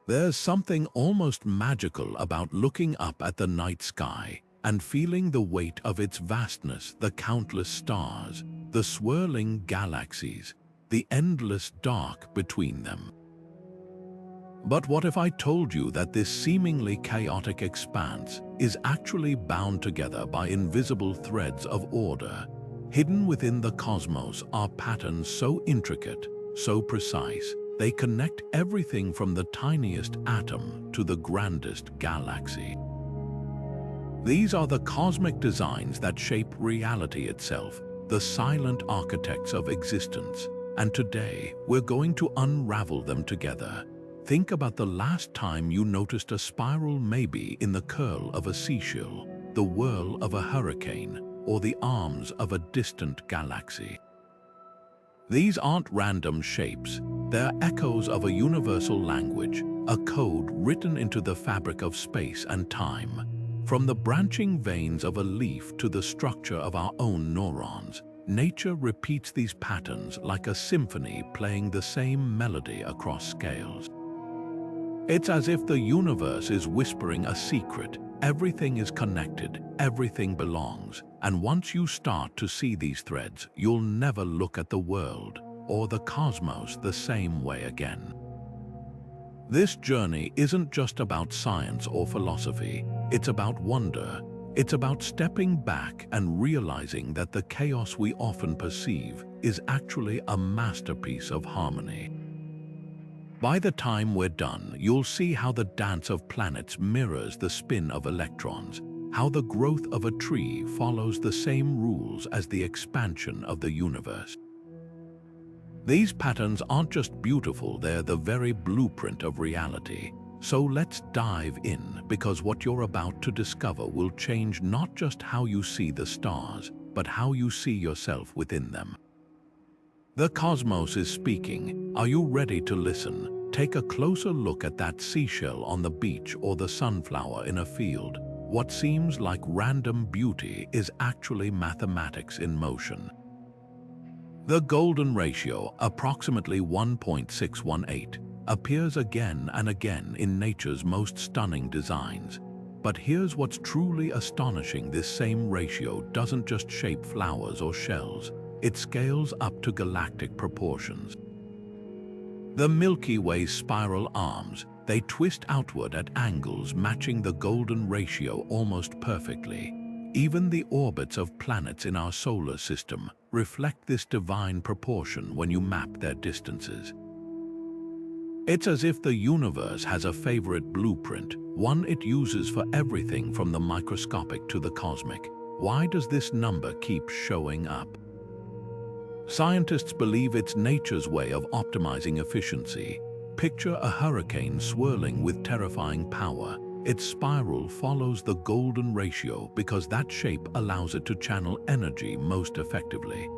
There's something almost magical about looking up at the night sky and feeling the weight of its vastness, the countless stars, the swirling galaxies, the endless dark between them. But what if I told you that this seemingly chaotic expanse is actually bound together by invisible threads of order? Hidden within the cosmos are patterns so intricate, so precise, they connect everything from the tiniest atom to the grandest galaxy. These are the cosmic designs that shape reality itself, the silent architects of existence, and today we're going to unravel them together. Think about the last time you noticed a spiral, maybe in the curl of a seashell, the whirl of a hurricane, or the arms of a distant galaxy. These aren't random shapes, they're echoes of a universal language, a code written into the fabric of space and time. From the branching veins of a leaf to the structure of our own neurons, nature repeats these patterns like a symphony playing the same melody across scales. It's as if the universe is whispering a secret. Everything is connected, everything belongs, and once you start to see these threads, you'll never look at the world or the cosmos the same way again. This journey isn't just about science or philosophy, it's about wonder. It's about stepping back and realizing that the chaos we often perceive is actually a masterpiece of harmony. By the time we're done, you'll see how the dance of planets mirrors the spin of electrons, how the growth of a tree follows the same rules as the expansion of the universe. These patterns aren't just beautiful, they're the very blueprint of reality. So let's dive in, because what you're about to discover will change not just how you see the stars, but how you see yourself within them. The cosmos is speaking. Are you ready to listen? Take a closer look at that seashell on the beach or the sunflower in a field. What seems like random beauty is actually mathematics in motion. The golden ratio, approximately 1.618, appears again and again in nature's most stunning designs. But here's what's truly astonishing: this same ratio doesn't just shape flowers or shells, it scales up to galactic proportions. The Milky Way's spiral arms, they twist outward at angles matching the golden ratio almost perfectly. Even the orbits of planets in our solar system reflect this divine proportion when you map their distances. It's as if the universe has a favorite blueprint, one it uses for everything from the microscopic to the cosmic. Why does this number keep showing up? Scientists believe it's nature's way of optimizing efficiency. Picture a hurricane swirling with terrifying power. Its spiral follows the golden ratio because that shape allows it to channel energy most effectively.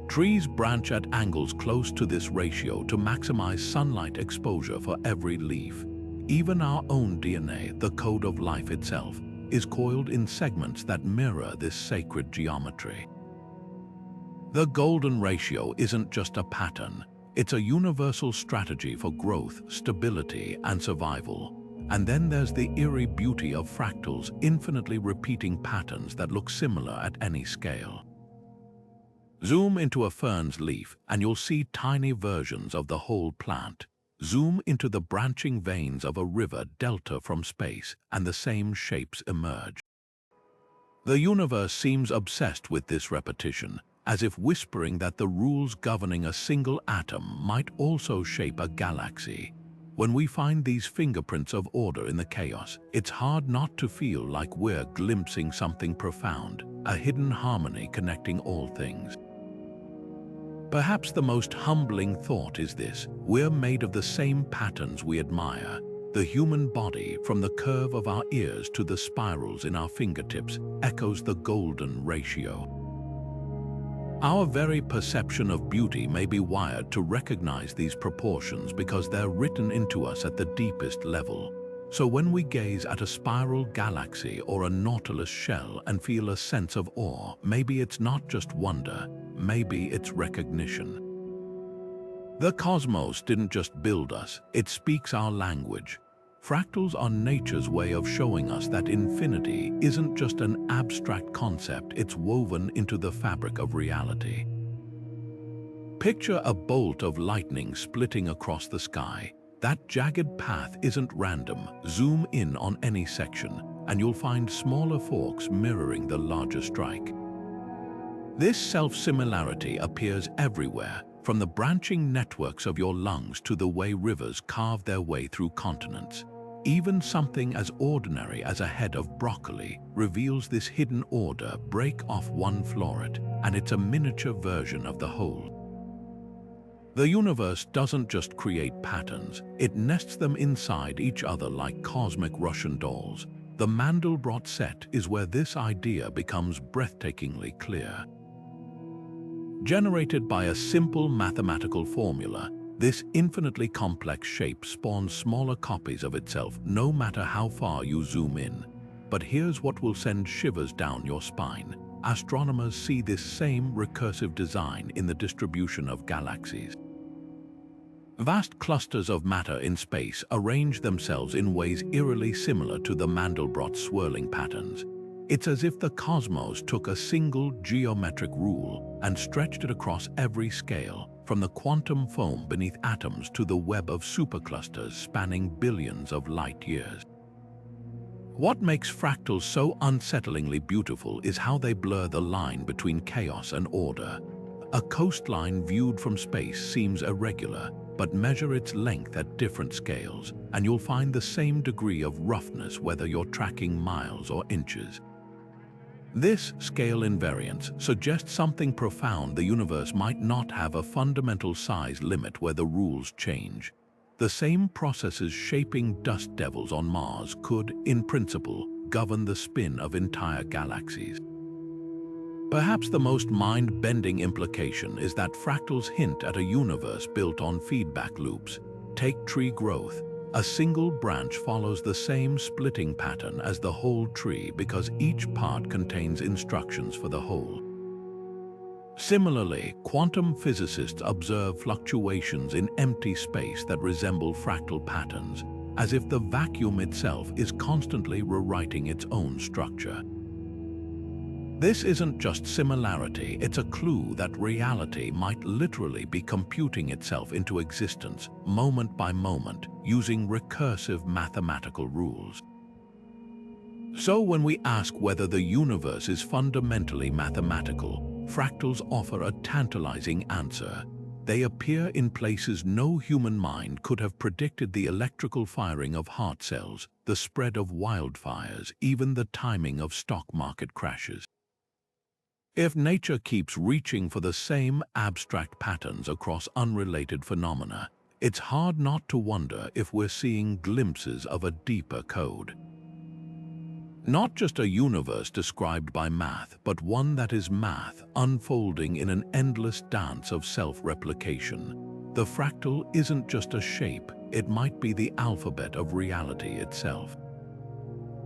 Trees branch at angles close to this ratio to maximize sunlight exposure for every leaf. Even our own DNA, the code of life itself, is coiled in segments that mirror this sacred geometry. The golden ratio isn't just a pattern, it's a universal strategy for growth, stability, and survival. And then there's the eerie beauty of fractals, infinitely repeating patterns that look similar at any scale. Zoom into a fern's leaf and you'll see tiny versions of the whole plant. Zoom into the branching veins of a river delta from space, and the same shapes emerge. The universe seems obsessed with this repetition, as if whispering that the rules governing a single atom might also shape a galaxy. When we find these fingerprints of order in the chaos, it's hard not to feel like we're glimpsing something profound, a hidden harmony connecting all things. Perhaps the most humbling thought is this: we're made of the same patterns we admire. The human body, from the curve of our ears to the spirals in our fingertips, echoes the golden ratio. Our very perception of beauty may be wired to recognize these proportions because they're written into us at the deepest level. So when we gaze at a spiral galaxy or a nautilus shell and feel a sense of awe, maybe it's not just wonder, maybe it's recognition. The cosmos didn't just build us, it speaks our language. Fractals are nature's way of showing us that infinity isn't just an abstract concept, it's woven into the fabric of reality. Picture a bolt of lightning splitting across the sky. That jagged path isn't random. Zoom in on any section, and you'll find smaller forks mirroring the larger strike. This self-similarity appears everywhere, from the branching networks of your lungs to the way rivers carve their way through continents. Even something as ordinary as a head of broccoli reveals this hidden order. Break off one floret, and it's a miniature version of the whole. The universe doesn't just create patterns, it nests them inside each other like cosmic Russian dolls. The Mandelbrot set is where this idea becomes breathtakingly clear. Generated by a simple mathematical formula, this infinitely complex shape spawns smaller copies of itself no matter how far you zoom in. But here's what will send shivers down your spine. Astronomers see this same recursive design in the distribution of galaxies. Vast clusters of matter in space arrange themselves in ways eerily similar to the Mandelbrot swirling patterns. It's as if the cosmos took a single geometric rule and stretched it across every scale, from the quantum foam beneath atoms to the web of superclusters spanning billions of light years. What makes fractals so unsettlingly beautiful is how they blur the line between chaos and order. A coastline viewed from space seems irregular, but measure its length at different scales, and you'll find the same degree of roughness whether you're tracking miles or inches. This scale invariance suggests something profound. The universe might not have a fundamental size limit where the rules change. The same processes shaping dust devils on Mars could, in principle, govern the spin of entire galaxies. Perhaps the most mind-bending implication is that fractals hint at a universe built on feedback loops. Take tree growth. A single branch follows the same splitting pattern as the whole tree because each part contains instructions for the whole. Similarly, quantum physicists observe fluctuations in empty space that resemble fractal patterns, as if the vacuum itself is constantly rewriting its own structure. This isn't just similarity, it's a clue that reality might literally be computing itself into existence, moment by moment, using recursive mathematical rules. So when we ask whether the universe is fundamentally mathematical, fractals offer a tantalizing answer. They appear in places no human mind could have predicted: the electrical firing of heart cells, the spread of wildfires, even the timing of stock market crashes. If nature keeps reaching for the same abstract patterns across unrelated phenomena, it's hard not to wonder if we're seeing glimpses of a deeper code. Not just a universe described by math, but one that is math unfolding in an endless dance of self-replication. The fractal isn't just a shape, it might be the alphabet of reality itself.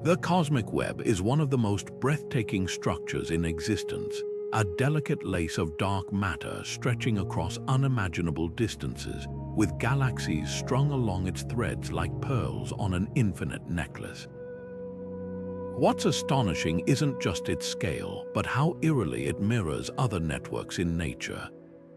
The cosmic web is one of the most breathtaking structures in existence, a delicate lace of dark matter stretching across unimaginable distances, with galaxies strung along its threads like pearls on an infinite necklace. What's astonishing isn't just its scale, but how eerily it mirrors other networks in nature.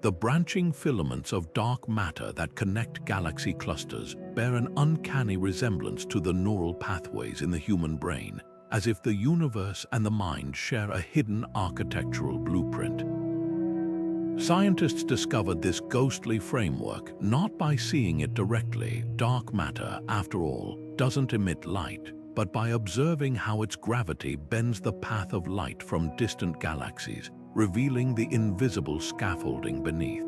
The branching filaments of dark matter that connect galaxy clusters bear an uncanny resemblance to the neural pathways in the human brain, as if the universe and the mind share a hidden architectural blueprint. Scientists discovered this ghostly framework not by seeing it directly. Dark matter, after all, doesn't emit light, but by observing how its gravity bends the path of light from distant galaxies, revealing the invisible scaffolding beneath.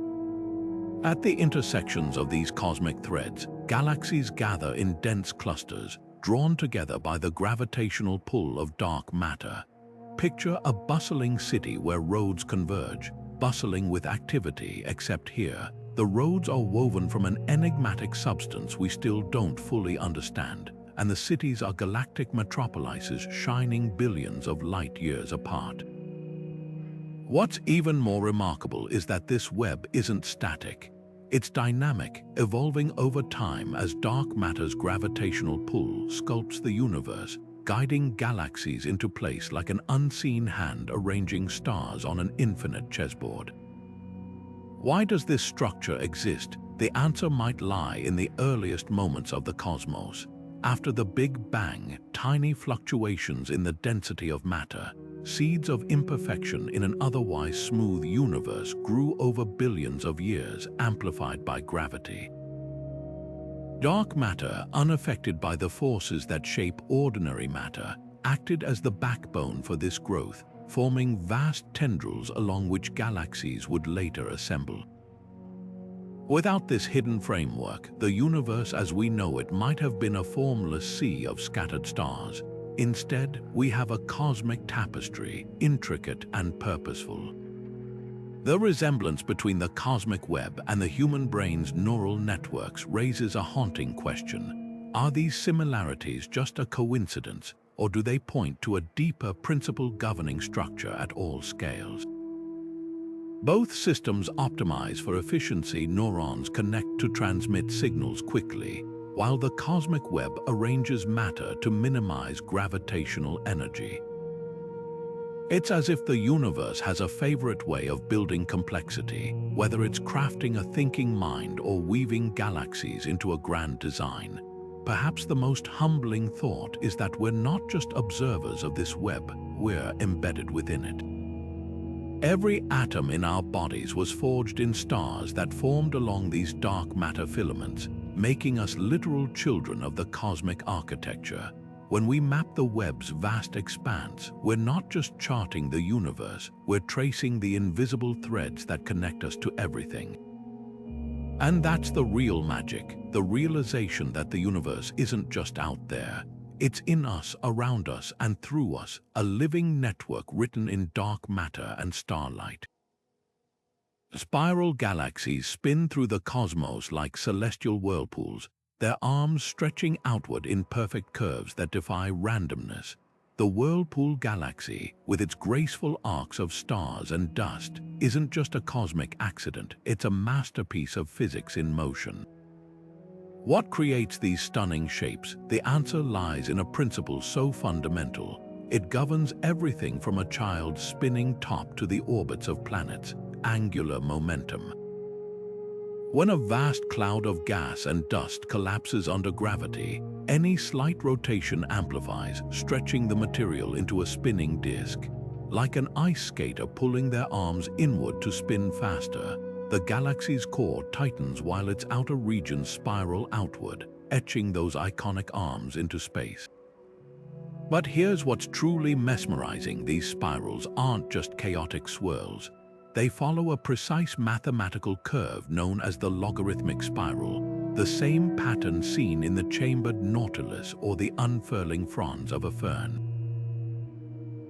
At the intersections of these cosmic threads, galaxies gather in dense clusters, drawn together by the gravitational pull of dark matter. Picture a bustling city where roads converge, bustling with activity, except here, the roads are woven from an enigmatic substance we still don't fully understand, and the cities are galactic metropolises shining billions of light years apart. What's even more remarkable is that this web isn't static. It's dynamic, evolving over time as dark matter's gravitational pull sculpts the universe, guiding galaxies into place like an unseen hand arranging stars on an infinite chessboard. Why does this structure exist? The answer might lie in the earliest moments of the cosmos. After the Big Bang, tiny fluctuations in the density of matter, seeds of imperfection in an otherwise smooth universe, grew over billions of years, amplified by gravity. Dark matter, unaffected by the forces that shape ordinary matter, acted as the backbone for this growth, forming vast tendrils along which galaxies would later assemble. Without this hidden framework, the universe as we know it might have been a formless sea of scattered stars. Instead, we have a cosmic tapestry, intricate and purposeful. The resemblance between the cosmic web and the human brain's neural networks raises a haunting question. Are these similarities just a coincidence, or do they point to a deeper principle governing structure at all scales? Both systems optimize for efficiency. Neurons connect to transmit signals quickly, while the cosmic web arranges matter to minimize gravitational energy. It's as if the universe has a favorite way of building complexity, whether it's crafting a thinking mind or weaving galaxies into a grand design. Perhaps the most humbling thought is that we're not just observers of this web, we're embedded within it. Every atom in our bodies was forged in stars that formed along these dark matter filaments, making us literal children of the cosmic architecture. When we map the web's vast expanse, we're not just charting the universe, we're tracing the invisible threads that connect us to everything. And that's the real magic, the realization that the universe isn't just out there. It's in us, around us, and through us, a living network written in dark matter and starlight. Spiral galaxies spin through the cosmos like celestial whirlpools, their arms stretching outward in perfect curves that defy randomness. The Whirlpool Galaxy, with its graceful arcs of stars and dust, isn't just a cosmic accident, it's a masterpiece of physics in motion. What creates these stunning shapes? The answer lies in a principle so fundamental. It governs everything from a child's spinning top to the orbits of planets: angular momentum. When a vast cloud of gas and dust collapses under gravity, any slight rotation amplifies, stretching the material into a spinning disk. Like an ice skater pulling their arms inward to spin faster, the galaxy's core tightens while its outer regions spiral outward, etching those iconic arms into space. But here's what's truly mesmerizing: these spirals aren't just chaotic swirls. They follow a precise mathematical curve known as the logarithmic spiral, the same pattern seen in the chambered nautilus or the unfurling fronds of a fern.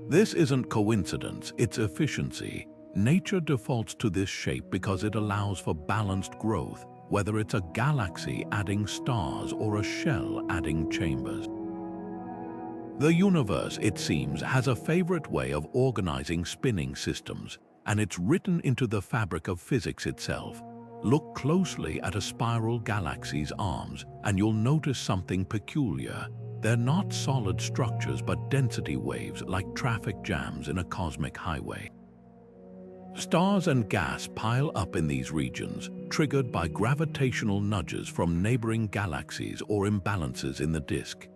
This isn't coincidence, it's efficiency. Nature defaults to this shape because it allows for balanced growth, whether it's a galaxy adding stars or a shell adding chambers. The universe, it seems, has a favorite way of organizing spinning systems, and it's written into the fabric of physics itself. Look closely at a spiral galaxy's arms, and you'll notice something peculiar. They're not solid structures but density waves, like traffic jams in a cosmic highway. Stars and gas pile up in these regions, triggered by gravitational nudges from neighboring galaxies or imbalances in the disk.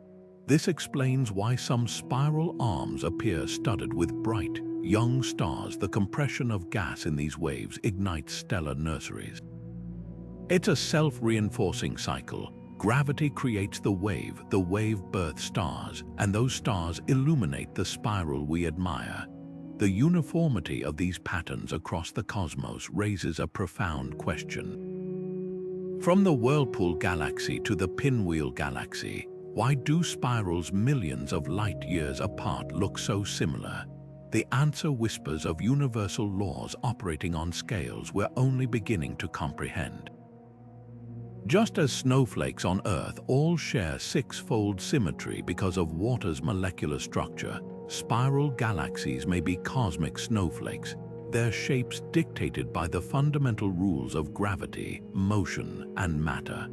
This explains why some spiral arms appear studded with bright, young stars. The compression of gas in these waves ignites stellar nurseries. It's a self-reinforcing cycle. Gravity creates the wave births stars, and those stars illuminate the spiral we admire. The uniformity of these patterns across the cosmos raises a profound question. From the Whirlpool Galaxy to the Pinwheel Galaxy, why do spirals millions of light years apart look so similar? The answer whispers of universal laws operating on scales we're only beginning to comprehend. Just as snowflakes on Earth all share six-fold symmetry because of water's molecular structure, spiral galaxies may be cosmic snowflakes. their shapes dictated by the fundamental rules of gravity, motion, and matter.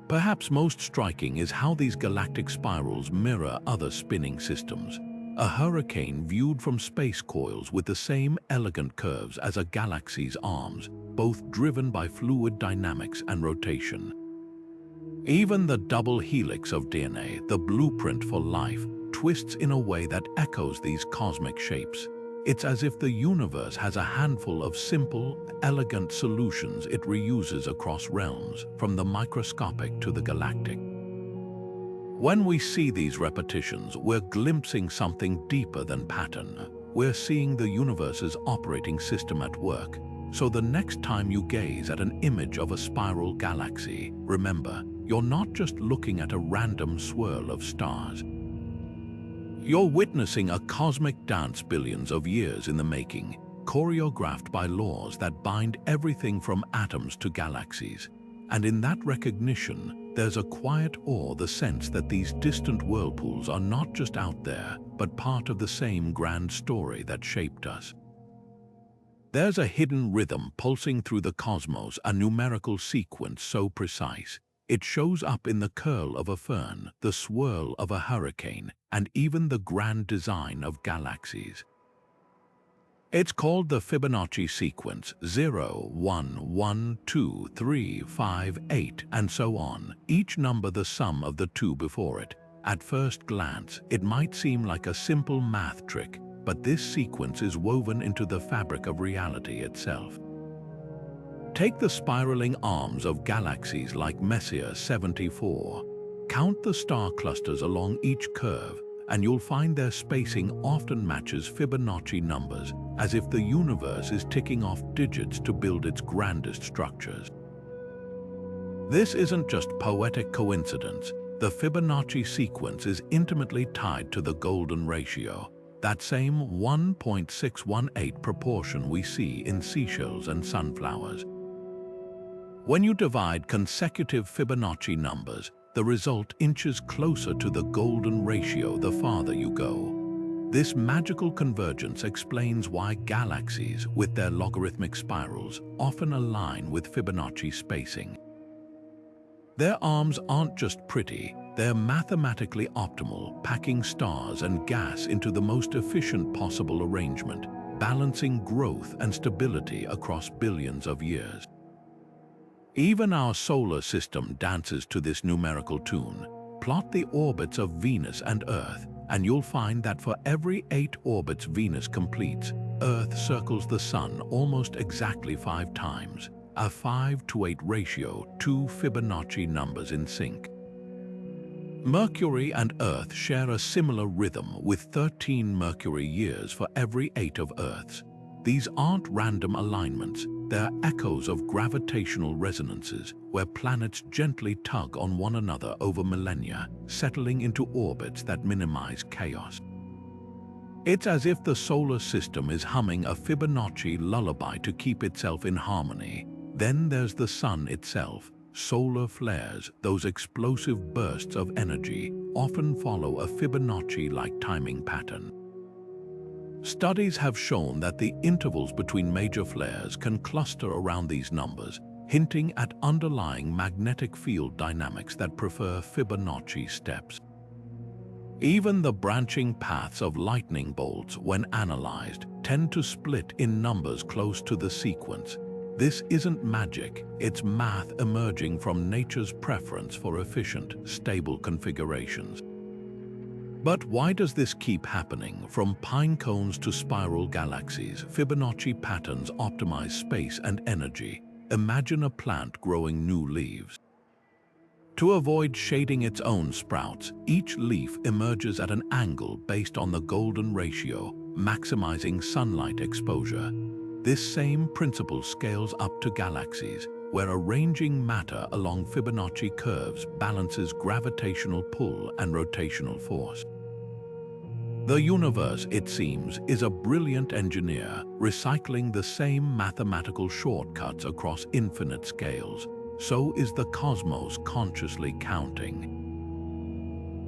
Perhaps most striking is how these galactic spirals mirror other spinning systems. A hurricane viewed from space coils with the same elegant curves as a galaxy's arms, both driven by fluid dynamics and rotation. Even the double helix of DNA, the blueprint for life, twists in a way that echoes these cosmic shapes. It's as if the universe has a handful of simple, elegant solutions it reuses across realms, from the microscopic to the galactic. When we see these repetitions, we're glimpsing something deeper than pattern. We're seeing the universe's operating system at work. So the next time you gaze at an image of a spiral galaxy, remember, you're not just looking at a random swirl of stars. You're witnessing a cosmic dance billions of years in the making, choreographed by laws that bind everything from atoms to galaxies. And in that recognition, there's a quiet awe, the sense that these distant whirlpools are not just out there, but part of the same grand story that shaped us. There's a hidden rhythm pulsing through the cosmos, a numerical sequence so precise. It shows up in the curl of a fern, the swirl of a hurricane, and even the grand design of galaxies. It's called the Fibonacci sequence, 0, 1, 1, 2, 3, 5, 8, and so on, each number the sum of the two before it. At first glance, it might seem like a simple math trick, but this sequence is woven into the fabric of reality itself. Take the spiraling arms of galaxies like Messier 74. Count the star clusters along each curve, and you'll find their spacing often matches Fibonacci numbers, as if the universe is ticking off digits to build its grandest structures. This isn't just poetic coincidence. The Fibonacci sequence is intimately tied to the golden ratio, that same 1.618 proportion we see in seashells and sunflowers. When you divide consecutive Fibonacci numbers, the result inches closer to the golden ratio the farther you go. This magical convergence explains why galaxies, with their logarithmic spirals, often align with Fibonacci spacing. Their arms aren't just pretty, they're mathematically optimal, packing stars and gas into the most efficient possible arrangement, balancing growth and stability across billions of years. Even our solar system dances to this numerical tune. Plot the orbits of Venus and Earth, and you'll find that for every 8 orbits Venus completes, Earth circles the Sun almost exactly 5 times, a 5-to-8 ratio, 2 Fibonacci numbers in sync. Mercury and Earth share a similar rhythm, with 13 Mercury years for every 8 of Earth's. These aren't random alignments, they're echoes of gravitational resonances, where planets gently tug on one another over millennia, settling into orbits that minimize chaos. It's as if the solar system is humming a Fibonacci lullaby to keep itself in harmony. Then there's the Sun itself. Solar flares, those explosive bursts of energy, often follow a Fibonacci-like timing pattern. Studies have shown that the intervals between major flares can cluster around these numbers, hinting at underlying magnetic field dynamics that prefer Fibonacci steps. Even the branching paths of lightning bolts, when analyzed, tend to split in numbers close to the sequence. This isn't magic, it's math emerging from nature's preference for efficient, stable configurations. But why does this keep happening? From pine cones to spiral galaxies, Fibonacci patterns optimize space and energy. Imagine a plant growing new leaves. To avoid shading its own sprouts, each leaf emerges at an angle based on the golden ratio, maximizing sunlight exposure. This same principle scales up to galaxies, where arranging matter along Fibonacci curves balances gravitational pull and rotational force. The universe, it seems, is a brilliant engineer, recycling the same mathematical shortcuts across infinite scales. So is the cosmos consciously counting?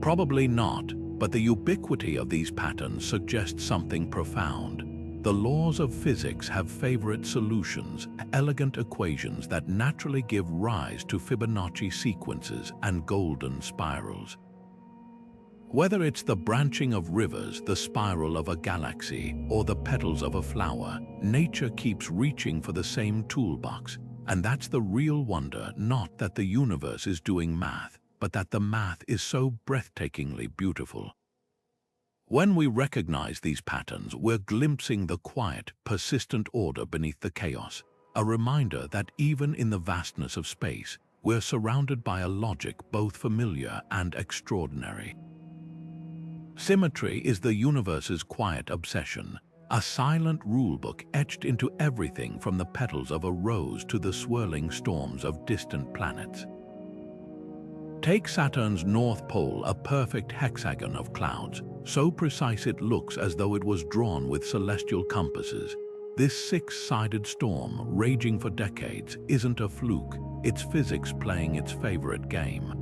Probably not, but the ubiquity of these patterns suggests something profound. The laws of physics have favorite solutions, elegant equations that naturally give rise to Fibonacci sequences and golden spirals. Whether it's the branching of rivers, the spiral of a galaxy, or the petals of a flower, nature keeps reaching for the same toolbox. And that's the real wonder, not that the universe is doing math, but that the math is so breathtakingly beautiful. When we recognize these patterns, we're glimpsing the quiet, persistent order beneath the chaos, a reminder that even in the vastness of space, we're surrounded by a logic both familiar and extraordinary. Symmetry is the universe's quiet obsession, a silent rulebook etched into everything from the petals of a rose to the swirling storms of distant planets. Take Saturn's North Pole, a perfect hexagon of clouds, so precise it looks as though it was drawn with celestial compasses. This six-sided storm, raging for decades, isn't a fluke, it's physics playing its favorite game.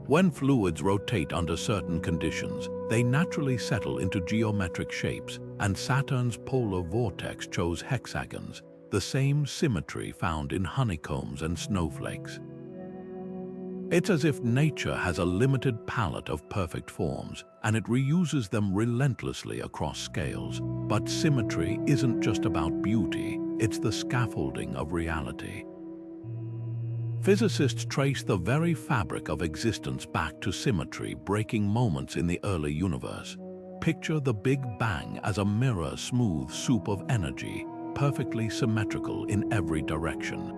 When fluids rotate under certain conditions, they naturally settle into geometric shapes, and Saturn's polar vortex chose hexagons, the same symmetry found in honeycombs and snowflakes. It's as if nature has a limited palette of perfect forms, and it reuses them relentlessly across scales. But symmetry isn't just about beauty, it's the scaffolding of reality. Physicists trace the very fabric of existence back to symmetry, breaking moments in the early universe. Picture the Big Bang as a mirror-smooth soup of energy, perfectly symmetrical in every direction.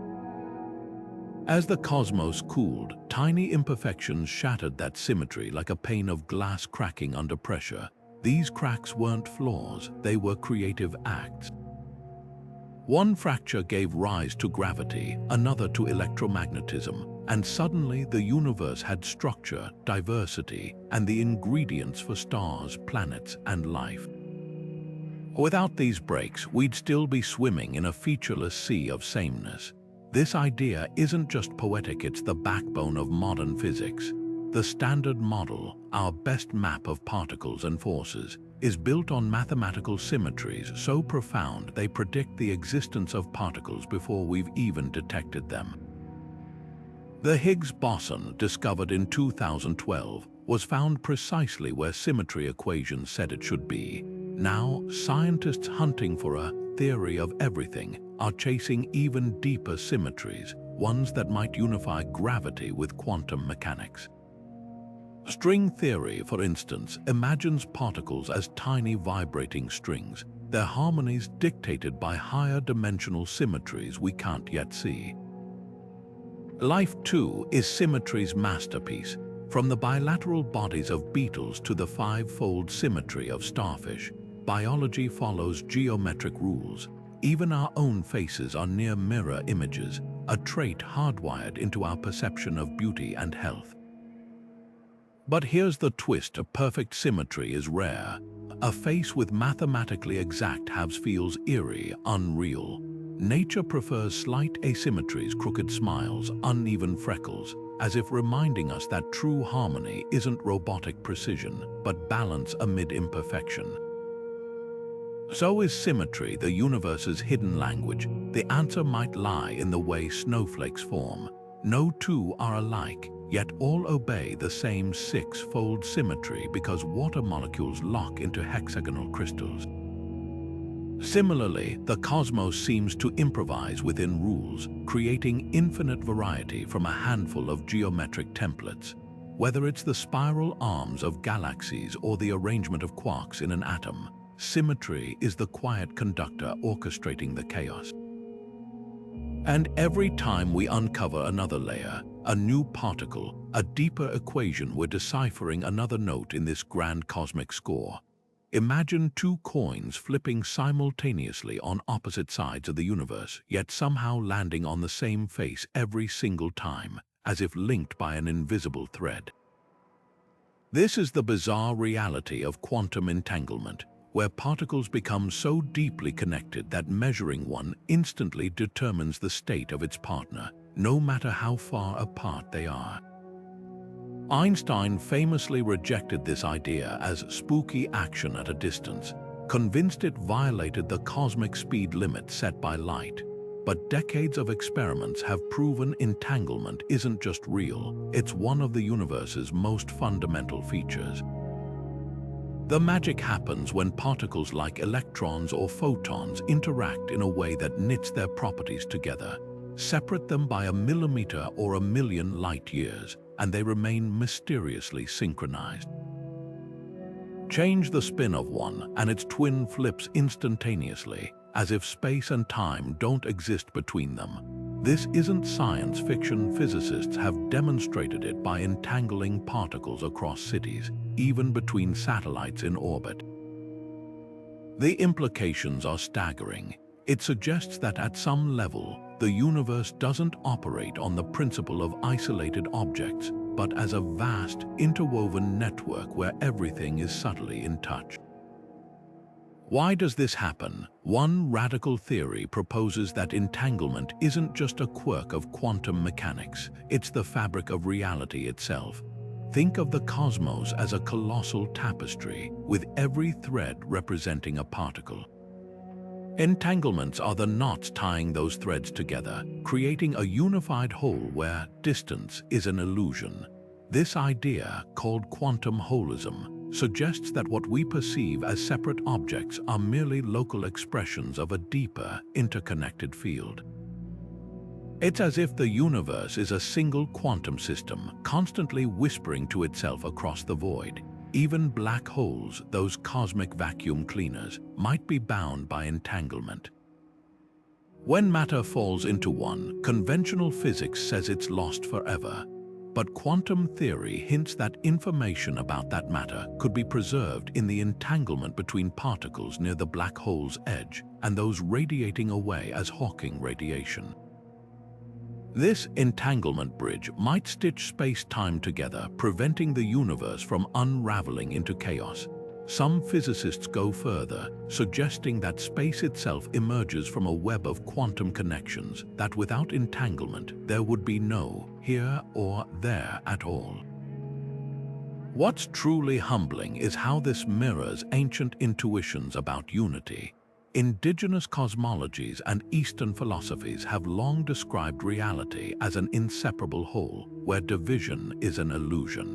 As the cosmos cooled, tiny imperfections shattered that symmetry like a pane of glass cracking under pressure. These cracks weren't flaws, they were creative acts. One fracture gave rise to gravity, another to electromagnetism, and suddenly the universe had structure, diversity, and the ingredients for stars, planets, and life. Without these breaks, we'd still be swimming in a featureless sea of sameness. This idea isn't just poetic, it's the backbone of modern physics. The Standard Model, our best map of particles and forces, is built on mathematical symmetries so profound they predict the existence of particles before we've even detected them. The Higgs boson, discovered in 2012, was found precisely where symmetry equations said it should be. Now, scientists hunting for a theory of everything are chasing even deeper symmetries, ones that might unify gravity with quantum mechanics. String theory, for instance, imagines particles as tiny vibrating strings, their harmonies dictated by higher dimensional symmetries we can't yet see. Life, too, is symmetry's masterpiece. From the bilateral bodies of beetles to the five-fold symmetry of starfish, biology follows geometric rules. Even our own faces are near mirror images, a trait hardwired into our perception of beauty and health. But here's the twist: a perfect symmetry is rare. A face with mathematically exact halves feels eerie, unreal. Nature prefers slight asymmetries, crooked smiles, uneven freckles, as if reminding us that true harmony isn't robotic precision, but balance amid imperfection. So is symmetry the universe's hidden language? The answer might lie in the way snowflakes form. No two are alike, yet all obey the same six-fold symmetry because water molecules lock into hexagonal crystals. Similarly, the cosmos seems to improvise within rules, creating infinite variety from a handful of geometric templates. Whether it's the spiral arms of galaxies or the arrangement of quarks in an atom, symmetry is the quiet conductor orchestrating the chaos. And every time we uncover another layer, a new particle, a deeper equation, we're deciphering another note in this grand cosmic score. Imagine two coins flipping simultaneously on opposite sides of the universe, yet somehow landing on the same face every single time, as if linked by an invisible thread. This is the bizarre reality of quantum entanglement, where particles become so deeply connected that measuring one instantly determines the state of its partner, no matter how far apart they are. Einstein famously rejected this idea as spooky action at a distance. convinced it violated the cosmic speed limit set by light. But decades of experiments have proven entanglement isn't just real, it's one of the universe's most fundamental features. The magic happens when particles like electrons or photons interact in a way that knits their properties together. Separate them by a millimeter or a million light years, and they remain mysteriously synchronized. Change the spin of one, and its twin flips instantaneously, as if space and time don't exist between them. This isn't science fiction. Physicists have demonstrated it by entangling particles across cities, even between satellites in orbit. The implications are staggering. It suggests that at some level, the universe doesn't operate on the principle of isolated objects, but as a vast, interwoven network where everything is subtly in touch. Why does this happen? One radical theory proposes that entanglement isn't just a quirk of quantum mechanics, it's the fabric of reality itself. Think of the cosmos as a colossal tapestry, with every thread representing a particle. Entanglements are the knots tying those threads together, creating a unified whole where distance is an illusion. This idea, called quantum holism, suggests that what we perceive as separate objects are merely local expressions of a deeper, interconnected field. It's as if the universe is a single quantum system, constantly whispering to itself across the void. Even black holes, those cosmic vacuum cleaners, might be bound by entanglement. When matter falls into one, conventional physics says it's lost forever. But quantum theory hints that information about that matter could be preserved in the entanglement between particles near the black hole's edge and those radiating away as Hawking radiation. This entanglement bridge might stitch space-time together, preventing the universe from unraveling into chaos. Some physicists go further, suggesting that space itself emerges from a web of quantum connections, that without entanglement, there would be no here or there at all. What's truly humbling is how this mirrors ancient intuitions about unity. Indigenous cosmologies and Eastern philosophies have long described reality as an inseparable whole, where division is an illusion.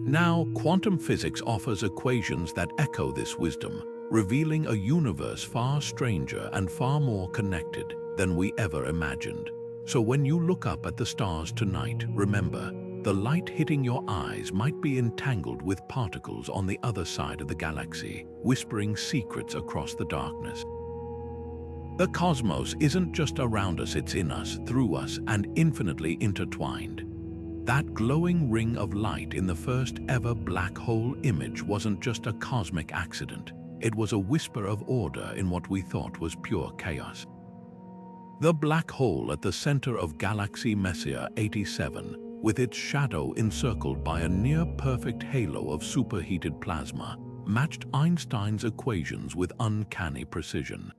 Now, quantum physics offers equations that echo this wisdom, revealing a universe far stranger and far more connected than we ever imagined. So when you look up at the stars tonight, remember, the light hitting your eyes might be entangled with particles on the other side of the galaxy, whispering secrets across the darkness. The cosmos isn't just around us, it's in us, through us, and infinitely intertwined. That glowing ring of light in the first ever black hole image wasn't just a cosmic accident. It was a whisper of order in what we thought was pure chaos. The black hole at the center of Galaxy Messier 87, with its shadow encircled by a near-perfect halo of superheated plasma, matched Einstein's equations with uncanny precision.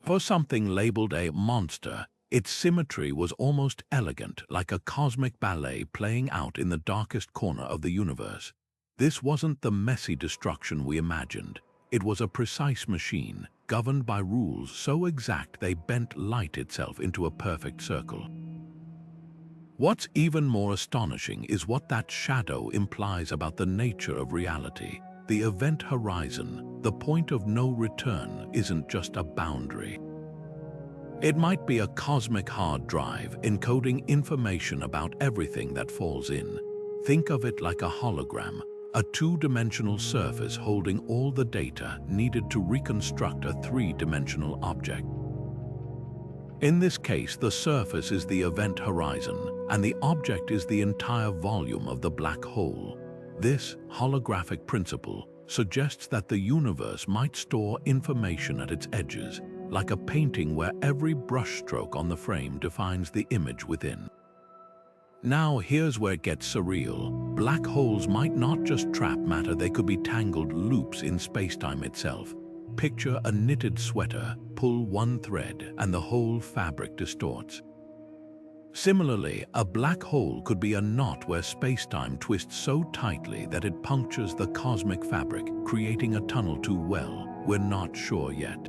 For something labeled a monster, its symmetry was almost elegant, like a cosmic ballet playing out in the darkest corner of the universe. This wasn't the messy destruction we imagined. It was a precise machine, governed by rules so exact they bent light itself into a perfect circle. What's even more astonishing is what that shadow implies about the nature of reality. The event horizon, the point of no return, isn't just a boundary. It might be a cosmic hard drive encoding information about everything that falls in. Think of it like a hologram, a two-dimensional surface holding all the data needed to reconstruct a three-dimensional object. In this case, the surface is the event horizon, and the object is the entire volume of the black hole. This holographic principle suggests that the universe might store information at its edges, like a painting where every brushstroke on the frame defines the image within. Now here's where it gets surreal. Black holes might not just trap matter, they could be tangled loops in spacetime itself. Picture a knitted sweater, pull one thread, and the whole fabric distorts. Similarly, a black hole could be a knot where space-time twists so tightly that it punctures the cosmic fabric, creating a tunnel to, well, we're not sure yet.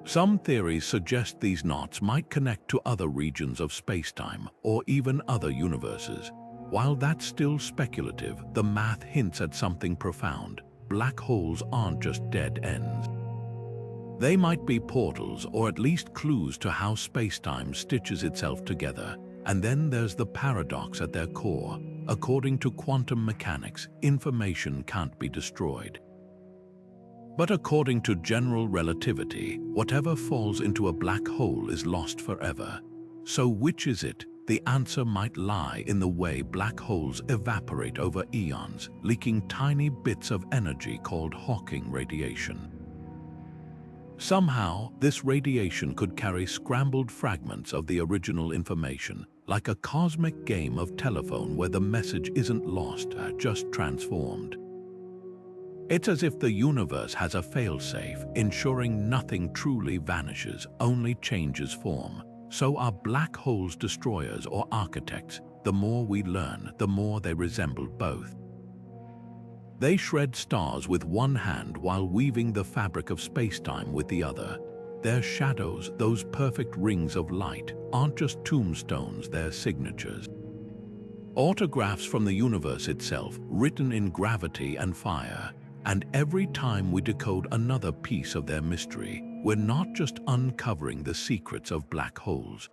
Some theories suggest these knots might connect to other regions of space-time or even other universes. While that's still speculative, the math hints at something profound. Black holes aren't just dead ends. They might be portals or at least clues to how space-time stitches itself together. And then there's the paradox at their core. According to quantum mechanics, information can't be destroyed. But according to general relativity, whatever falls into a black hole is lost forever. So which is it? The answer might lie in the way black holes evaporate over eons, leaking tiny bits of energy called Hawking radiation. Somehow, this radiation could carry scrambled fragments of the original information, like a cosmic game of telephone where the message isn't lost, just transformed. It's as if the universe has a failsafe, ensuring nothing truly vanishes, only changes form. So are black holes destroyers or architects? The more we learn, the more they resemble both. They shred stars with one hand while weaving the fabric of space-time with the other. Their shadows, those perfect rings of light, aren't just tombstones, they're signatures. Autographs from the universe itself, written in gravity and fire. And every time we decode another piece of their mystery, we're not just uncovering the secrets of black holes.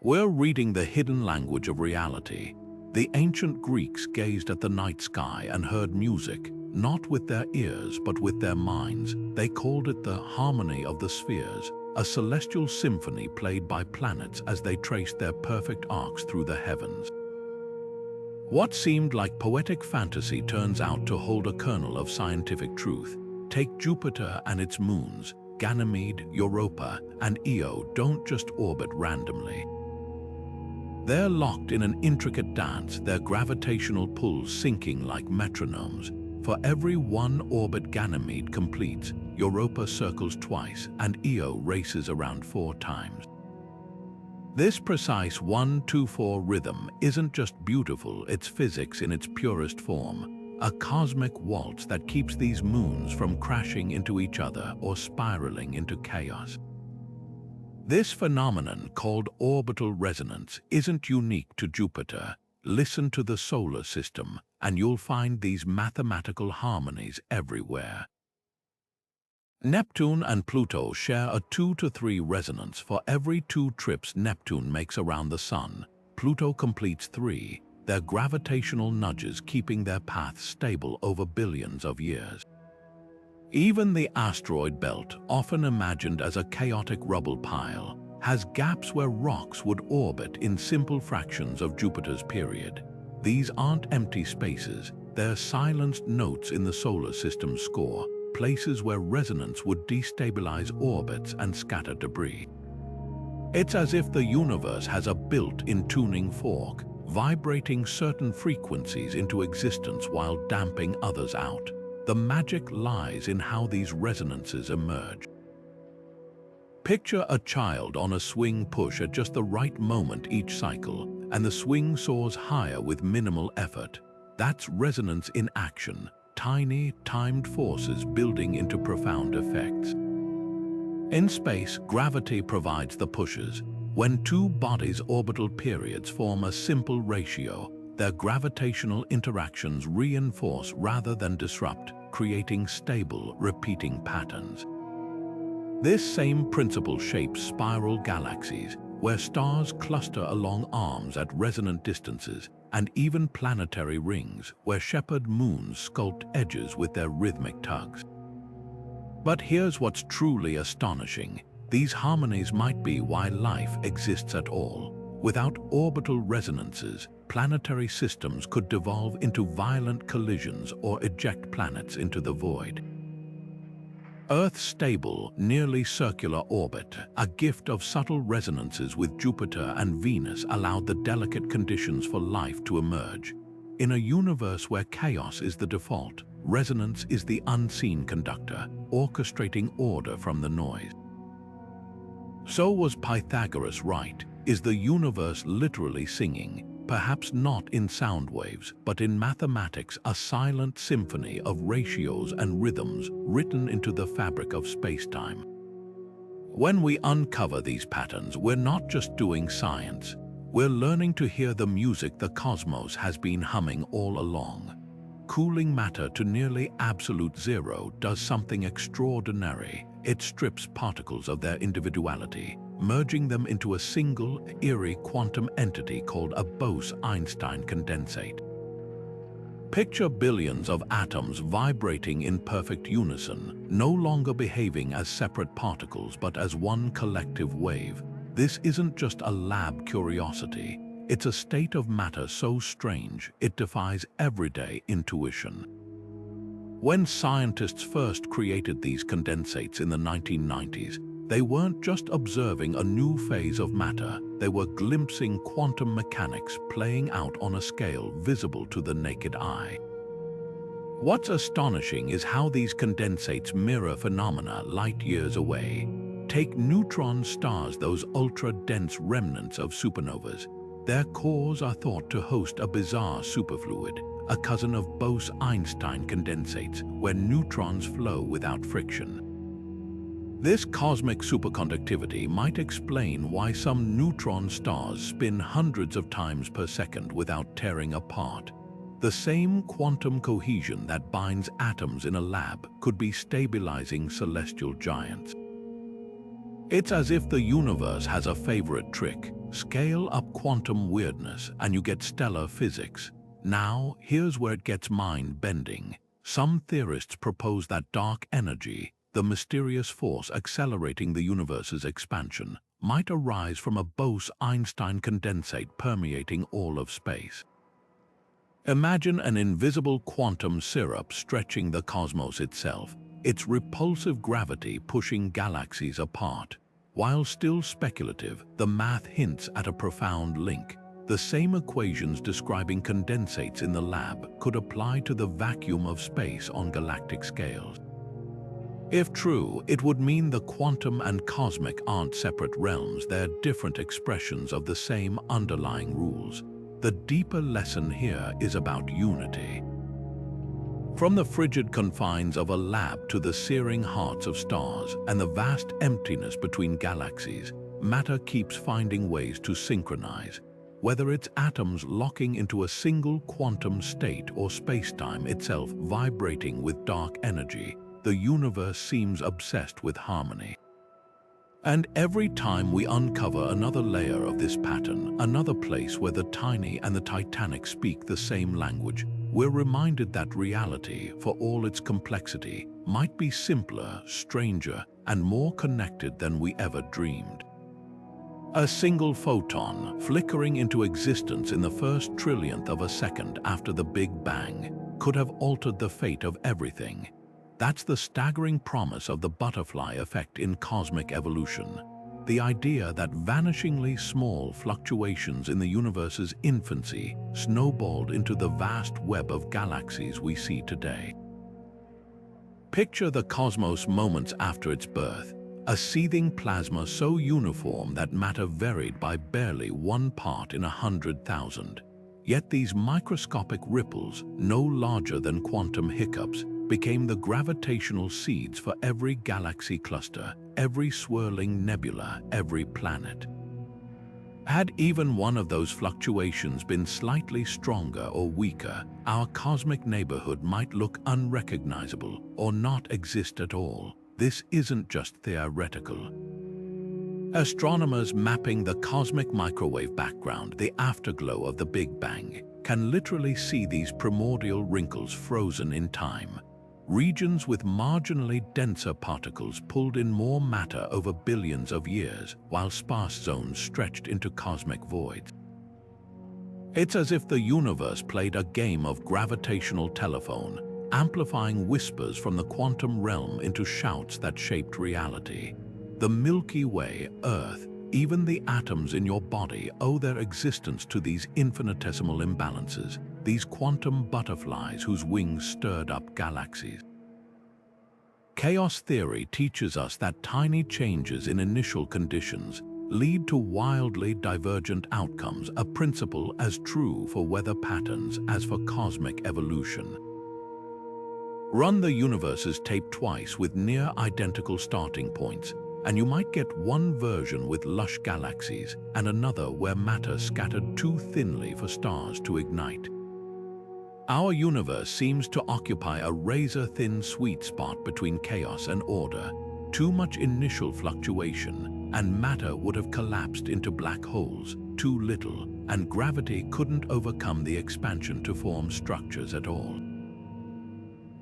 We're reading the hidden language of reality. The ancient Greeks gazed at the night sky and heard music, not with their ears but with their minds. They called it the harmony of the spheres, a celestial symphony played by planets as they traced their perfect arcs through the heavens. What seemed like poetic fantasy turns out to hold a kernel of scientific truth. Take Jupiter and its moons. Ganymede, Europa, and Io don't just orbit randomly. They're locked in an intricate dance, their gravitational pulls syncing like metronomes. For every one orbit Ganymede completes, Europa circles twice and Io races around 4 times. This precise 1-2-4 rhythm isn't just beautiful, it's physics in its purest form. A cosmic waltz that keeps these moons from crashing into each other or spiraling into chaos. This phenomenon, called orbital resonance, isn't unique to Jupiter. Listen to the solar system, and you'll find these mathematical harmonies everywhere. Neptune and Pluto share a 2-to-3 resonance for every 2 trips Neptune makes around the Sun. Pluto completes 3, their gravitational nudges keeping their paths stable over billions of years. Even the asteroid belt, often imagined as a chaotic rubble pile, has gaps where rocks would orbit in simple fractions of Jupiter's period. These aren't empty spaces, they're silenced notes in the solar system's score, places where resonance would destabilize orbits and scatter debris. It's as if the universe has a built-in tuning fork, vibrating certain frequencies into existence while damping others out. The magic lies in how these resonances emerge. Picture a child on a swing push at just the right moment each cycle, and the swing soars higher with minimal effort. That's resonance in action, tiny, timed forces building into profound effects. In space, gravity provides the pushes. When 2 bodies' orbital periods form a simple ratio, their gravitational interactions reinforce rather than disrupt, creating stable, repeating patterns. This same principle shapes spiral galaxies, where stars cluster along arms at resonant distances, and even planetary rings, where shepherd moons sculpt edges with their rhythmic tugs. But here's what's truly astonishing. These harmonies might be why life exists at all. Without orbital resonances, planetary systems could devolve into violent collisions or eject planets into the void. Earth's stable, nearly circular orbit, a gift of subtle resonances with Jupiter and Venus, allowed the delicate conditions for life to emerge. In a universe where chaos is the default, resonance is the unseen conductor, orchestrating order from the noise. So was Pythagoras right? Is the universe literally singing, perhaps not in sound waves, but in mathematics, a silent symphony of ratios and rhythms written into the fabric of space-time? When we uncover these patterns, we're not just doing science. We're learning to hear the music the cosmos has been humming all along. Cooling matter to nearly absolute zero does something extraordinary. It strips particles of their individuality, merging them into a single, eerie quantum entity called a Bose-Einstein condensate. Picture billions of atoms vibrating in perfect unison, no longer behaving as separate particles but as one collective wave. This isn't just a lab curiosity. It's a state of matter so strange it defies everyday intuition. When scientists first created these condensates in the 1990s, they weren't just observing a new phase of matter, they were glimpsing quantum mechanics playing out on a scale visible to the naked eye. What's astonishing is how these condensates mirror phenomena light years away. Take neutron stars, those ultra-dense remnants of supernovas. Their cores are thought to host a bizarre superfluid, a cousin of Bose-Einstein condensates, where neutrons flow without friction. This cosmic superconductivity might explain why some neutron stars spin hundreds of times per second without tearing apart. The same quantum cohesion that binds atoms in a lab could be stabilizing celestial giants. It's as if the universe has a favorite trick: scale up quantum weirdness and you get stellar physics. Now, here's where it gets mind-bending. Some theorists propose that dark energy, the mysterious force accelerating the universe's expansion, might arise from a Bose-Einstein condensate permeating all of space. Imagine an invisible quantum syrup stretching the cosmos itself, its repulsive gravity pushing galaxies apart. While still speculative, the math hints at a profound link. The same equations describing condensates in the lab could apply to the vacuum of space on galactic scales. If true, it would mean the quantum and cosmic aren't separate realms, they're different expressions of the same underlying rules. The deeper lesson here is about unity. From the frigid confines of a lab to the searing hearts of stars and the vast emptiness between galaxies, matter keeps finding ways to synchronize. Whether it's atoms locking into a single quantum state or space-time itself vibrating with dark energy, the universe seems obsessed with harmony. And every time we uncover another layer of this pattern, another place where the tiny and the titanic speak the same language, we're reminded that reality, for all its complexity, might be simpler, stranger, and more connected than we ever dreamed. A single photon, flickering into existence in the first trillionth of a second after the Big Bang, could have altered the fate of everything. That's the staggering promise of the butterfly effect in cosmic evolution. The idea that vanishingly small fluctuations in the universe's infancy snowballed into the vast web of galaxies we see today. Picture the cosmos moments after its birth, a seething plasma so uniform that matter varied by barely 1 part in 100,000. Yet these microscopic ripples, no larger than quantum hiccups, became the gravitational seeds for every galaxy cluster, every swirling nebula, every planet. Had even one of those fluctuations been slightly stronger or weaker, our cosmic neighborhood might look unrecognizable or not exist at all. This isn't just theoretical. Astronomers mapping the cosmic microwave background, the afterglow of the Big Bang, can literally see these primordial wrinkles frozen in time. Regions with marginally denser particles pulled in more matter over billions of years, while sparse zones stretched into cosmic voids. It's as if the universe played a game of gravitational telephone, amplifying whispers from the quantum realm into shouts that shaped reality. The Milky Way, Earth, even the atoms in your body owe their existence to these infinitesimal imbalances, these quantum butterflies whose wings stirred up galaxies. Chaos theory teaches us that tiny changes in initial conditions, lead to wildly divergent outcomes, a principle as true for weather patterns as for cosmic evolution. Run the universe's tape twice with near-identical starting points, and you might get one version with lush galaxies and another where matter scattered too thinly for stars to ignite. Our universe seems to occupy a razor-thin sweet spot between chaos and order. Too much initial fluctuation, and matter would have collapsed into black holes. Too little, and gravity couldn't overcome the expansion to form structures at all.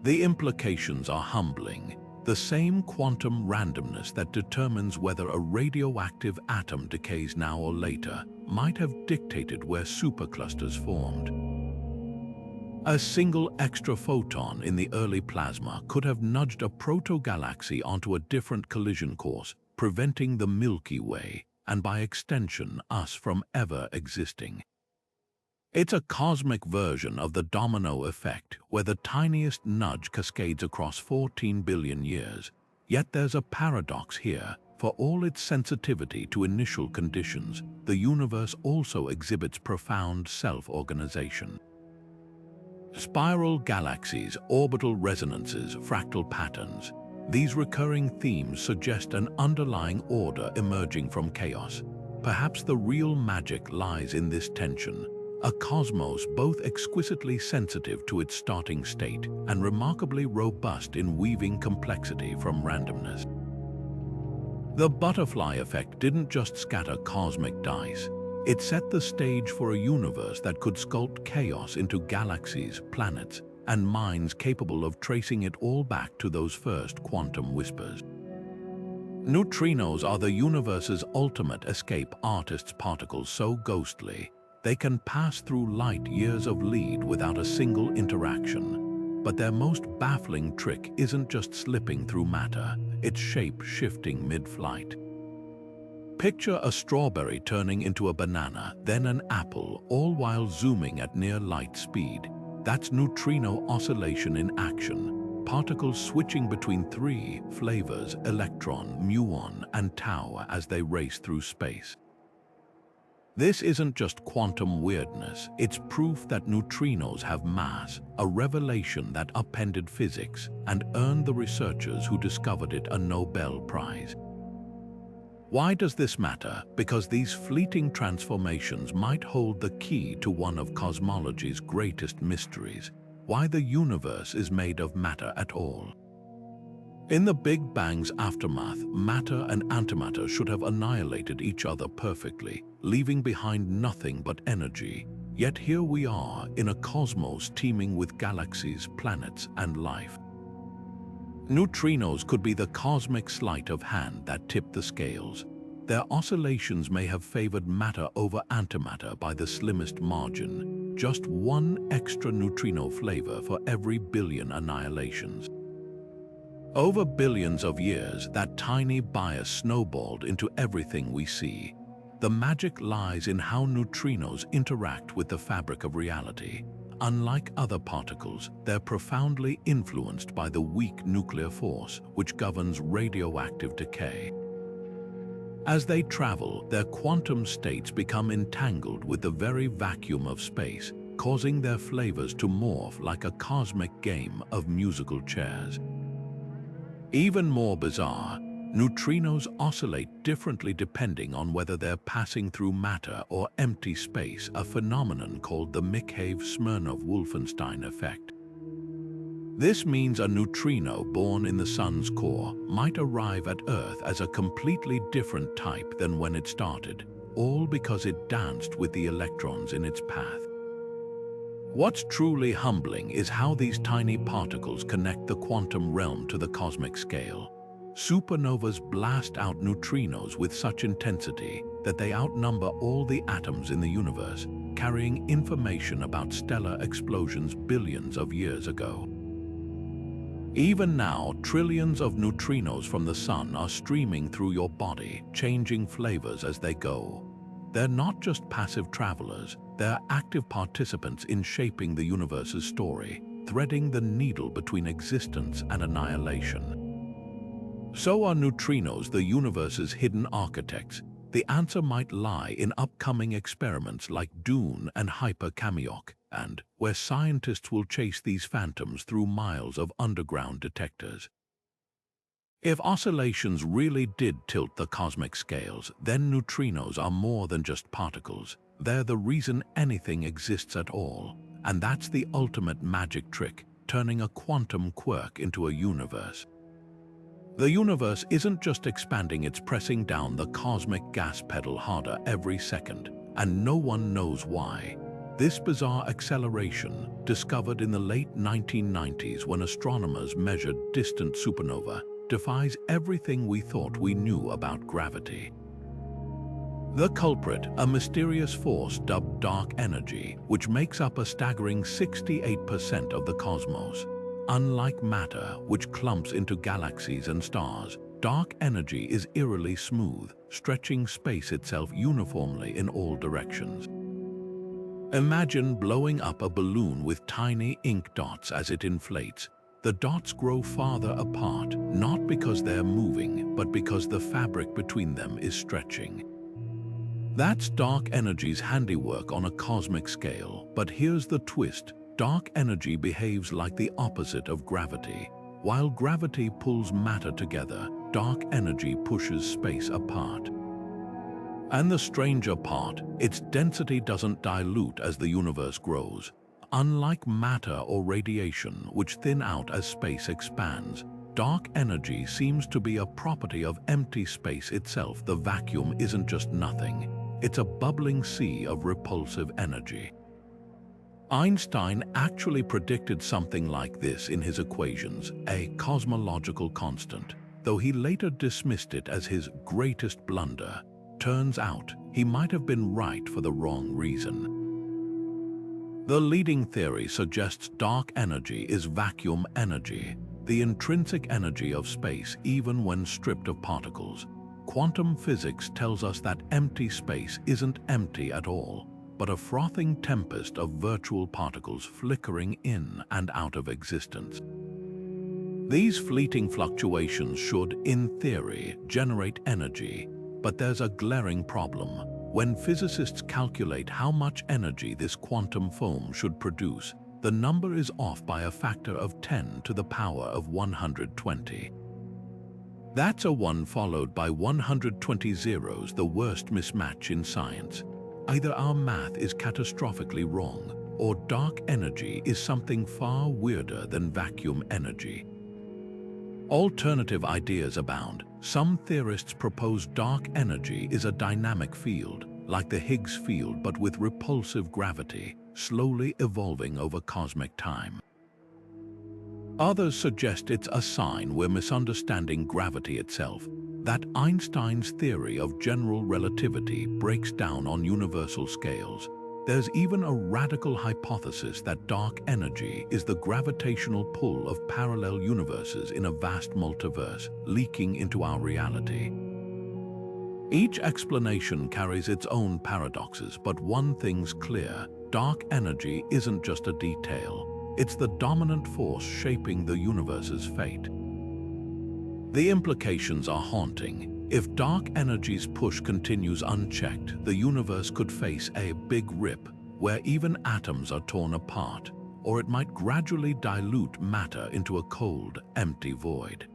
The implications are humbling. The same quantum randomness that determines whether a radioactive atom decays now or later might have dictated where superclusters formed. A single extra photon in the early plasma could have nudged a proto-galaxy onto a different collision course, preventing the Milky Way, and by extension us, from ever existing. It's a cosmic version of the domino effect, where the tiniest nudge cascades across 14 billion years. Yet there's a paradox here. For all its sensitivity to initial conditions, the universe also exhibits profound self-organization. Spiral galaxies, orbital resonances, fractal patterns. These recurring themes suggest an underlying order emerging from chaos. Perhaps the real magic lies in this tension. A cosmos both exquisitely sensitive to its starting state and remarkably robust in weaving complexity from randomness. The butterfly effect didn't just scatter cosmic dice. It set the stage for a universe that could sculpt chaos into galaxies, planets, and minds capable of tracing it all back to those first quantum whispers. Neutrinos are the universe's ultimate escape artists, particles so ghostly they can pass through light years of lead without a single interaction. But their most baffling trick isn't just slipping through matter, it's shape-shifting mid-flight. Picture a strawberry turning into a banana, then an apple, all while zooming at near light speed. That's neutrino oscillation in action. Particles switching between three flavors: electron, muon, and tau as they race through space. This isn't just quantum weirdness, it's proof that neutrinos have mass, a revelation that upended physics and earned the researchers who discovered it a Nobel Prize. Why does this matter? Because these fleeting transformations might hold the key to one of cosmology's greatest mysteries: why the universe is made of matter at all. In the Big Bang's aftermath, matter and antimatter should have annihilated each other perfectly, leaving behind nothing but energy. Yet here we are, in a cosmos teeming with galaxies, planets, and life. Neutrinos could be the cosmic sleight of hand that tipped the scales. Their oscillations may have favored matter over antimatter by the slimmest margin, just one extra neutrino flavor for every billion annihilations. Over billions of years, that tiny bias snowballed into everything we see. The magic lies in how neutrinos interact with the fabric of reality. Unlike other particles, they're profoundly influenced by the weak nuclear force which governs radioactive decay. As they travel, their quantum states become entangled with the very vacuum of space, causing their flavors to morph like a cosmic game of musical chairs. Even more bizarre, neutrinos oscillate differently depending on whether they're passing through matter or empty space, a phenomenon called the Mikhaev-Smirnov-Wolfenstein effect. This means a neutrino born in the sun's core might arrive at Earth as a completely different type than when it started, all because it danced with the electrons in its path. What's truly humbling is how these tiny particles connect the quantum realm to the cosmic scale. Supernovas blast out neutrinos with such intensity that they outnumber all the atoms in the universe, carrying information about stellar explosions billions of years ago. Even now, trillions of neutrinos from the sun are streaming through your body, changing flavors as they go. They're not just passive travelers, they're active participants in shaping the universe's story, threading the needle between existence and annihilation. So are neutrinos the universe's hidden architects, The answer might lie in upcoming experiments like Dune and Hyper-Kamiok, and where scientists will chase these phantoms through miles of underground detectors. If oscillations really did tilt the cosmic scales, then neutrinos are more than just particles. They're the reason anything exists at all, and that's the ultimate magic trick, turning a quantum quirk into a universe. The universe isn't just expanding, it's pressing down the cosmic gas pedal harder every second, and no one knows why. This bizarre acceleration, discovered in the late 1990s when astronomers measured distant supernova, defies everything we thought we knew about gravity. The culprit, a mysterious force dubbed dark energy, which makes up a staggering 68% of the cosmos. Unlike matter, which clumps into galaxies and stars, dark energy is eerily smooth, stretching space itself uniformly in all directions. Imagine blowing up a balloon with tiny ink dots as it inflates. The dots grow farther apart, not because they're moving, but because the fabric between them is stretching. That's dark energy's handiwork on a cosmic scale, but here's the twist. Dark energy behaves like the opposite of gravity. While gravity pulls matter together, dark energy pushes space apart. And the stranger part, its density doesn't dilute as the universe grows. Unlike matter or radiation, which thin out as space expands, dark energy seems to be a property of empty space itself. The vacuum isn't just nothing, it's a bubbling sea of repulsive energy. Einstein actually predicted something like this in his equations, a cosmological constant, though he later dismissed it as his greatest blunder. Turns out, he might have been right for the wrong reason. The leading theory suggests dark energy is vacuum energy, the intrinsic energy of space even when stripped of particles. Quantum physics tells us that empty space isn't empty at all, but a frothing tempest of virtual particles flickering in and out of existence. These fleeting fluctuations should, in theory, generate energy, but there's a glaring problem. When physicists calculate how much energy this quantum foam should produce, the number is off by a factor of 10 to the power of 120. That's a 1 followed by 120 zeros, the worst mismatch in science. Either our math is catastrophically wrong, or dark energy is something far weirder than vacuum energy. Alternative ideas abound. Some theorists propose dark energy is a dynamic field, like the Higgs field but with repulsive gravity, slowly evolving over cosmic time. Others suggest it's a sign we're misunderstanding gravity itself, that Einstein's theory of general relativity breaks down on universal scales. There's even a radical hypothesis that dark energy is the gravitational pull of parallel universes in a vast multiverse, leaking into our reality. Each explanation carries its own paradoxes, but one thing's clear: dark energy isn't just a detail, it's the dominant force shaping the universe's fate. The implications are haunting. If dark energy's push continues unchecked, the universe could face a big rip, where even atoms are torn apart, or it might gradually dilute matter into a cold, empty void.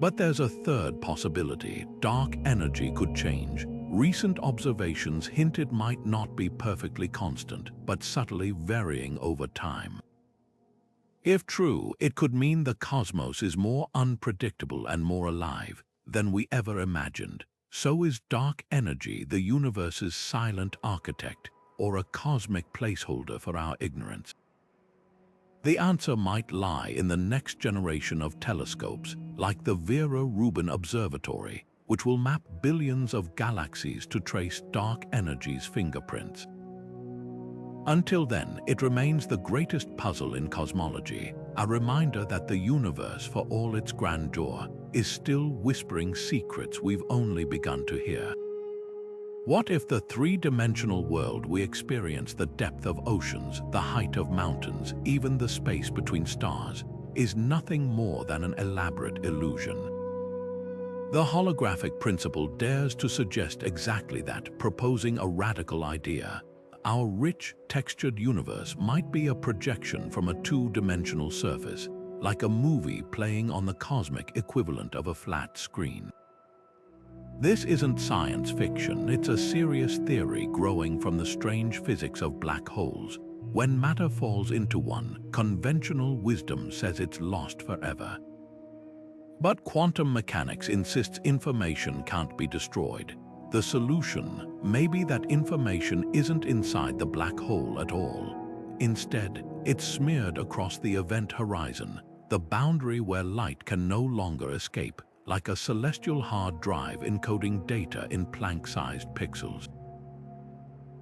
But there's a third possibility. Dark energy could change. Recent observations hint it might not be perfectly constant, but subtly varying over time. If true, it could mean the cosmos is more unpredictable and more alive than we ever imagined. So is dark energy the universe's silent architect, or a cosmic placeholder for our ignorance? The answer might lie in the next generation of telescopes, like the Vera Rubin Observatory, which will map billions of galaxies to trace dark energy's fingerprints. Until then, it remains the greatest puzzle in cosmology, a reminder that the universe, for all its grandeur, is still whispering secrets we've only begun to hear. What if the three-dimensional world we experience, the depth of oceans, the height of mountains, even the space between stars, is nothing more than an elaborate illusion? The holographic principle dares to suggest exactly that, proposing a radical idea. Our rich, textured universe might be a projection from a two-dimensional surface, like a movie playing on the cosmic equivalent of a flat screen. This isn't science fiction, it's a serious theory growing from the strange physics of black holes. When matter falls into one, conventional wisdom says it's lost forever. But quantum mechanics insists information can't be destroyed. The solution may be that information isn't inside the black hole at all. Instead, it's smeared across the event horizon, the boundary where light can no longer escape, like a celestial hard drive encoding data in Planck-sized pixels.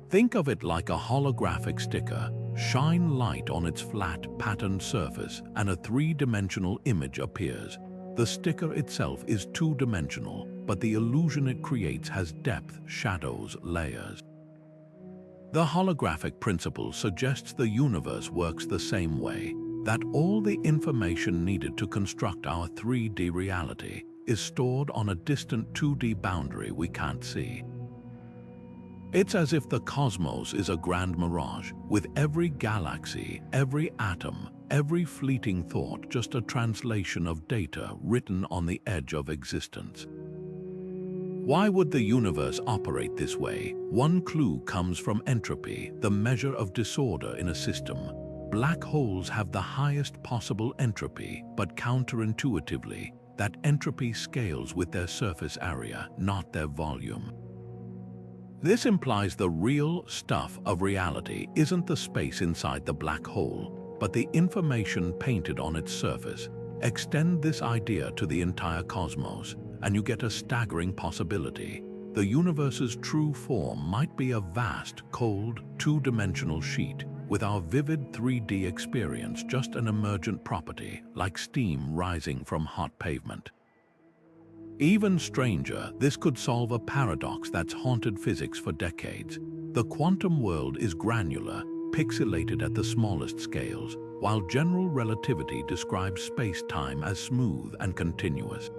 Think of it like a holographic sticker. Shine light on its flat, patterned surface, and a three-dimensional image appears. The sticker itself is two-dimensional, but the illusion it creates has depth, shadows, layers. The holographic principle suggests the universe works the same way, that all the information needed to construct our 3D reality is stored on a distant 2D boundary we can't see. It's as if the cosmos is a grand mirage, with every galaxy, every atom, every fleeting thought just a translation of data written on the edge of existence. Why would the universe operate this way? One clue comes from entropy, the measure of disorder in a system. Black holes have the highest possible entropy, but counterintuitively, that entropy scales with their surface area, not their volume. This implies the real stuff of reality isn't the space inside the black hole, but the information painted on its surface. Extend this idea to the entire cosmos, and you get a staggering possibility. The universe's true form might be a vast, cold, two-dimensional sheet, with our vivid 3D experience just an emergent property, like steam rising from hot pavement. Even stranger, this could solve a paradox that's haunted physics for decades. The quantum world is granular, pixelated at the smallest scales, while general relativity describes space-time as smooth and continuous.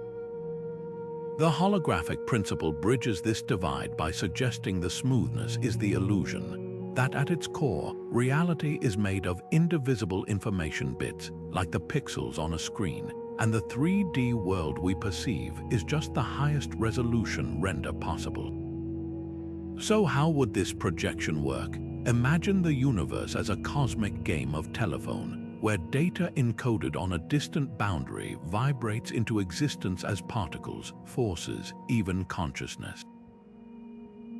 The holographic principle bridges this divide by suggesting the smoothness is the illusion, that at its core, reality is made of indivisible information bits, like the pixels on a screen, and the 3D world we perceive is just the highest resolution render possible. So how would this projection work? Imagine the universe as a cosmic game of telephone, where data encoded on a distant boundary vibrates into existence as particles, forces, even consciousness.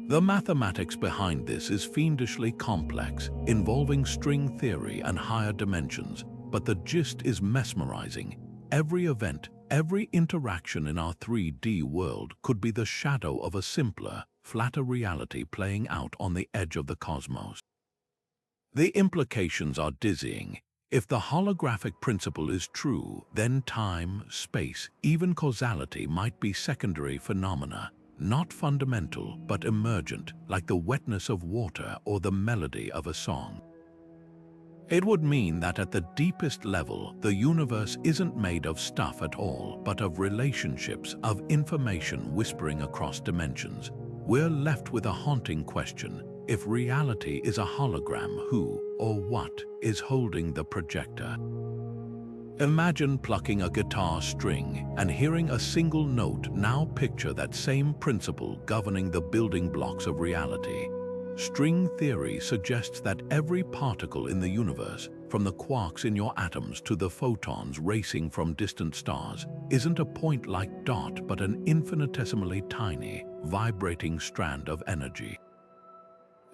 The mathematics behind this is fiendishly complex, involving string theory and higher dimensions, but the gist is mesmerizing. Every event, every interaction in our 3D world could be the shadow of a simpler, flatter reality playing out on the edge of the cosmos. The implications are dizzying. If the holographic principle is true, then time, space, even causality might be secondary phenomena, not fundamental but emergent, like the wetness of water or the melody of a song. It would mean that at the deepest level, the universe isn't made of stuff at all, but of relationships, of information whispering across dimensions. We're left with a haunting question. If reality is a hologram, who or what is holding the projector? Imagine plucking a guitar string and hearing a single note. Now picture that same principle governing the building blocks of reality. String theory suggests that every particle in the universe, from the quarks in your atoms to the photons racing from distant stars, isn't a point-like dot but an infinitesimally tiny, vibrating strand of energy.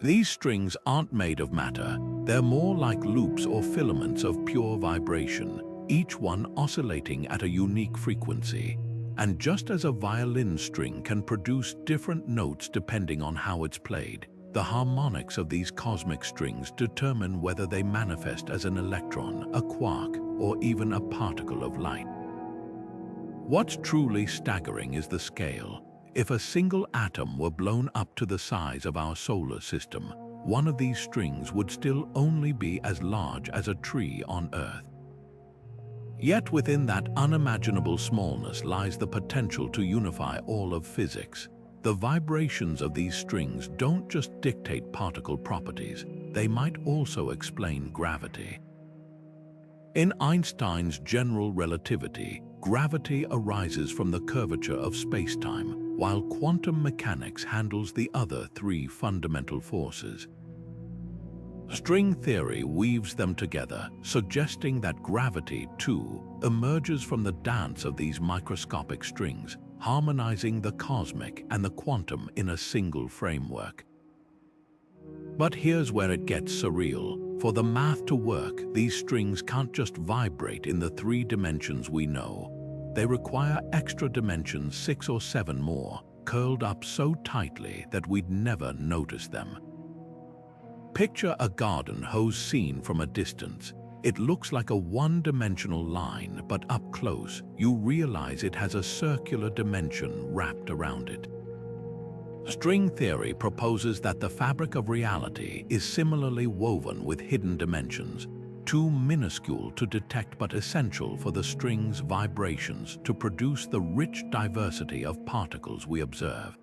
These strings aren't made of matter, they're more like loops or filaments of pure vibration, each one oscillating at a unique frequency. And just as a violin string can produce different notes depending on how it's played, the harmonics of these cosmic strings determine whether they manifest as an electron, a quark, or even a particle of light. What's truly staggering is the scale. If a single atom were blown up to the size of our solar system, one of these strings would still only be as large as a tree on Earth. Yet within that unimaginable smallness lies the potential to unify all of physics. The vibrations of these strings don't just dictate particle properties, they might also explain gravity. In Einstein's general relativity, gravity arises from the curvature of spacetime, while quantum mechanics handles the other three fundamental forces. String theory weaves them together, suggesting that gravity, too, emerges from the dance of these microscopic strings, harmonizing the cosmic and the quantum in a single framework. But here's where it gets surreal. For the math to work, these strings can't just vibrate in the 3 dimensions we know. They require extra dimensions, 6 or 7 more, curled up so tightly that we'd never notice them. Picture a garden hose seen from a distance. It looks like a one-dimensional line, but up close, you realize it has a circular dimension wrapped around it. String theory proposes that the fabric of reality is similarly woven with hidden dimensions, too minuscule to detect but essential for the string's vibrations to produce the rich diversity of particles we observe.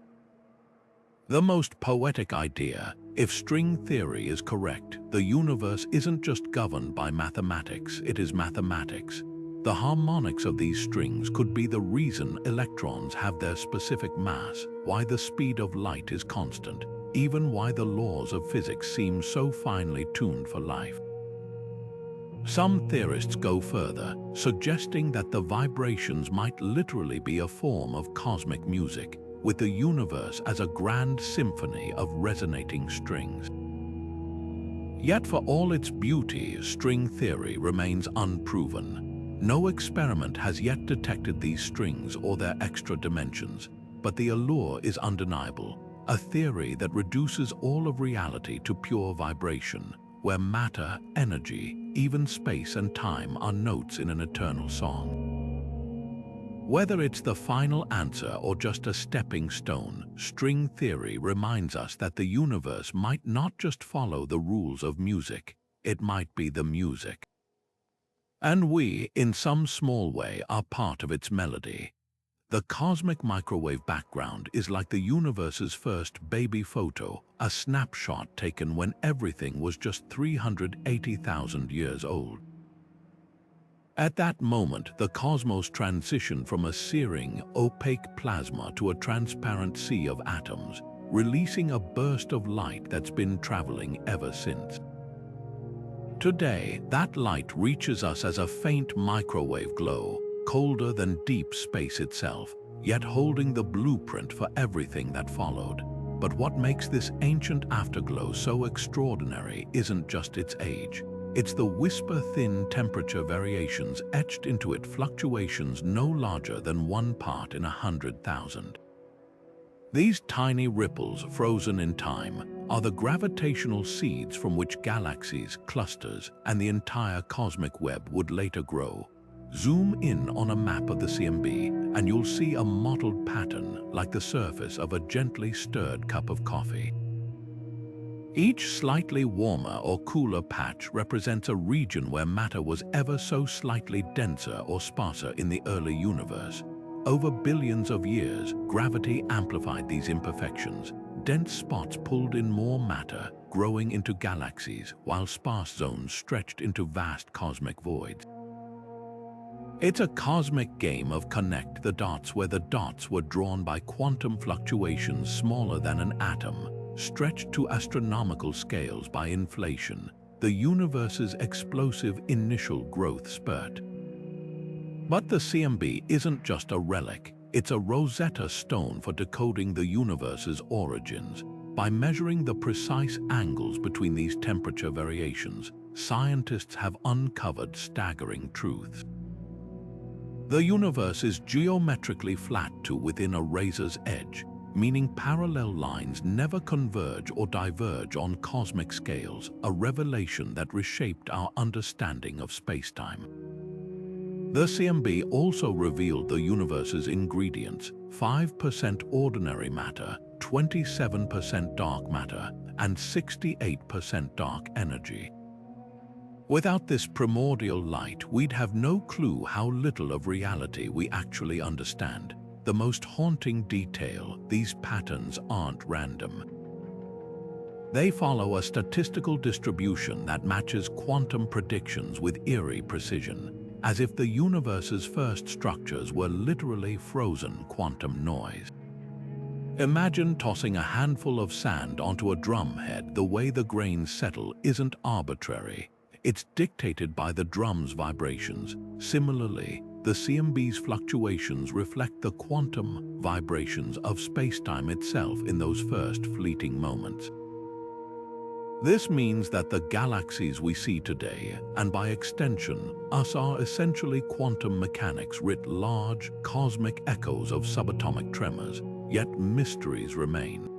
The most poetic idea, if string theory is correct, the universe isn't just governed by mathematics, it is mathematics. The harmonics of these strings could be the reason electrons have their specific mass, why the speed of light is constant, even why the laws of physics seem so finely tuned for life. Some theorists go further, suggesting that the vibrations might literally be a form of cosmic music, with the universe as a grand symphony of resonating strings. Yet for all its beauty, string theory remains unproven. No experiment has yet detected these strings or their extra dimensions, but the allure is undeniable, a theory that reduces all of reality to pure vibration, where matter, energy, even space and time are notes in an eternal song. Whether it's the final answer or just a stepping stone, string theory reminds us that the universe might not just follow the rules of music, it might be the music. And we, in some small way, are part of its melody. The cosmic microwave background is like the universe's first baby photo, a snapshot taken when everything was just 380,000 years old. At that moment, the cosmos transitioned from a searing, opaque plasma to a transparent sea of atoms, releasing a burst of light that's been traveling ever since. Today, that light reaches us as a faint microwave glow, colder than deep space itself, yet holding the blueprint for everything that followed. But what makes this ancient afterglow so extraordinary isn't just its age. It's the whisper-thin temperature variations etched into it, fluctuations no larger than 1 part in 100,000. These tiny ripples, frozen in time, are the gravitational seeds from which galaxies, clusters, and the entire cosmic web would later grow. Zoom in on a map of the CMB, and you'll see a mottled pattern like the surface of a gently stirred cup of coffee. Each slightly warmer or cooler patch represents a region where matter was ever so slightly denser or sparser in the early universe. Over billions of years, gravity amplified these imperfections. Dense spots pulled in more matter, growing into galaxies, while sparse zones stretched into vast cosmic voids. It's a cosmic game of connect the dots, where the dots were drawn by quantum fluctuations smaller than an atom, stretched to astronomical scales by inflation, the universe's explosive initial growth spurt. But the CMB isn't just a relic, it's a Rosetta Stone for decoding the universe's origins. By measuring the precise angles between these temperature variations, scientists have uncovered staggering truths. The universe is geometrically flat to within a razor's edge, meaning parallel lines never converge or diverge on cosmic scales, a revelation that reshaped our understanding of spacetime. The CMB also revealed the universe's ingredients: 5% ordinary matter, 27% dark matter, and 68% dark energy. Without this primordial light, we'd have no clue how little of reality we actually understand. The most haunting detail: these patterns aren't random. They follow a statistical distribution that matches quantum predictions with eerie precision, as if the universe's first structures were literally frozen quantum noise. Imagine tossing a handful of sand onto a drumhead. The way the grains settle isn't arbitrary. It's dictated by the drum's vibrations. Similarly, the CMB's fluctuations reflect the quantum vibrations of space-time itself in those first fleeting moments. This means that the galaxies we see today, and by extension, us, are essentially quantum mechanics writ large, cosmic echoes of subatomic tremors, yet mysteries remain.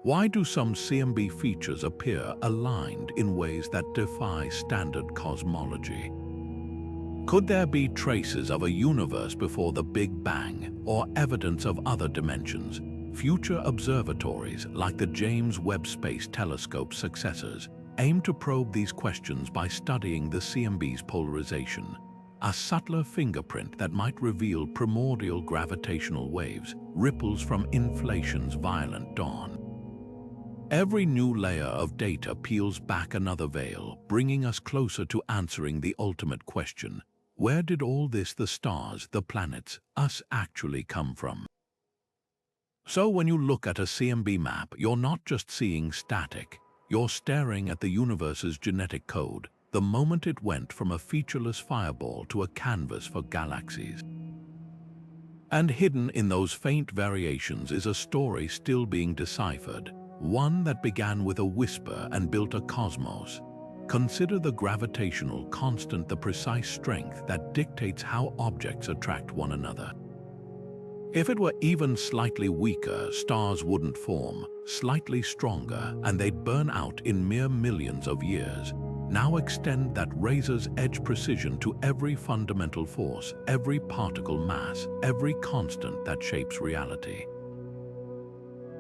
Why do some CMB features appear aligned in ways that defy standard cosmology? Could there be traces of a universe before the Big Bang, or evidence of other dimensions? Future observatories, like the James Webb Space Telescope's successors, aim to probe these questions by studying the CMB's polarization, a subtler fingerprint that might reveal primordial gravitational waves, ripples from inflation's violent dawn. Every new layer of data peels back another veil, bringing us closer to answering the ultimate question: where did all this, the stars, the planets, us, actually come from? So when you look at a CMB map, you're not just seeing static, you're staring at the universe's genetic code, the moment it went from a featureless fireball to a canvas for galaxies. And hidden in those faint variations is a story still being deciphered, one that began with a whisper and built a cosmos. Consider the gravitational constant, the precise strength that dictates how objects attract one another. If it were even slightly weaker, stars wouldn't form. Slightly stronger, and they'd burn out in mere millions of years. Now extend that razor's edge precision to every fundamental force, every particle mass, every constant that shapes reality.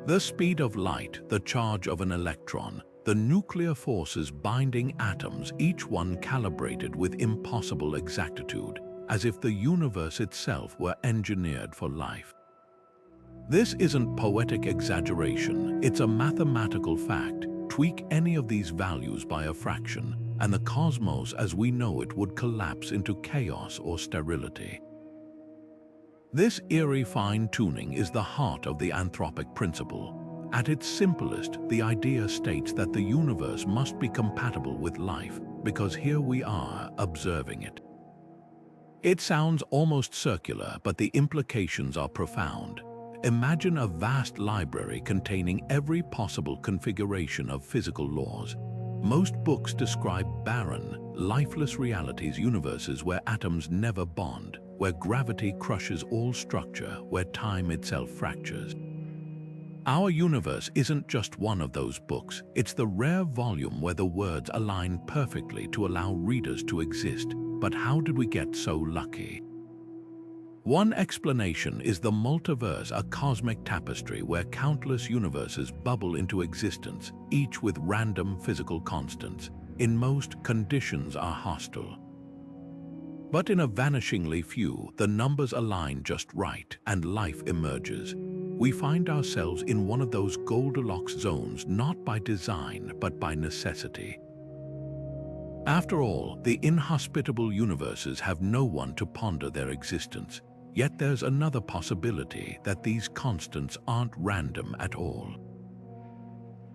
The speed of light, the charge of an electron, the nuclear forces binding atoms, each one calibrated with impossible exactitude, as if the universe itself were engineered for life. This isn't poetic exaggeration, it's a mathematical fact. Tweak any of these values by a fraction, and the cosmos as we know it would collapse into chaos or sterility. This eerie fine-tuning is the heart of the anthropic principle. At its simplest, the idea states that the universe must be compatible with life, because here we are, observing it. It sounds almost circular, but the implications are profound. Imagine a vast library containing every possible configuration of physical laws. Most books describe barren, lifeless realities, universes where atoms never bond, where gravity crushes all structure, where time itself fractures. Our universe isn't just one of those books, it's the rare volume where the words align perfectly to allow readers to exist. But how did we get so lucky? One explanation is the multiverse, a cosmic tapestry where countless universes bubble into existence, each with random physical constants. In most, conditions are hostile. But in a vanishingly few, the numbers align just right, and life emerges. We find ourselves in one of those Goldilocks zones, not by design, but by necessity. After all, the inhospitable universes have no one to ponder their existence. Yet there's another possibility, that these constants aren't random at all.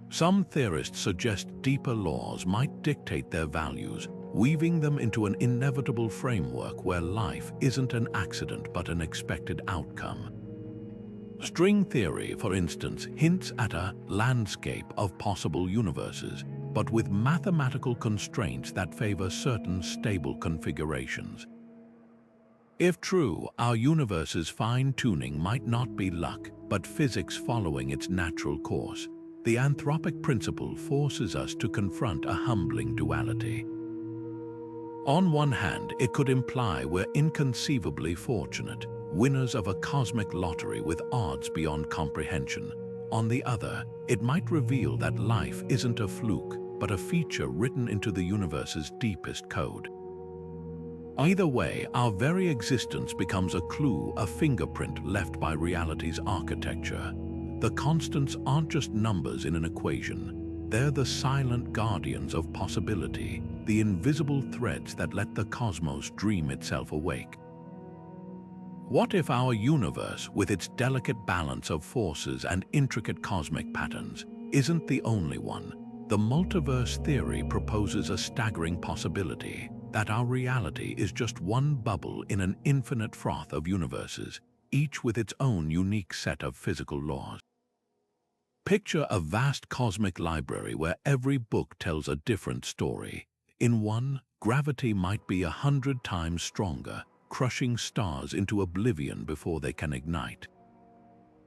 Some theorists suggest deeper laws might dictate their values, weaving them into an inevitable framework where life isn't an accident but an expected outcome. String theory, for instance, hints at a landscape of possible universes, but with mathematical constraints that favor certain stable configurations. If true, our universe's fine-tuning might not be luck, but physics following its natural course. The anthropic principle forces us to confront a humbling duality. On one hand, it could imply we're inconceivably fortunate, winners of a cosmic lottery with odds beyond comprehension. On the other, it might reveal that life isn't a fluke, but a feature written into the universe's deepest code. Either way, our very existence becomes a clue, a fingerprint left by reality's architecture. The constants aren't just numbers in an equation. They're the silent guardians of possibility, the invisible threads that let the cosmos dream itself awake. What if our universe, with its delicate balance of forces and intricate cosmic patterns, isn't the only one? The multiverse theory proposes a staggering possibility that our reality is just one bubble in an infinite froth of universes, each with its own unique set of physical laws. Picture a vast cosmic library where every book tells a different story. In one, gravity might be 100 times stronger, crushing stars into oblivion before they can ignite.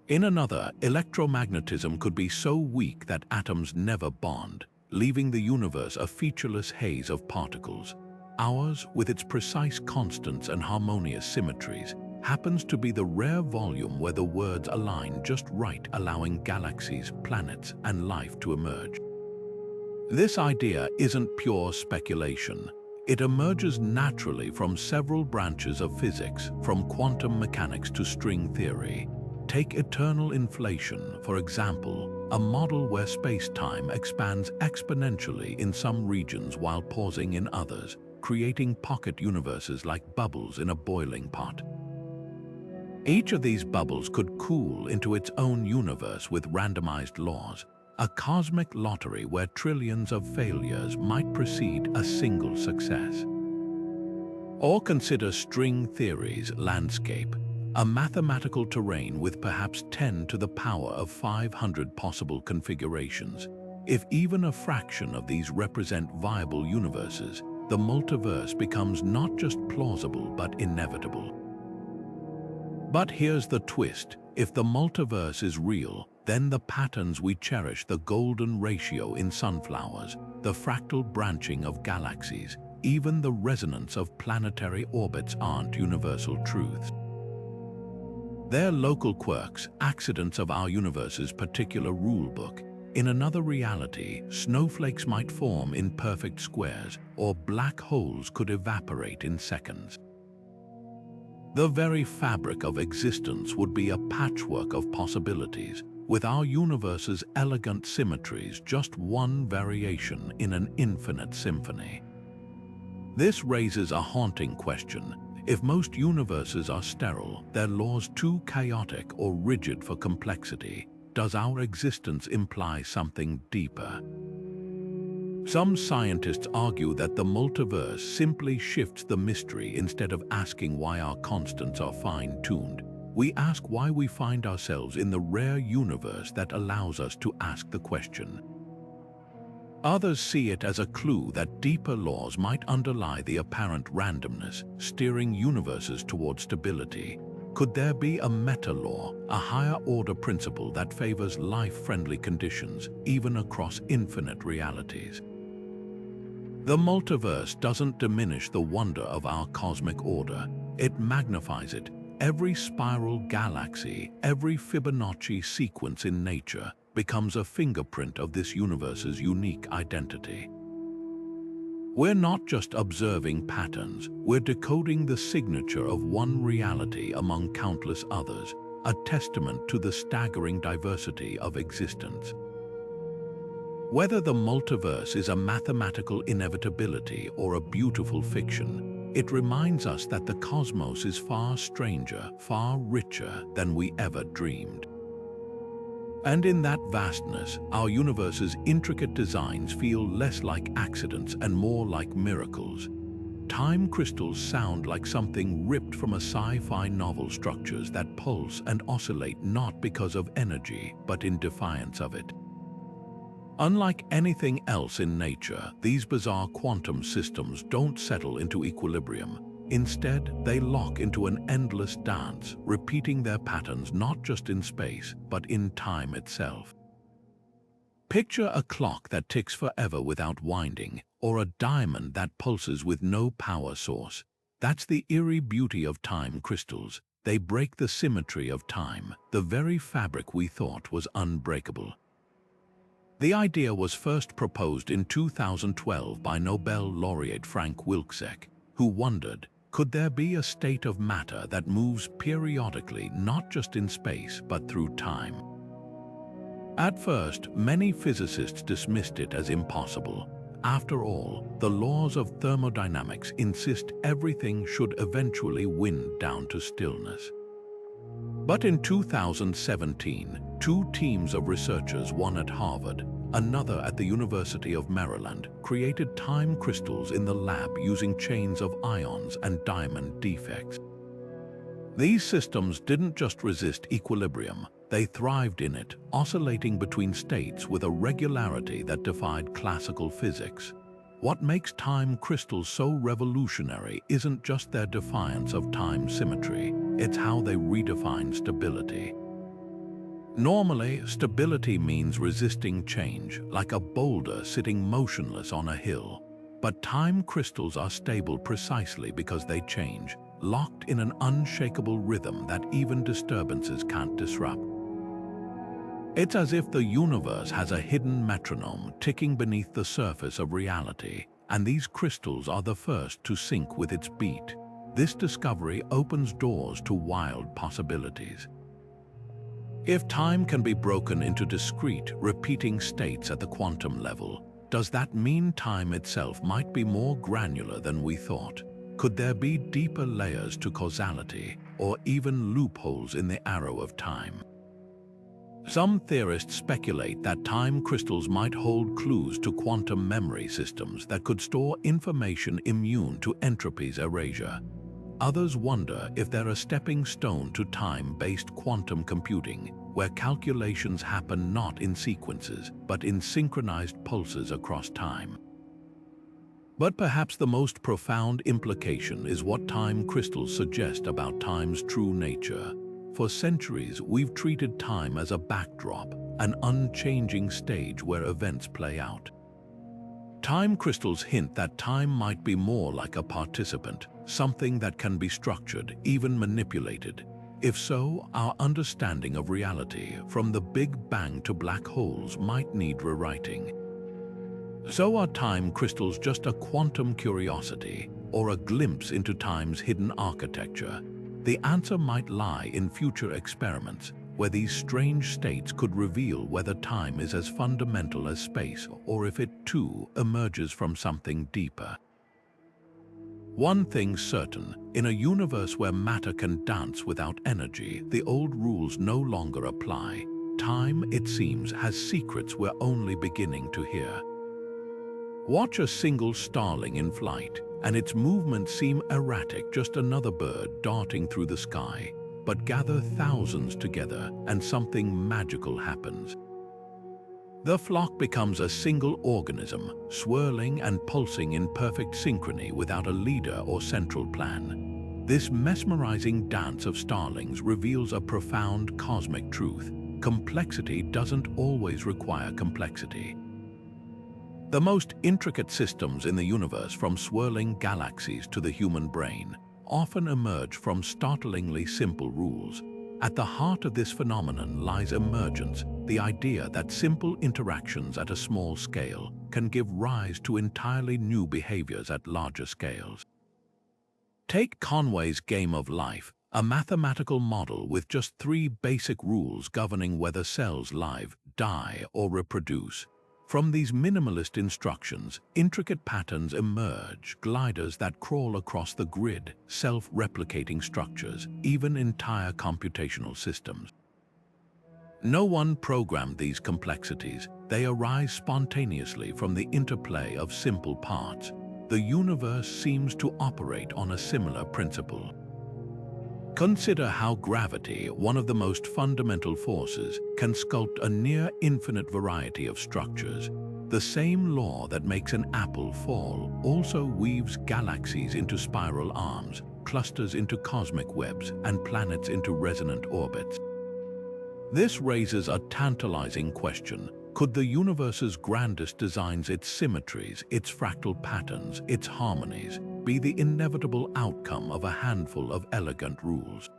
In another, electromagnetism could be so weak that atoms never bond, leaving the universe a featureless haze of particles. Ours, with its precise constants and harmonious symmetries, happens to be the rare volume where the words align just right, allowing galaxies, planets, and life to emerge. This idea isn't pure speculation. It emerges naturally from several branches of physics, from quantum mechanics to string theory. Take eternal inflation, for example, a model where space-time expands exponentially in some regions while pausing in others, creating pocket universes like bubbles in a boiling pot. Each of these bubbles could cool into its own universe with randomized laws, a cosmic lottery where trillions of failures might precede a single success. Or consider string theory's landscape, a mathematical terrain with perhaps 10 to the power of 500 possible configurations. If even a fraction of these represent viable universes, the multiverse becomes not just plausible but inevitable. But here's the twist. If the multiverse is real, then the patterns we cherish, the golden ratio in sunflowers, the fractal branching of galaxies, even the resonance of planetary orbits aren't universal truths. They're local quirks, accidents of our universe's particular rulebook. In another reality, snowflakes might form in perfect squares, or black holes could evaporate in seconds. The very fabric of existence would be a patchwork of possibilities, with our universe's elegant symmetries just one variation in an infinite symphony. This raises a haunting question. If most universes are sterile, their laws too chaotic or rigid for complexity, does our existence imply something deeper? Some scientists argue that the multiverse simply shifts the mystery. Instead of asking why our constants are fine-tuned, we ask why we find ourselves in the rare universe that allows us to ask the question. Others see it as a clue that deeper laws might underlie the apparent randomness, steering universes toward stability. Could there be a meta-law, a higher-order principle that favors life-friendly conditions, even across infinite realities? The multiverse doesn't diminish the wonder of our cosmic order. It magnifies it. Every spiral galaxy, every Fibonacci sequence in nature becomes a fingerprint of this universe's unique identity. We're not just observing patterns, we're decoding the signature of one reality among countless others, a testament to the staggering diversity of existence. Whether the multiverse is a mathematical inevitability or a beautiful fiction, it reminds us that the cosmos is far stranger, far richer than we ever dreamed. And in that vastness, our universe's intricate designs feel less like accidents and more like miracles. Time crystals sound like something ripped from a sci-fi novel, structures that pulse and oscillate not because of energy, but in defiance of it. Unlike anything else in nature, these bizarre quantum systems don't settle into equilibrium. Instead, they lock into an endless dance, repeating their patterns not just in space, but in time itself. Picture a clock that ticks forever without winding, or a diamond that pulses with no power source. That's the eerie beauty of time crystals. They break the symmetry of time, the very fabric we thought was unbreakable. The idea was first proposed in 2012 by Nobel laureate Frank Wilczek, who wondered, could there be a state of matter that moves periodically not just in space but through time? At first, many physicists dismissed it as impossible. After all, the laws of thermodynamics insist everything should eventually wind down to stillness. But in 2017, two teams of researchers, one at Harvard, another at the University of Maryland, created time crystals in the lab using chains of ions and diamond defects. These systems didn't just resist equilibrium, they thrived in it, oscillating between states with a regularity that defied classical physics. What makes time crystals so revolutionary isn't just their defiance of time symmetry, it's how they redefine stability. Normally, stability means resisting change, like a boulder sitting motionless on a hill. But time crystals are stable precisely because they change, locked in an unshakable rhythm that even disturbances can't disrupt. It's as if the universe has a hidden metronome ticking beneath the surface of reality, and these crystals are the first to sync with its beat. This discovery opens doors to wild possibilities. If time can be broken into discrete, repeating states at the quantum level, does that mean time itself might be more granular than we thought? Could there be deeper layers to causality, or even loopholes in the arrow of time? Some theorists speculate that time crystals might hold clues to quantum memory systems that could store information immune to entropy's erasure. Others wonder if they're a stepping stone to time-based quantum computing, where calculations happen not in sequences, but in synchronized pulses across time. But perhaps the most profound implication is what time crystals suggest about time's true nature. For centuries, we've treated time as a backdrop, an unchanging stage where events play out. Time crystals hint that time might be more like a participant, something that can be structured, even manipulated. If so, our understanding of reality, from the Big Bang to black holes, might need rewriting. So are time crystals just a quantum curiosity, or a glimpse into time's hidden architecture? The answer might lie in future experiments, where these strange states could reveal whether time is as fundamental as space, or if it too emerges from something deeper. One thing's certain, in a universe where matter can dance without energy, the old rules no longer apply. Time, it seems, has secrets we're only beginning to hear. Watch a single starling in flight, and its movements seem erratic, just another bird darting through the sky. But gather thousands together, and something magical happens. The flock becomes a single organism, swirling and pulsing in perfect synchrony without a leader or central plan. This mesmerizing dance of starlings reveals a profound cosmic truth. Complexity doesn't always require complexity. The most intricate systems in the universe, from swirling galaxies to the human brain, often emerge from startlingly simple rules. At the heart of this phenomenon lies emergence, the idea that simple interactions at a small scale can give rise to entirely new behaviors at larger scales. Take Conway's game of life, a mathematical model with just 3 basic rules governing whether cells live, die, or reproduce. From these minimalist instructions, intricate patterns emerge, gliders that crawl across the grid, self-replicating structures, even entire computational systems. No one programmed these complexities. They arise spontaneously from the interplay of simple parts. The universe seems to operate on a similar principle. Consider how gravity, one of the most fundamental forces, can sculpt a near-infinite variety of structures. The same law that makes an apple fall also weaves galaxies into spiral arms, clusters into cosmic webs, and planets into resonant orbits. This raises a tantalizing question. Could the universe's grandest designs, its symmetries, its fractal patterns, its harmonies, be the inevitable outcome of a handful of elegant rules?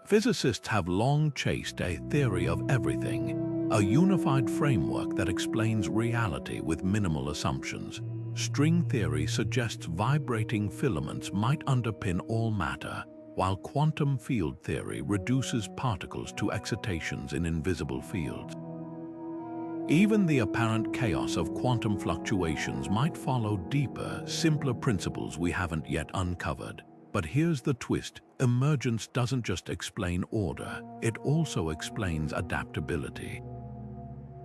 Physicists have long chased a theory of everything, a unified framework that explains reality with minimal assumptions. String theory suggests vibrating filaments might underpin all matter, while quantum field theory reduces particles to excitations in invisible fields. Even the apparent chaos of quantum fluctuations might follow deeper, simpler principles we haven't yet uncovered. But here's the twist: emergence doesn't just explain order, it also explains adaptability.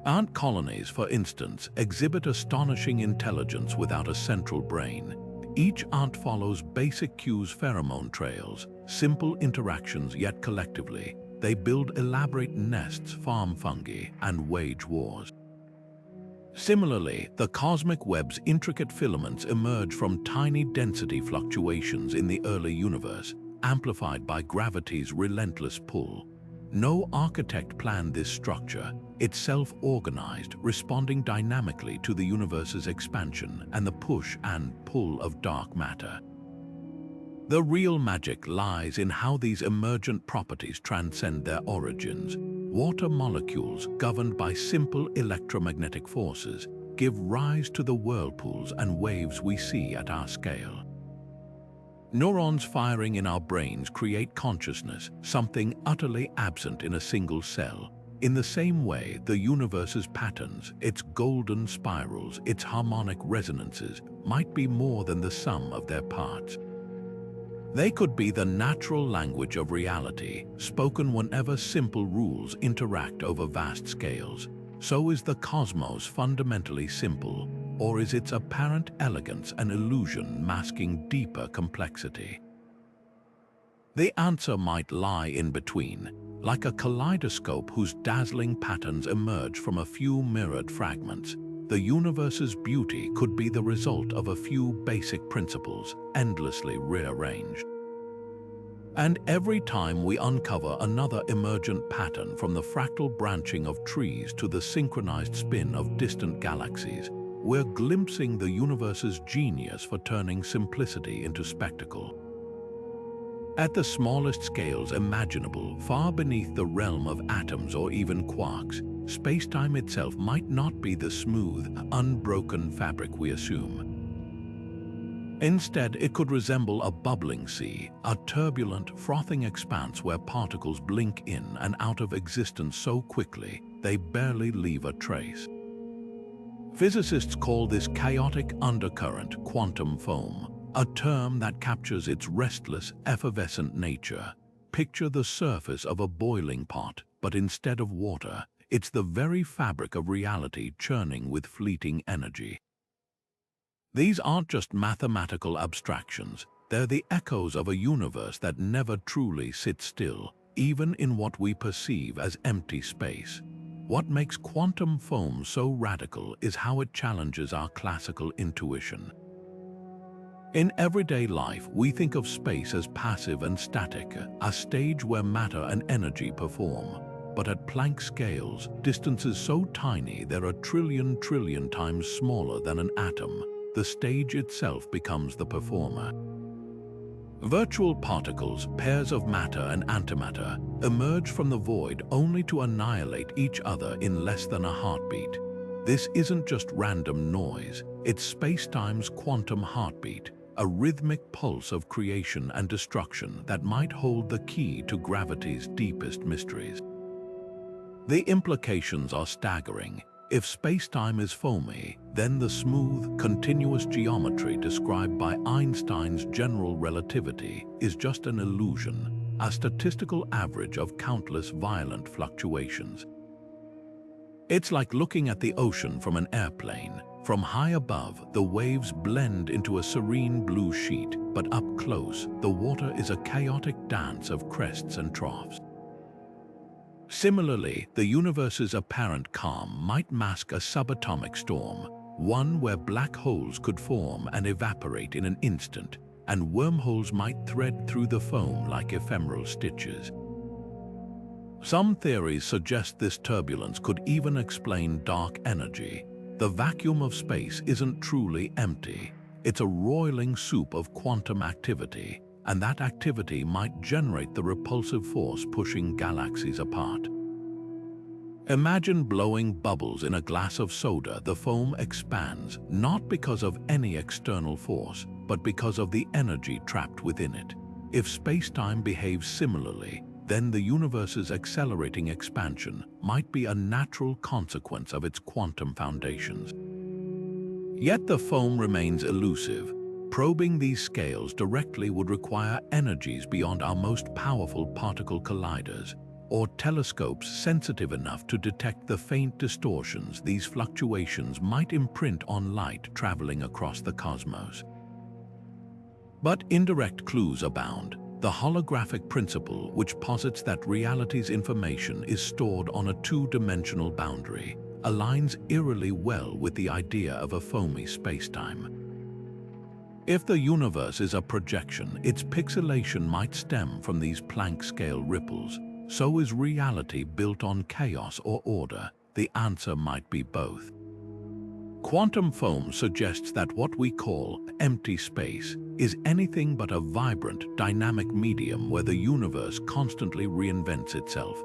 Ant colonies, for instance, exhibit astonishing intelligence without a central brain. Each ant follows basic cues, pheromone trails, simple interactions, yet collectively, they build elaborate nests, farm fungi, and wage wars. Similarly, the cosmic web's intricate filaments emerge from tiny density fluctuations in the early universe, amplified by gravity's relentless pull. No architect planned this structure. It's self-organized, responding dynamically to the universe's expansion and the push and pull of dark matter. The real magic lies in how these emergent properties transcend their origins. Water molecules, governed by simple electromagnetic forces, give rise to the whirlpools and waves we see at our scale. Neurons firing in our brains create consciousness, something utterly absent in a single cell. In the same way, the universe's patterns, its golden spirals, its harmonic resonances, might be more than the sum of their parts. They could be the natural language of reality, spoken whenever simple rules interact over vast scales. So is the cosmos fundamentally simple, or is its apparent elegance an illusion masking deeper complexity? The answer might lie in between, like a kaleidoscope whose dazzling patterns emerge from a few mirrored fragments. The universe's beauty could be the result of a few basic principles, endlessly rearranged. And every time we uncover another emergent pattern, from the fractal branching of trees to the synchronized spin of distant galaxies, we're glimpsing the universe's genius for turning simplicity into spectacle. At the smallest scales imaginable, far beneath the realm of atoms or even quarks, space-time itself might not be the smooth, unbroken fabric we assume. Instead, it could resemble a bubbling sea, a turbulent, frothing expanse where particles blink in and out of existence so quickly they barely leave a trace. Physicists call this chaotic undercurrent quantum foam, a term that captures its restless, effervescent nature. Picture the surface of a boiling pot, but instead of water, it's the very fabric of reality churning with fleeting energy. These aren't just mathematical abstractions, they're the echoes of a universe that never truly sits still, even in what we perceive as empty space. What makes quantum foam so radical is how it challenges our classical intuition. In everyday life, we think of space as passive and static, a stage where matter and energy perform. But at Planck scales, distances so tiny they're a trillion times smaller than an atom, the stage itself becomes the performer. Virtual particles, pairs of matter and antimatter, emerge from the void only to annihilate each other in less than a heartbeat. This isn't just random noise, it's space-time's quantum heartbeat, a rhythmic pulse of creation and destruction that might hold the key to gravity's deepest mysteries. The implications are staggering. If space-time is foamy, then the smooth, continuous geometry described by Einstein's general relativity is just an illusion, a statistical average of countless violent fluctuations. It's like looking at the ocean from an airplane. From high above, the waves blend into a serene blue sheet, but up close, the water is a chaotic dance of crests and troughs. Similarly, the universe's apparent calm might mask a subatomic storm, one where black holes could form and evaporate in an instant, and wormholes might thread through the foam like ephemeral stitches. Some theories suggest this turbulence could even explain dark energy. The vacuum of space isn't truly empty. It's a roiling soup of quantum activity, and that activity might generate the repulsive force pushing galaxies apart. Imagine blowing bubbles in a glass of soda. The foam expands, not because of any external force, but because of the energy trapped within it. If space-time behaves similarly, then the universe's accelerating expansion might be a natural consequence of its quantum foundations. Yet the foam remains elusive. Probing these scales directly would require energies beyond our most powerful particle colliders, or telescopes sensitive enough to detect the faint distortions these fluctuations might imprint on light traveling across the cosmos. But indirect clues abound. The holographic principle, which posits that reality's information is stored on a two-dimensional boundary, aligns eerily well with the idea of a foamy spacetime. If the universe is a projection, its pixelation might stem from these Planck-scale ripples. So is reality built on chaos or order? The answer might be both. Quantum foam suggests that what we call empty space is anything but a vibrant, dynamic medium where the universe constantly reinvents itself.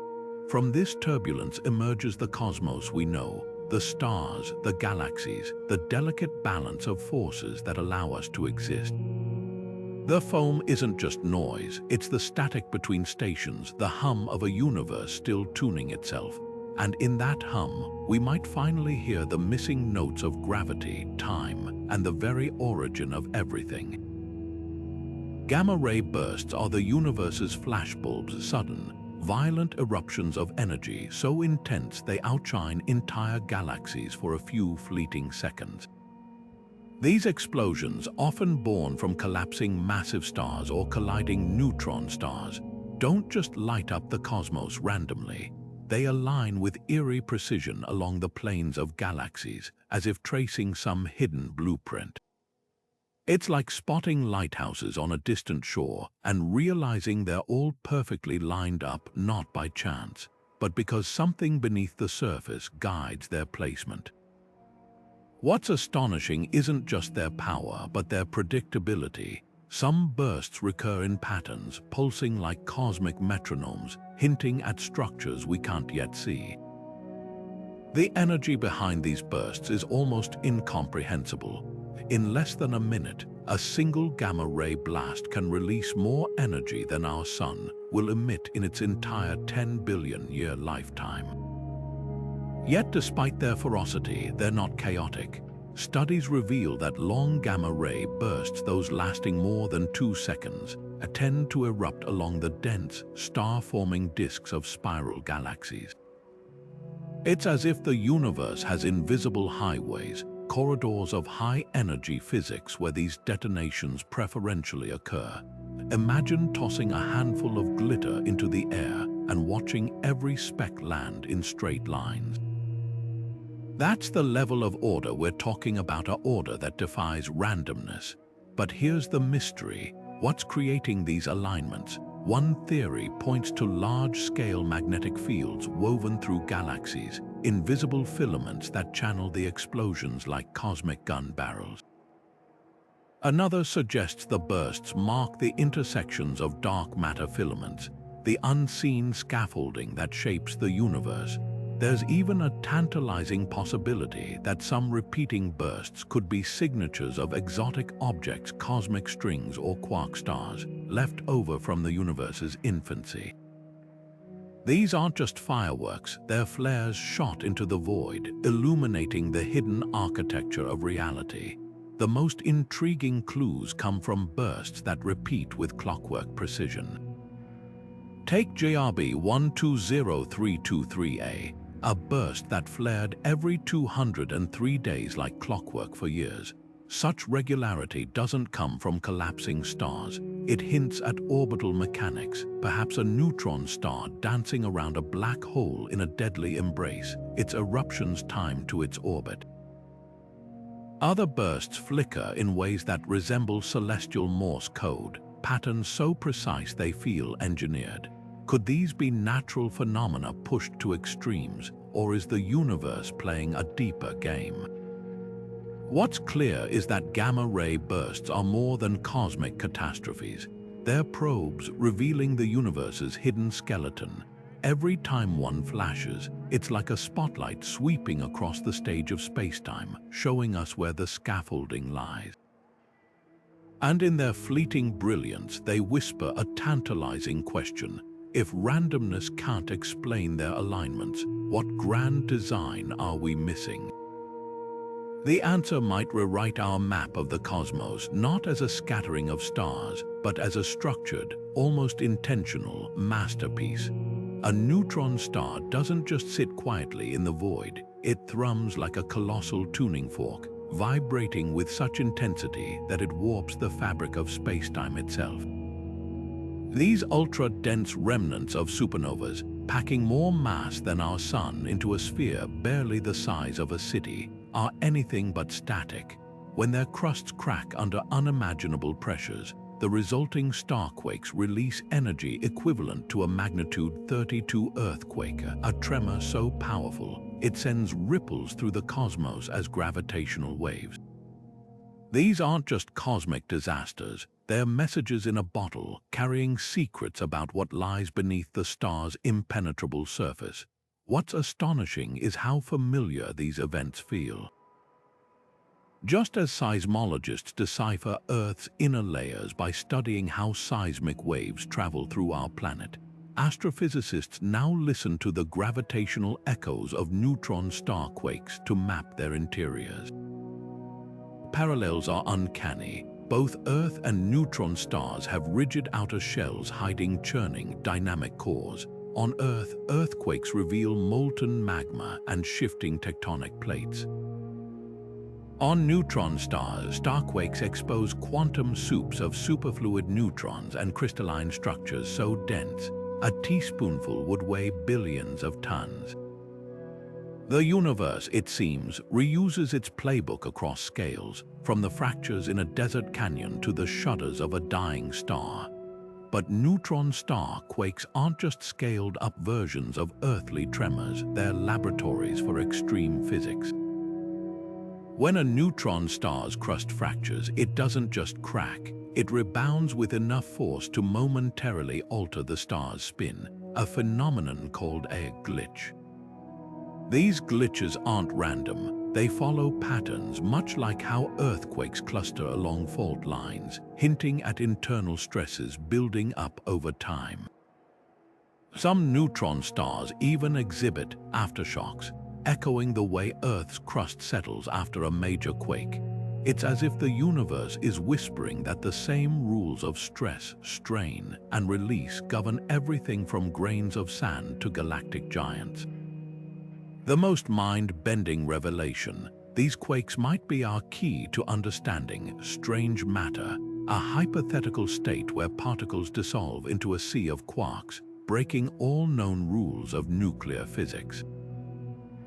From this turbulence emerges the cosmos we know, the stars, the galaxies, the delicate balance of forces that allow us to exist. The foam isn't just noise, it's the static between stations, the hum of a universe still tuning itself. And in that hum, we might finally hear the missing notes of gravity, time, and the very origin of everything. Gamma-ray bursts are the universe's flashbulbs, sudden, violent eruptions of energy so intense they outshine entire galaxies for a few fleeting seconds. These explosions, often born from collapsing massive stars or colliding neutron stars, don't just light up the cosmos randomly. They align with eerie precision along the planes of galaxies, as if tracing some hidden blueprint. It's like spotting lighthouses on a distant shore and realizing they're all perfectly lined up not by chance, but because something beneath the surface guides their placement. What's astonishing isn't just their power, but their predictability. Some bursts recur in patterns, pulsing like cosmic metronomes, hinting at structures we can't yet see. The energy behind these bursts is almost incomprehensible. In less than a minute, a single gamma-ray blast can release more energy than our Sun will emit in its entire 10 billion-year lifetime. Yet despite their ferocity, they're not chaotic. Studies reveal that long gamma-ray bursts, those lasting more than 2 seconds, tend to erupt along the dense, star-forming disks of spiral galaxies. It's as if the universe has invisible highways, corridors of high-energy physics where these detonations preferentially occur. Imagine tossing a handful of glitter into the air and watching every speck land in straight lines. That's the level of order we're talking about, an order that defies randomness. But here's the mystery. What's creating these alignments? One theory points to large-scale magnetic fields woven through galaxies, invisible filaments that channel the explosions like cosmic gun barrels. Another suggests the bursts mark the intersections of dark matter filaments, the unseen scaffolding that shapes the universe. There's even a tantalizing possibility that some repeating bursts could be signatures of exotic objects, cosmic strings or quark stars, left over from the universe's infancy. These aren't just fireworks, they're flares shot into the void, illuminating the hidden architecture of reality. The most intriguing clues come from bursts that repeat with clockwork precision. Take JRB 120323A, a burst that flared every 203 days like clockwork for years. Such regularity doesn't come from collapsing stars. It hints at orbital mechanics, perhaps a neutron star dancing around a black hole in a deadly embrace, its eruptions timed to its orbit. Other bursts flicker in ways that resemble celestial Morse code, patterns so precise they feel engineered. Could these be natural phenomena pushed to extremes, or is the universe playing a deeper game? What's clear is that gamma-ray bursts are more than cosmic catastrophes. They're probes revealing the universe's hidden skeleton, every time one flashes, it's like a spotlight sweeping across the stage of space-time, showing us where the scaffolding lies. And in their fleeting brilliance, they whisper a tantalizing question. If randomness can't explain their alignments, what grand design are we missing? The answer might rewrite our map of the cosmos not as a scattering of stars, but as a structured, almost intentional masterpiece. A neutron star doesn't just sit quietly in the void, it thrums like a colossal tuning fork, vibrating with such intensity that it warps the fabric of space-time itself. These ultra-dense remnants of supernovas, packing more mass than our sun into a sphere barely the size of a city, are anything but static. When their crusts crack under unimaginable pressures, the resulting starquakes release energy equivalent to a magnitude 32 earthquake, a tremor so powerful it sends ripples through the cosmos as gravitational waves. These aren't just cosmic disasters, they're messages in a bottle carrying secrets about what lies beneath the star's impenetrable surface. What's astonishing is how familiar these events feel. Just as seismologists decipher Earth's inner layers by studying how seismic waves travel through our planet, astrophysicists now listen to the gravitational echoes of neutron star quakes to map their interiors. Parallels are uncanny. Both Earth and neutron stars have rigid outer shells hiding churning, dynamic cores. On Earth, earthquakes reveal molten magma and shifting tectonic plates. On neutron stars, starquakes expose quantum soups of superfluid neutrons and crystalline structures so dense, a teaspoonful would weigh billions of tons. The universe, it seems, reuses its playbook across scales, from the fractures in a desert canyon to the shudders of a dying star. But neutron star quakes aren't just scaled-up versions of earthly tremors, they're laboratories for extreme physics. When a neutron star's crust fractures, it doesn't just crack, it rebounds with enough force to momentarily alter the star's spin, a phenomenon called a glitch. These glitches aren't random, they follow patterns much like how earthquakes cluster along fault lines, hinting at internal stresses building up over time. Some neutron stars even exhibit aftershocks, echoing the way Earth's crust settles after a major quake. It's as if the universe is whispering that the same rules of stress, strain, and release govern everything from grains of sand to galactic giants. The most mind-bending revelation, these quakes might be our key to understanding strange matter, a hypothetical state where particles dissolve into a sea of quarks, breaking all known rules of nuclear physics.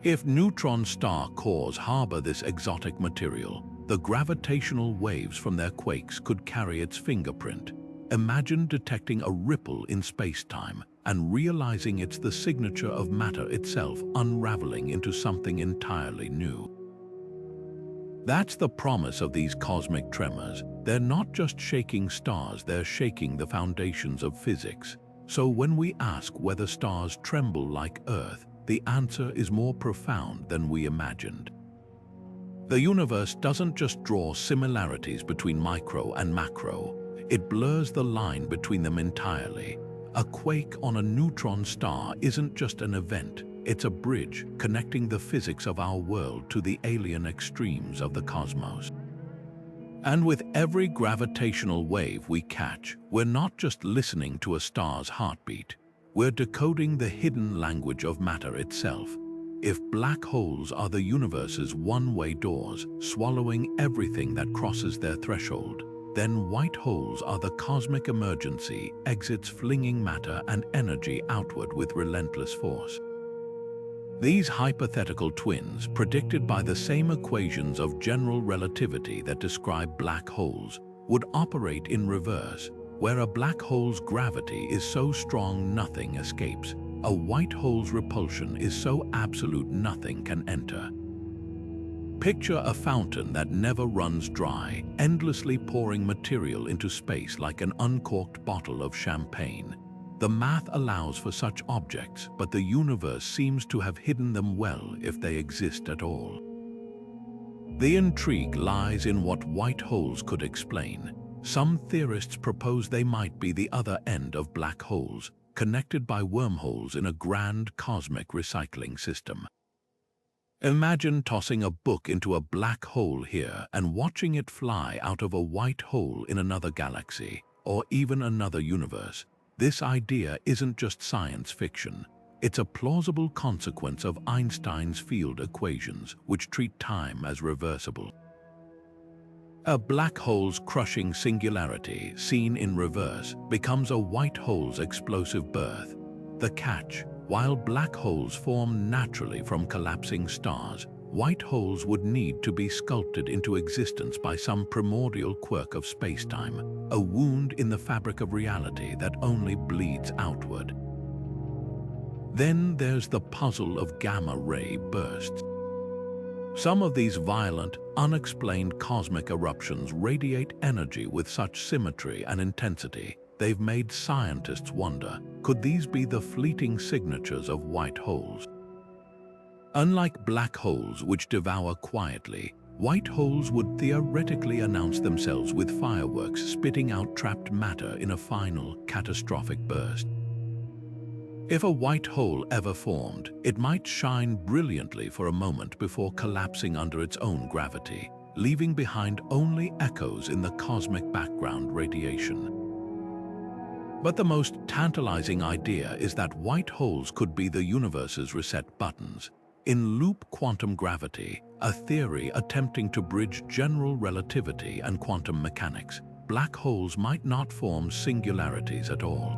If neutron star cores harbor this exotic material, the gravitational waves from their quakes could carry its fingerprint. Imagine detecting a ripple in space-time and realizing it's the signature of matter itself unraveling into something entirely new. That's the promise of these cosmic tremors. They're not just shaking stars, they're shaking the foundations of physics. So when we ask whether stars tremble like Earth, the answer is more profound than we imagined. The universe doesn't just draw similarities between micro and macro, it blurs the line between them entirely. A quake on a neutron star isn't just an event, it's a bridge connecting the physics of our world to the alien extremes of the cosmos. And with every gravitational wave we catch, we're not just listening to a star's heartbeat, we're decoding the hidden language of matter itself. If black holes are the universe's one-way doors, swallowing everything that crosses their threshold, then white holes are the cosmic emergency, exits flinging matter and energy outward with relentless force. These hypothetical twins, predicted by the same equations of general relativity that describe black holes, would operate in reverse, where a black hole's gravity is so strong nothing escapes. A white hole's repulsion is so absolute nothing can enter. Picture a fountain that never runs dry, endlessly pouring material into space like an uncorked bottle of champagne. The math allows for such objects, but the universe seems to have hidden them well if they exist at all. The intrigue lies in what white holes could explain. Some theorists propose they might be the other end of black holes, connected by wormholes in a grand cosmic recycling system. Imagine tossing a book into a black hole here and watching it fly out of a white hole in another galaxy, or even another universe. This idea isn't just science fiction. It's a plausible consequence of Einstein's field equations, which treat time as reversible. A black hole's crushing singularity, seen in reverse, becomes a white hole's explosive birth. The catch: while black holes form naturally from collapsing stars, white holes would need to be sculpted into existence by some primordial quirk of spacetime, a wound in the fabric of reality that only bleeds outward. Then there's the puzzle of gamma-ray bursts. Some of these violent, unexplained cosmic eruptions radiate energy with such symmetry and intensity, they've made scientists wonder, could these be the fleeting signatures of white holes? Unlike black holes which devour quietly, white holes would theoretically announce themselves with fireworks spitting out trapped matter in a final, catastrophic burst. If a white hole ever formed, it might shine brilliantly for a moment before collapsing under its own gravity, leaving behind only echoes in the cosmic background radiation. But the most tantalizing idea is that white holes could be the universe's reset buttons. In loop quantum gravity, a theory attempting to bridge general relativity and quantum mechanics, black holes might not form singularities at all.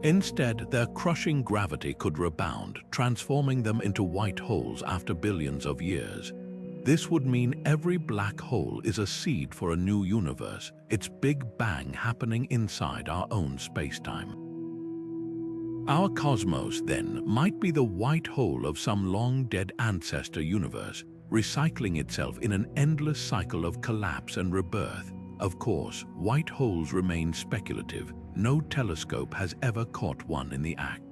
Instead, their crushing gravity could rebound, transforming them into white holes after billions of years. This would mean every black hole is a seed for a new universe, its big bang happening inside our own spacetime. Our cosmos, then, might be the white hole of some long-dead ancestor universe, recycling itself in an endless cycle of collapse and rebirth. Of course, white holes remain speculative. No telescope has ever caught one in the act.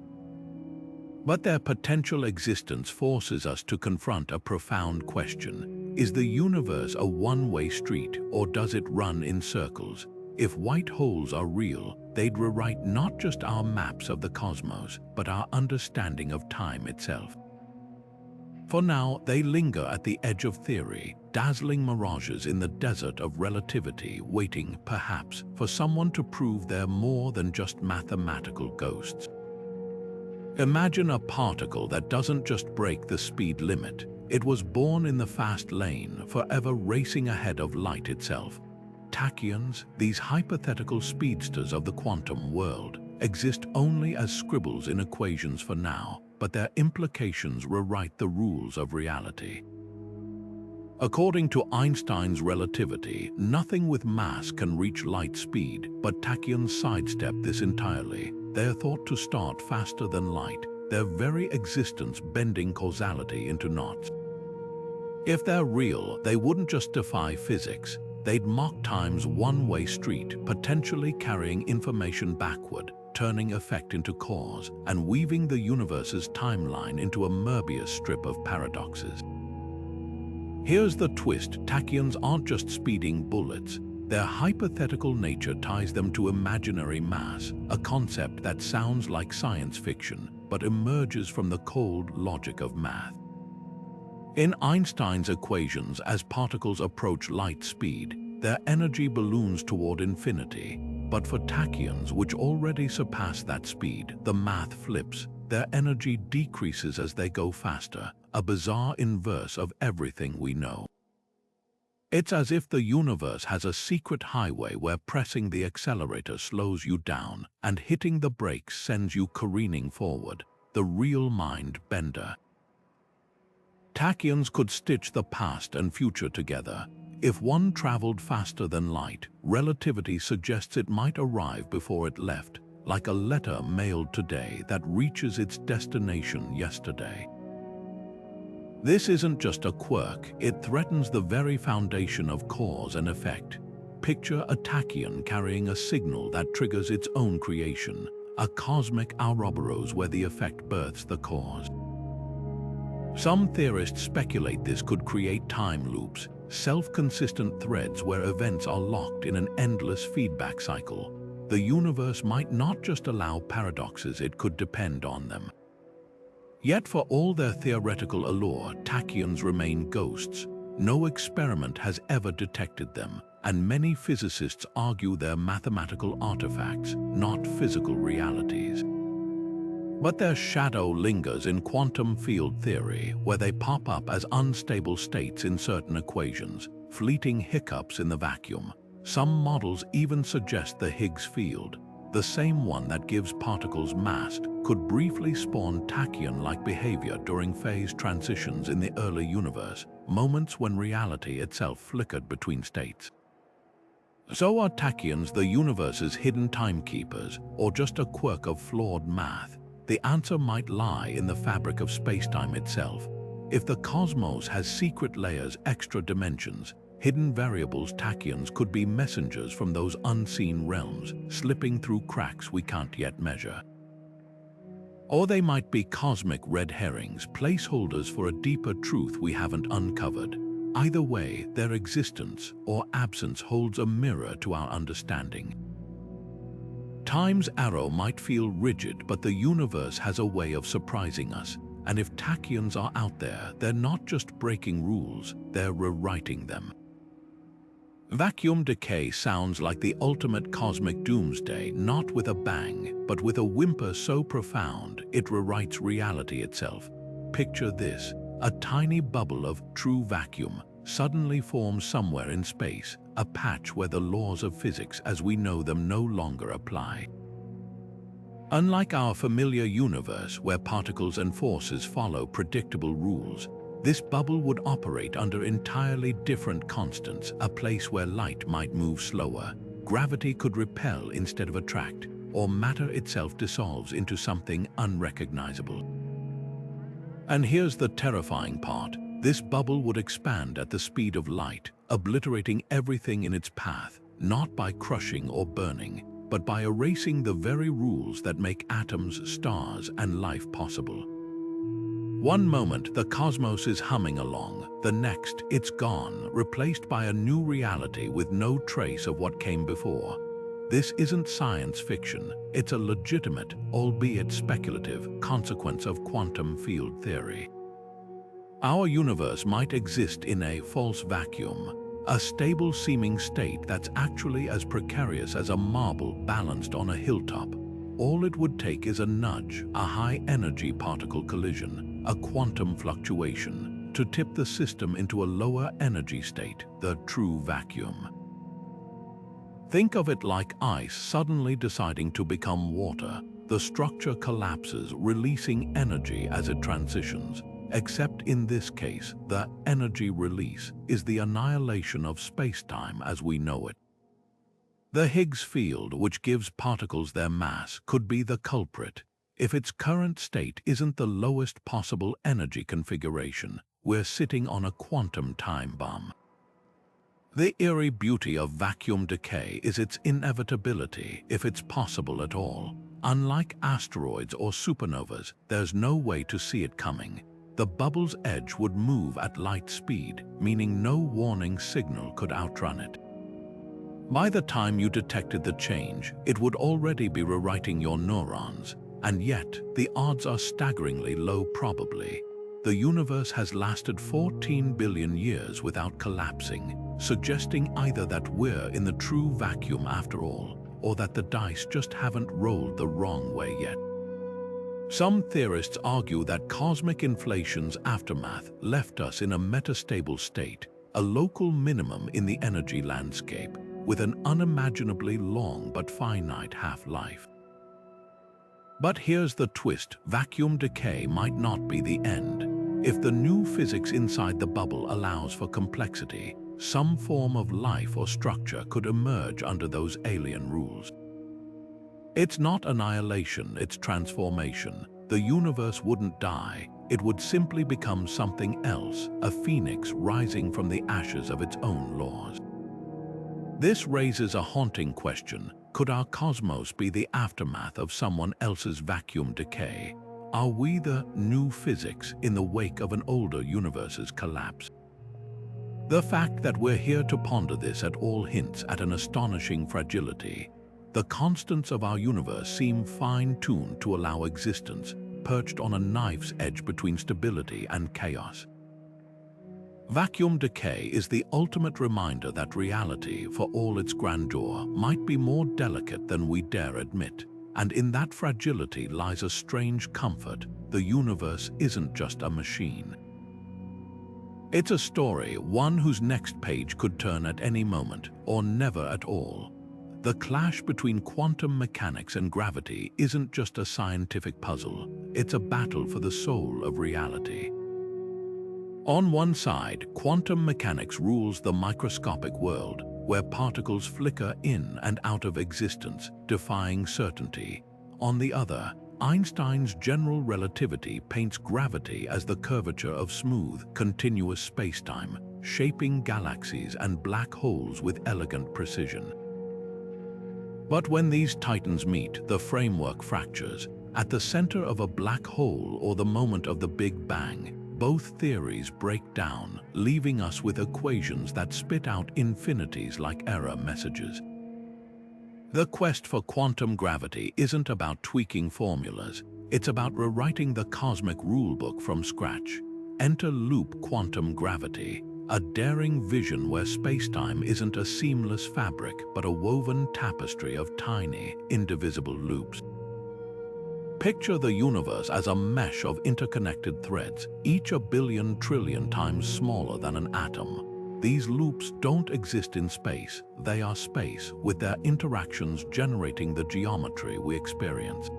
But their potential existence forces us to confront a profound question. Is the universe a one-way street, or does it run in circles? If white holes are real, they'd rewrite not just our maps of the cosmos, but our understanding of time itself. For now, they linger at the edge of theory, dazzling mirages in the desert of relativity, waiting, perhaps, for someone to prove they're more than just mathematical ghosts. Imagine a particle that doesn't just break the speed limit. It was born in the fast lane, forever racing ahead of light itself. Tachyons, these hypothetical speedsters of the quantum world, exist only as scribbles in equations for now, but their implications rewrite the rules of reality. According to Einstein's relativity, nothing with mass can reach light speed, but tachyons sidestep this entirely. They are thought to start faster than light, their very existence bending causality into knots. If they're real, they wouldn't just defy physics, they'd mock time's one-way street, potentially carrying information backward, turning effect into cause, and weaving the universe's timeline into a Möbius strip of paradoxes. Here's the twist: tachyons aren't just speeding bullets. Their hypothetical nature ties them to imaginary mass, a concept that sounds like science fiction, but emerges from the cold logic of math. In Einstein's equations, as particles approach light speed, their energy balloons toward infinity. But for tachyons, which already surpass that speed, the math flips. Their energy decreases as they go faster, a bizarre inverse of everything we know. It's as if the universe has a secret highway where pressing the accelerator slows you down and hitting the brakes sends you careening forward, the real mind bender. Tachyons could stitch the past and future together. If one traveled faster than light, relativity suggests it might arrive before it left, like a letter mailed today that reaches its destination yesterday. This isn't just a quirk, it threatens the very foundation of cause and effect. Picture a tachyon carrying a signal that triggers its own creation, a cosmic ouroboros where the effect births the cause. Some theorists speculate this could create time loops, self-consistent threads where events are locked in an endless feedback cycle. The universe might not just allow paradoxes, it could depend on them. Yet for all their theoretical allure, tachyons remain ghosts. No experiment has ever detected them, and many physicists argue they're mathematical artifacts, not physical realities. But their shadow lingers in quantum field theory, where they pop up as unstable states in certain equations, fleeting hiccups in the vacuum. Some models even suggest the Higgs field, the same one that gives particles mass, could briefly spawn tachyon-like behavior during phase transitions in the early universe, moments when reality itself flickered between states. So are tachyons the universe's hidden timekeepers, or just a quirk of flawed math? The answer might lie in the fabric of spacetime itself. If the cosmos has secret layers, extra dimensions, hidden variables, tachyons could be messengers from those unseen realms, slipping through cracks we can't yet measure. Or they might be cosmic red herrings, placeholders for a deeper truth we haven't uncovered. Either way, their existence or absence holds a mirror to our understanding. Time's arrow might feel rigid, but the universe has a way of surprising us. And if tachyons are out there, they're not just breaking rules, they're rewriting them. Vacuum decay sounds like the ultimate cosmic doomsday, not with a bang, but with a whimper so profound it rewrites reality itself. Picture this: a tiny bubble of true vacuum suddenly forms somewhere in space, a patch where the laws of physics as we know them no longer apply. Unlike our familiar universe where particles and forces follow predictable rules, this bubble would operate under entirely different constants, a place where light might move slower, gravity could repel instead of attract, or matter itself dissolves into something unrecognizable. And here's the terrifying part: this bubble would expand at the speed of light, obliterating everything in its path, not by crushing or burning, but by erasing the very rules that make atoms, stars, and life possible. One moment the cosmos is humming along, the next it's gone, replaced by a new reality with no trace of what came before. This isn't science fiction, it's a legitimate, albeit speculative, consequence of quantum field theory. Our universe might exist in a false vacuum, a stable-seeming state that's actually as precarious as a marble balanced on a hilltop. All it would take is a nudge, a high-energy particle collision, a quantum fluctuation, to tip the system into a lower energy state, the true vacuum. Think of it like ice suddenly deciding to become water. The structure collapses, releasing energy as it transitions. Except in this case, the energy release is the annihilation of spacetime as we know it. The Higgs field, which gives particles their mass, could be the culprit. If its current state isn't the lowest possible energy configuration, we're sitting on a quantum time bomb. The eerie beauty of vacuum decay is its inevitability, if it's possible at all. Unlike asteroids or supernovas, there's no way to see it coming. The bubble's edge would move at light speed, meaning no warning signal could outrun it. By the time you detected the change, it would already be rewriting your neurons, and yet the odds are staggeringly low probably. The universe has lasted 14 billion years without collapsing, suggesting either that we're in the true vacuum after all, or that the dice just haven't rolled the wrong way yet. Some theorists argue that cosmic inflation's aftermath left us in a metastable state, a local minimum in the energy landscape, with an unimaginably long but finite half-life. But here's the twist: vacuum decay might not be the end. If the new physics inside the bubble allows for complexity, some form of life or structure could emerge under those alien rules. It's not annihilation, it's transformation. The universe wouldn't die, it would simply become something else, a phoenix rising from the ashes of its own laws. This raises a haunting question. Could our cosmos be the aftermath of someone else's vacuum decay? Are we the new physics in the wake of an older universe's collapse? The fact that we're here to ponder this at all hints at an astonishing fragility. The constants of our universe seem fine-tuned to allow existence, perched on a knife's edge between stability and chaos. Vacuum decay is the ultimate reminder that reality, for all its grandeur, might be more delicate than we dare admit. And in that fragility lies a strange comfort. The universe isn't just a machine. It's a story, one whose next page could turn at any moment, or never at all. The clash between quantum mechanics and gravity isn't just a scientific puzzle, it's a battle for the soul of reality. On one side, quantum mechanics rules the microscopic world, where particles flicker in and out of existence, defying certainty. On the other, Einstein's general relativity paints gravity as the curvature of smooth, continuous spacetime, shaping galaxies and black holes with elegant precision. But when these titans meet, the framework fractures. At the center of a black hole or the moment of the Big Bang, both theories break down, leaving us with equations that spit out infinities like error messages. The quest for quantum gravity isn't about tweaking formulas, it's about rewriting the cosmic rulebook from scratch. Enter loop quantum gravity, a daring vision where spacetime isn't a seamless fabric but a woven tapestry of tiny, indivisible loops. Picture the universe as a mesh of interconnected threads, each a billion trillion times smaller than an atom. These loops don't exist in space, they are space, with their interactions generating the geometry we experience.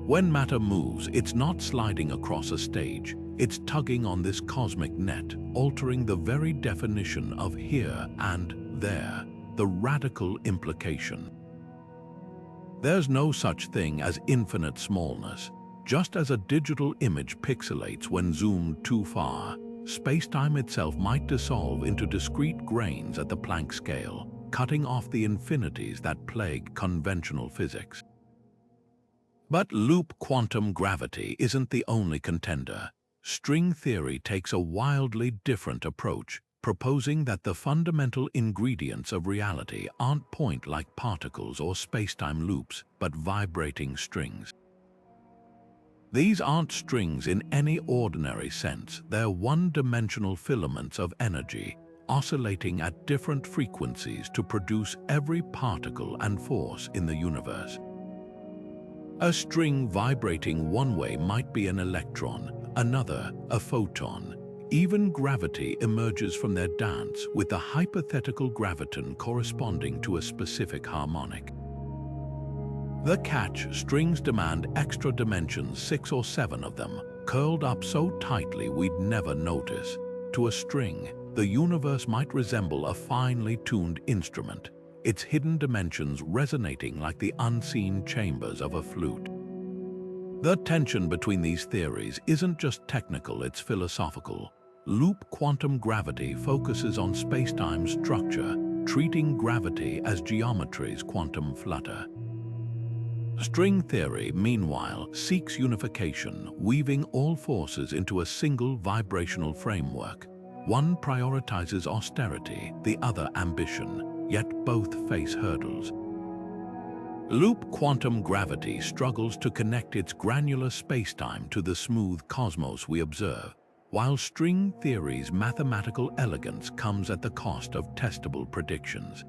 When matter moves, it's not sliding across a stage, it's tugging on this cosmic net, altering the very definition of here and there, the radical implication. There's no such thing as infinite smallness. Just as a digital image pixelates when zoomed too far, spacetime itself might dissolve into discrete grains at the Planck scale, cutting off the infinities that plague conventional physics. But loop quantum gravity isn't the only contender. String theory takes a wildly different approach, proposing that the fundamental ingredients of reality aren't point-like particles or spacetime loops, but vibrating strings. These aren't strings in any ordinary sense, they're one-dimensional filaments of energy, oscillating at different frequencies to produce every particle and force in the universe. A string vibrating one way might be an electron, another a photon. Even gravity emerges from their dance, with the hypothetical graviton corresponding to a specific harmonic. The catch: strings demand extra dimensions, 6 or 7 of them, curled up so tightly we'd never notice. To a string, the universe might resemble a finely tuned instrument, its hidden dimensions resonating like the unseen chambers of a flute. The tension between these theories isn't just technical, it's philosophical. Loop quantum gravity focuses on spacetime's structure, treating gravity as geometry's quantum flutter. String theory, meanwhile, seeks unification, weaving all forces into a single vibrational framework. One prioritizes austerity, the other ambition, yet both face hurdles. Loop quantum gravity struggles to connect its granular spacetime to the smooth cosmos we observe, while string theory's mathematical elegance comes at the cost of testable predictions.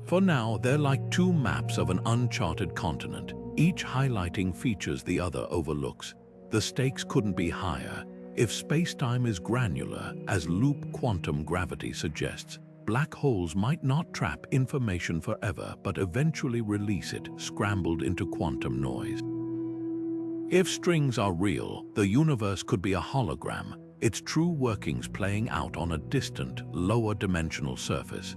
For now, they're like two maps of an uncharted continent, each highlighting features the other overlooks. The stakes couldn't be higher. If spacetime is granular, as loop quantum gravity suggests, black holes might not trap information forever but eventually release it, scrambled into quantum noise. If strings are real, the universe could be a hologram, its true workings playing out on a distant, lower-dimensional surface.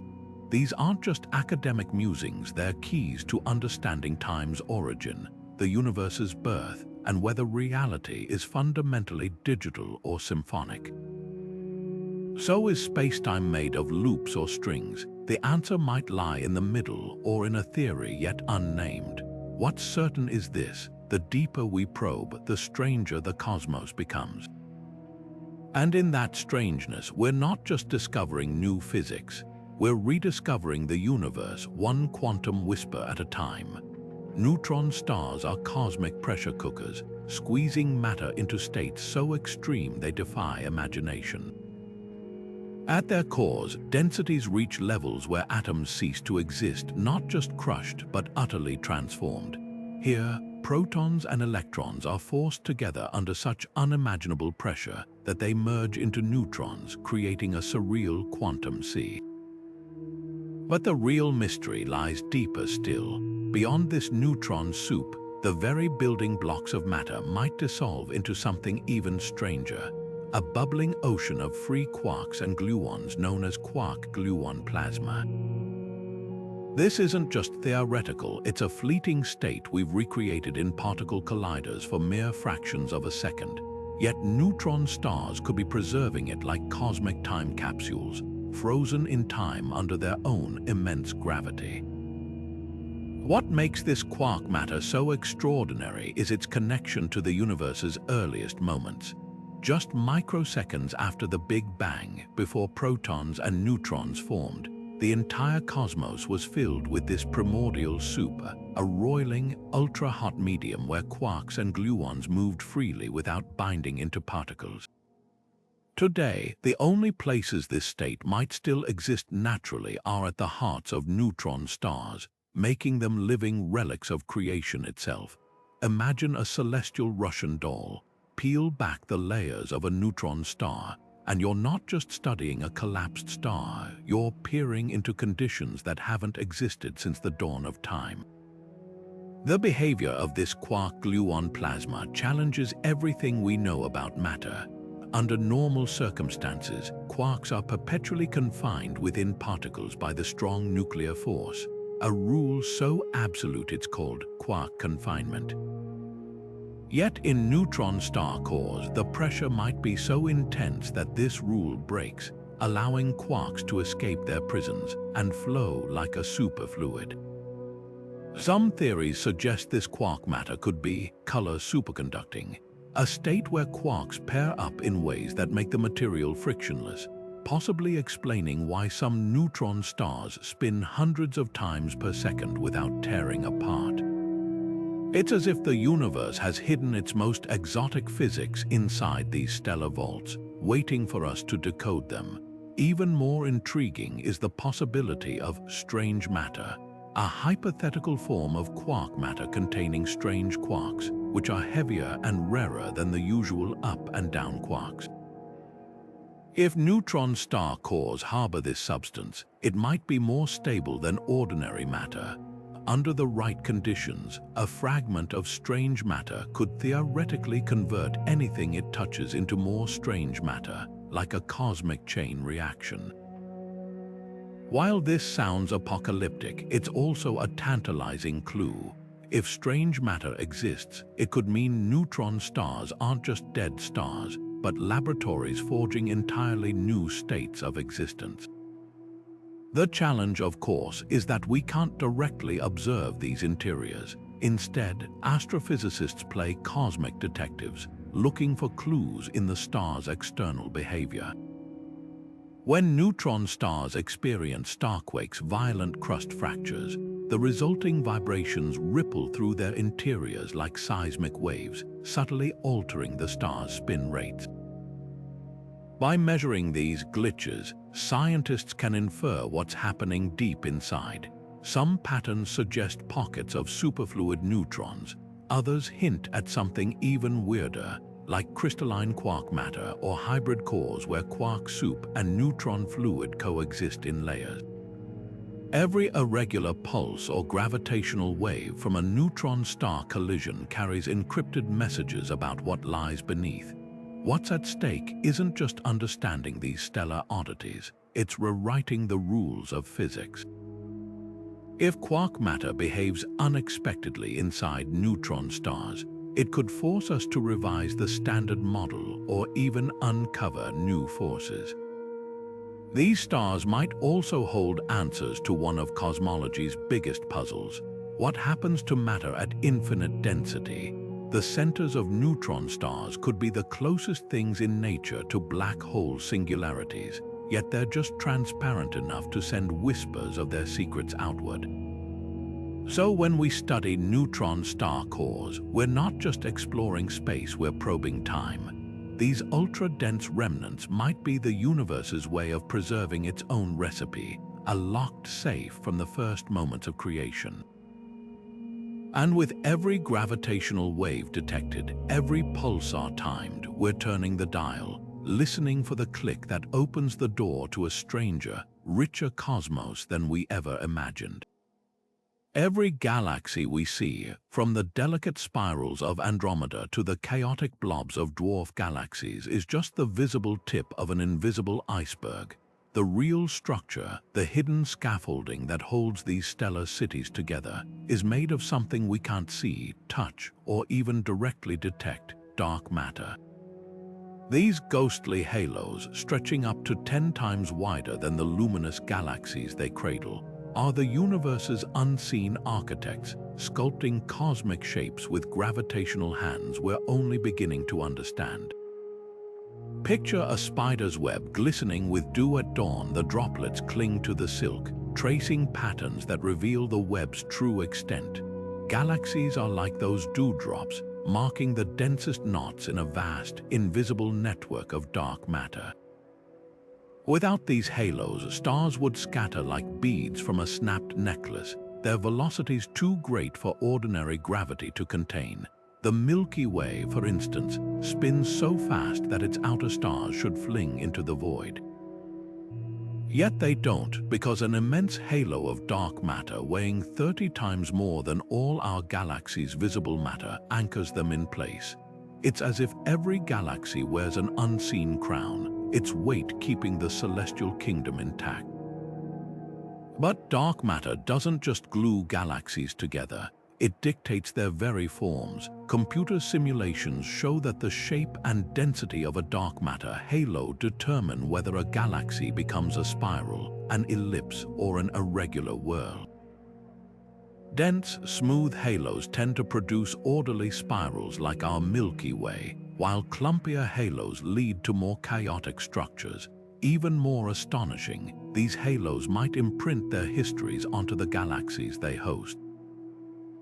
These aren't just academic musings, they're keys to understanding time's origin, the universe's birth, and whether reality is fundamentally digital or symphonic. So is spacetime made of loops or strings? The answer might lie in the middle or in a theory yet unnamed. What's certain is this: the deeper we probe, the stranger the cosmos becomes. And in that strangeness, we're not just discovering new physics, we're rediscovering the universe one quantum whisper at a time. Neutron stars are cosmic pressure cookers, squeezing matter into states so extreme they defy imagination. At their cores, densities reach levels where atoms cease to exist, not just crushed, but utterly transformed. Here, protons and electrons are forced together under such unimaginable pressure that they merge into neutrons, creating a surreal quantum sea. But the real mystery lies deeper still. Beyond this neutron soup, the very building blocks of matter might dissolve into something even stranger: a bubbling ocean of free quarks and gluons known as quark-gluon plasma. This isn't just theoretical, it's a fleeting state we've recreated in particle colliders for mere fractions of a second. Yet neutron stars could be preserving it like cosmic time capsules, frozen in time under their own immense gravity. What makes this quark matter so extraordinary is its connection to the universe's earliest moments. Just microseconds after the Big Bang, before protons and neutrons formed, the entire cosmos was filled with this primordial soup, a roiling, ultra-hot medium where quarks and gluons moved freely without binding into particles. Today, the only places this state might still exist naturally are at the hearts of neutron stars, making them living relics of creation itself. Imagine a celestial Russian doll. Peel back the layers of a neutron star, and you're not just studying a collapsed star, you're peering into conditions that haven't existed since the dawn of time. The behavior of this quark-gluon plasma challenges everything we know about matter. Under normal circumstances, quarks are perpetually confined within particles by the strong nuclear force, a rule so absolute it's called quark confinement. Yet in neutron star cores, the pressure might be so intense that this rule breaks, allowing quarks to escape their prisons and flow like a superfluid. Some theories suggest this quark matter could be color superconducting, a state where quarks pair up in ways that make the material frictionless, possibly explaining why some neutron stars spin hundreds of times per second without tearing apart. It's as if the universe has hidden its most exotic physics inside these stellar vaults, waiting for us to decode them. Even more intriguing is the possibility of strange matter, a hypothetical form of quark matter containing strange quarks, which are heavier and rarer than the usual up and down quarks. If neutron star cores harbor this substance, it might be more stable than ordinary matter. Under the right conditions, a fragment of strange matter could theoretically convert anything it touches into more strange matter, like a cosmic chain reaction. While this sounds apocalyptic, it's also a tantalizing clue. If strange matter exists, it could mean neutron stars aren't just dead stars, but laboratories forging entirely new states of existence. The challenge, of course, is that we can't directly observe these interiors. Instead, astrophysicists play cosmic detectives, looking for clues in the star's external behavior. When neutron stars experience starquakes, violent crust fractures, the resulting vibrations ripple through their interiors like seismic waves, subtly altering the star's spin rates. By measuring these glitches, scientists can infer what's happening deep inside. Some patterns suggest pockets of superfluid neutrons, others hint at something even weirder, like crystalline quark matter or hybrid cores where quark soup and neutron fluid coexist in layers. Every irregular pulse or gravitational wave from a neutron star collision carries encrypted messages about what lies beneath. What's at stake isn't just understanding these stellar oddities, it's rewriting the rules of physics. If quark matter behaves unexpectedly inside neutron stars, it could force us to revise the standard model or even uncover new forces. These stars might also hold answers to one of cosmology's biggest puzzles. What happens to matter at infinite density? The centers of neutron stars could be the closest things in nature to black hole singularities, yet they're just transparent enough to send whispers of their secrets outward. So when we study neutron star cores, we're not just exploring space, we're probing time. These ultra-dense remnants might be the universe's way of preserving its own recipe, a locked safe from the first moments of creation. And with every gravitational wave detected, every pulsar timed, we're turning the dial, listening for the click that opens the door to a stranger, richer cosmos than we ever imagined. Every galaxy we see, from the delicate spirals of Andromeda to the chaotic blobs of dwarf galaxies, is just the visible tip of an invisible iceberg. The real structure, the hidden scaffolding that holds these stellar cities together, is made of something we can't see, touch, or even directly detect: dark matter. These ghostly halos, stretching up to 10 times wider than the luminous galaxies they cradle, are the universe's unseen architects, sculpting cosmic shapes with gravitational hands we're only beginning to understand. Picture a spider's web glistening with dew at dawn. The droplets cling to the silk, tracing patterns that reveal the web's true extent. Galaxies are like those dewdrops, marking the densest knots in a vast, invisible network of dark matter. Without these halos, stars would scatter like beads from a snapped necklace, their velocities too great for ordinary gravity to contain. The Milky Way, for instance, spins so fast that its outer stars should fling into the void. Yet they don't, because an immense halo of dark matter weighing 30 times more than all our galaxy's visible matter anchors them in place. It's as if every galaxy wears an unseen crown, its weight keeping the celestial kingdom intact. But dark matter doesn't just glue galaxies together. It dictates their very forms. Computer simulations show that the shape and density of a dark matter halo determine whether a galaxy becomes a spiral, an ellipse, or an irregular whirl. Dense, smooth halos tend to produce orderly spirals like our Milky Way, while clumpier halos lead to more chaotic structures. Even more astonishing, these halos might imprint their histories onto the galaxies they host.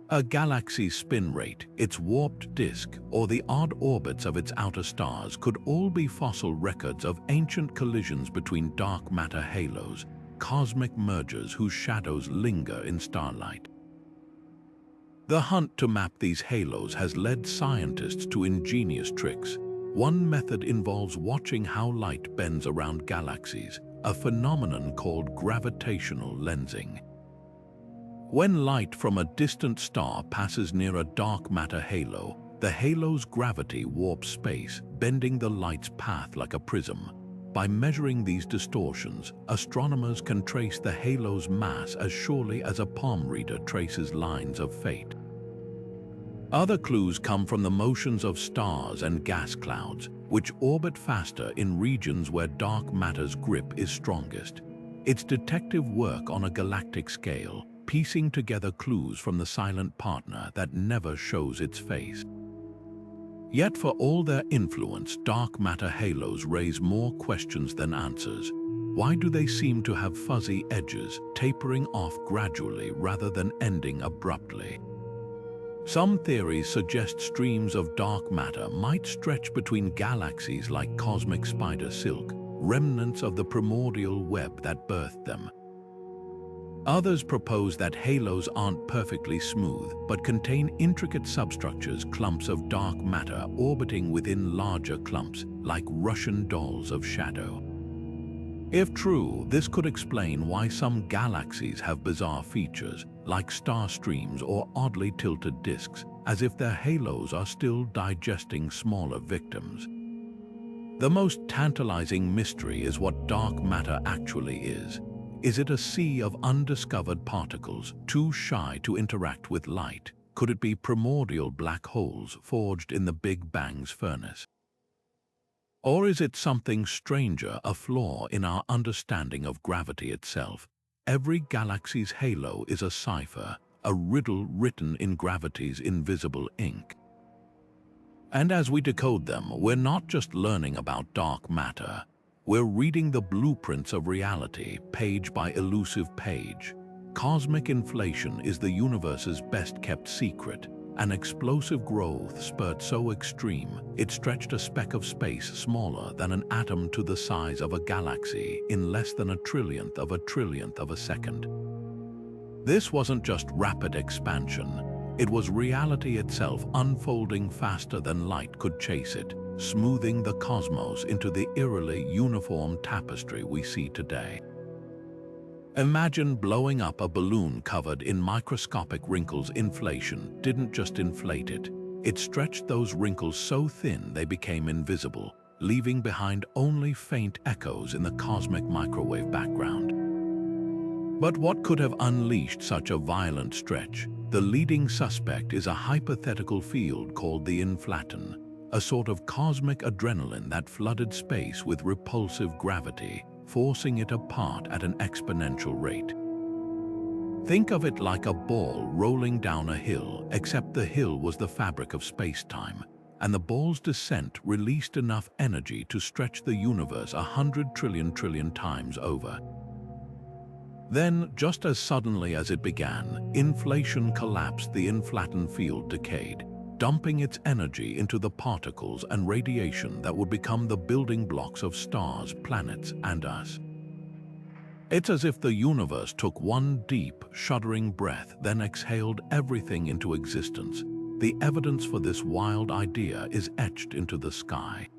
A galaxy's spin rate, its warped disk, or the odd orbits of its outer stars could all be fossil records of ancient collisions between dark matter halos, cosmic mergers whose shadows linger in starlight. The hunt to map these halos has led scientists to ingenious tricks. One method involves watching how light bends around galaxies, a phenomenon called gravitational lensing. When light from a distant star passes near a dark matter halo, the halo's gravity warps space, bending the light's path like a prism. By measuring these distortions, astronomers can trace the halo's mass as surely as a palm reader traces lines of fate. Other clues come from the motions of stars and gas clouds, which orbit faster in regions where dark matter's grip is strongest. It's detective work on a galactic scale, piecing together clues from the silent partner that never shows its face. Yet for all their influence, dark matter halos raise more questions than answers. Why do they seem to have fuzzy edges, tapering off gradually rather than ending abruptly? Some theories suggest streams of dark matter might stretch between galaxies like cosmic spider silk, remnants of the primordial web that birthed them. Others propose that halos aren't perfectly smooth, but contain intricate substructures, clumps of dark matter orbiting within larger clumps, like Russian dolls of shadow. If true, this could explain why some galaxies have bizarre features, like star streams or oddly tilted disks, as if their halos are still digesting smaller victims. The most tantalizing mystery is what dark matter actually is. Is it a sea of undiscovered particles, too shy to interact with light? Could it be primordial black holes forged in the Big Bang's furnace? Or is it something stranger, a flaw in our understanding of gravity itself? Every galaxy's halo is a cipher, a riddle written in gravity's invisible ink. And as we decode them, we're not just learning about dark matter. We're reading the blueprints of reality, page by elusive page. Cosmic inflation is the universe's best-kept secret. An explosive growth spurt so extreme, it stretched a speck of space smaller than an atom to the size of a galaxy in less than a trillionth of a second. This wasn't just rapid expansion. It was reality itself unfolding faster than light could chase it, smoothing the cosmos into the eerily uniform tapestry we see today. Imagine blowing up a balloon covered in microscopic wrinkles. Inflation didn't just inflate it. It stretched those wrinkles so thin they became invisible, leaving behind only faint echoes in the cosmic microwave background. But what could have unleashed such a violent stretch? The leading suspect is a hypothetical field called the inflaton, a sort of cosmic adrenaline that flooded space with repulsive gravity, forcing it apart at an exponential rate. Think of it like a ball rolling down a hill, except the hill was the fabric of space-time, and the ball's descent released enough energy to stretch the universe 100 trillion times over. Then, just as suddenly as it began, inflation collapsed. The inflaton field decayed, dumping its energy into the particles and radiation that would become the building blocks of stars, planets, and us. It's as if the universe took one deep, shuddering breath, then exhaled everything into existence. The evidence for this wild idea is etched into the sky.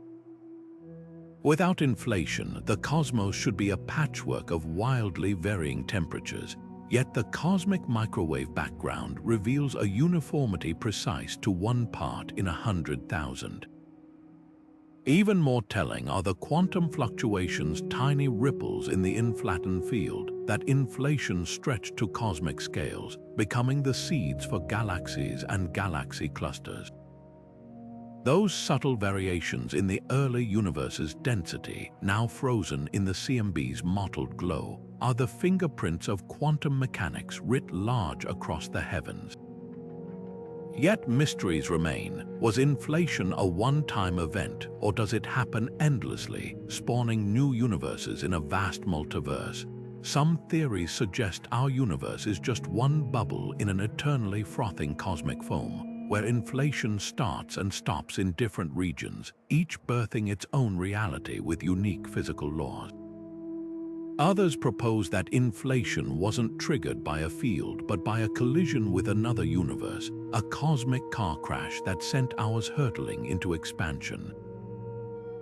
Without inflation, the cosmos should be a patchwork of wildly varying temperatures, yet the cosmic microwave background reveals a uniformity precise to 1 part in 100,000. Even more telling are the quantum fluctuations, tiny ripples in the inflaton field. That inflation stretched to cosmic scales, becoming the seeds for galaxies and galaxy clusters. Those subtle variations in the early universe's density, now frozen in the CMB's mottled glow, are the fingerprints of quantum mechanics writ large across the heavens. Yet mysteries remain. Was inflation a one-time event, or does it happen endlessly, spawning new universes in a vast multiverse? Some theories suggest our universe is just one bubble in an eternally frothing cosmic foam, where inflation starts and stops in different regions, each birthing its own reality with unique physical laws. Others propose that inflation wasn't triggered by a field but by a collision with another universe, a cosmic car crash that sent ours hurtling into expansion.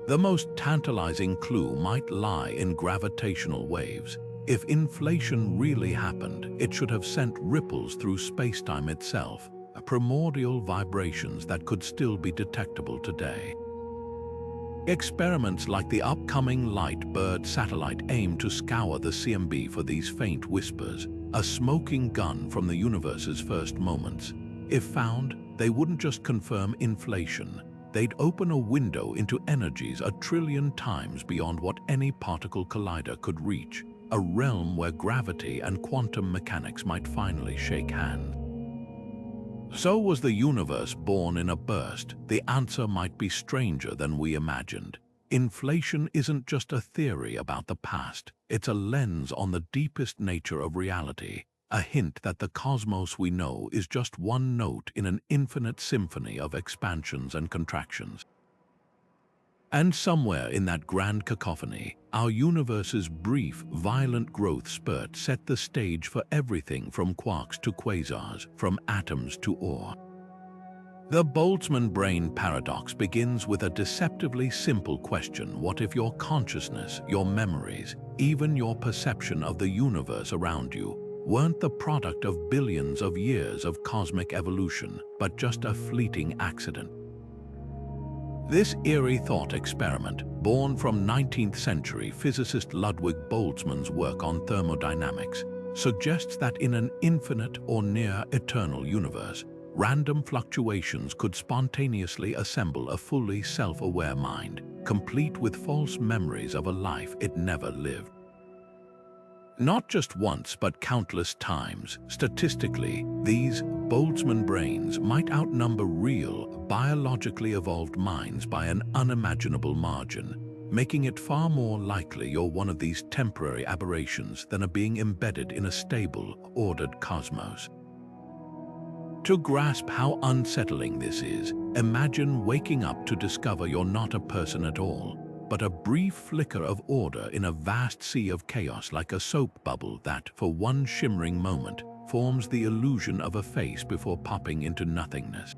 The most tantalizing clue might lie in gravitational waves. If inflation really happened, it should have sent ripples through spacetime itself, primordial vibrations that could still be detectable today. Experiments like the upcoming Light-Bird satellite aim to scour the CMB for these faint whispers, a smoking gun from the universe's first moments. If found, they wouldn't just confirm inflation, they'd open a window into energies 1 trillion times beyond what any particle collider could reach, a realm where gravity and quantum mechanics might finally shake hands. So was the universe born in a burst? The answer might be stranger than we imagined. Inflation isn't just a theory about the past, it's a lens on the deepest nature of reality, a hint that the cosmos we know is just one note in an infinite symphony of expansions and contractions. And somewhere in that grand cacophony, our universe's brief, violent growth spurt set the stage for everything from quarks to quasars, from atoms to ore. The Boltzmann brain paradox begins with a deceptively simple question: what if your consciousness, your memories, even your perception of the universe around you, weren't the product of billions of years of cosmic evolution, but just a fleeting accident? This eerie thought experiment, born from 19th century physicist Ludwig Boltzmann's work on thermodynamics, suggests that in an infinite or near-eternal universe, random fluctuations could spontaneously assemble a fully self-aware mind, complete with false memories of a life it never lived. Not just once, but countless times. Statistically, these Boltzmann brains might outnumber real, biologically evolved minds by an unimaginable margin, making it far more likely you're one of these temporary aberrations than a being embedded in a stable, ordered cosmos. To grasp how unsettling this is, imagine waking up to discover you're not a person at all, but a brief flicker of order in a vast sea of chaos, like a soap bubble that, for one shimmering moment, forms the illusion of a face before popping into nothingness.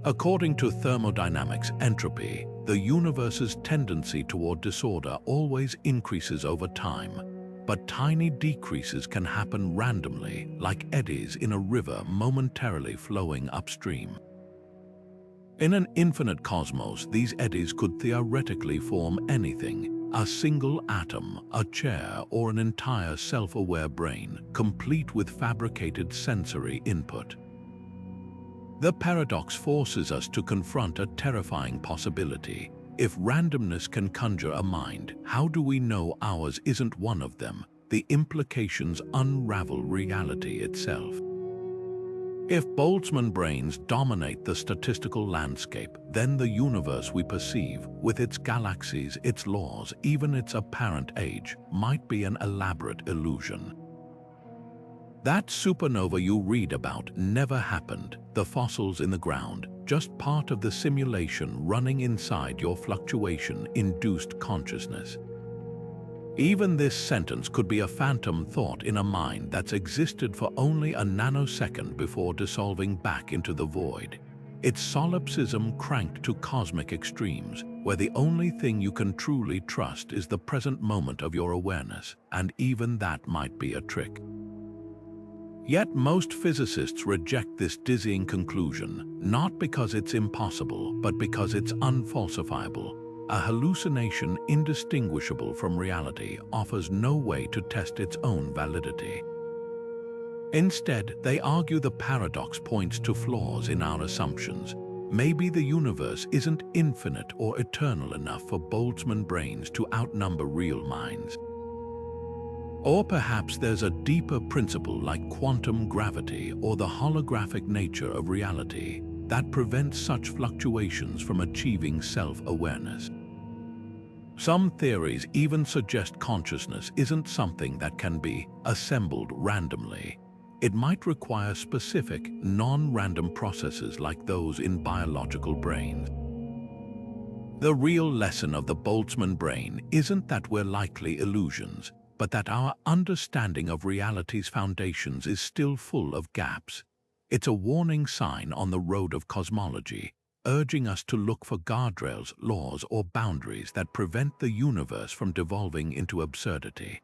According to thermodynamics entropy, the universe's tendency toward disorder always increases over time, but tiny decreases can happen randomly, like eddies in a river momentarily flowing upstream. In an infinite cosmos, these eddies could theoretically form anything: a single atom, a chair, or an entire self-aware brain, complete with fabricated sensory input. The paradox forces us to confront a terrifying possibility. If randomness can conjure a mind, how do we know ours isn't one of them? The implications unravel reality itself. If Boltzmann brains dominate the statistical landscape, then the universe we perceive, with its galaxies, its laws, even its apparent age, might be an elaborate illusion. That supernova you read about never happened. The fossils in the ground, just part of the simulation running inside your fluctuation-induced consciousness. Even this sentence could be a phantom thought in a mind that's existed for only a nanosecond before dissolving back into the void. It's solipsism cranked to cosmic extremes, where the only thing you can truly trust is the present moment of your awareness, and even that might be a trick. Yet most physicists reject this dizzying conclusion, not because it's impossible, but because it's unfalsifiable. A hallucination indistinguishable from reality offers no way to test its own validity. Instead, they argue the paradox points to flaws in our assumptions. Maybe the universe isn't infinite or eternal enough for Boltzmann brains to outnumber real minds. Or perhaps there's a deeper principle like quantum gravity or the holographic nature of reality that prevents such fluctuations from achieving self-awareness. Some theories even suggest consciousness isn't something that can be assembled randomly. It might require specific, non-random processes like those in biological brains. The real lesson of the Boltzmann brain isn't that we're likely illusions, but that our understanding of reality's foundations is still full of gaps. It's a warning sign on the road of cosmology, urging us to look for guardrails, laws, or boundaries that prevent the universe from devolving into absurdity.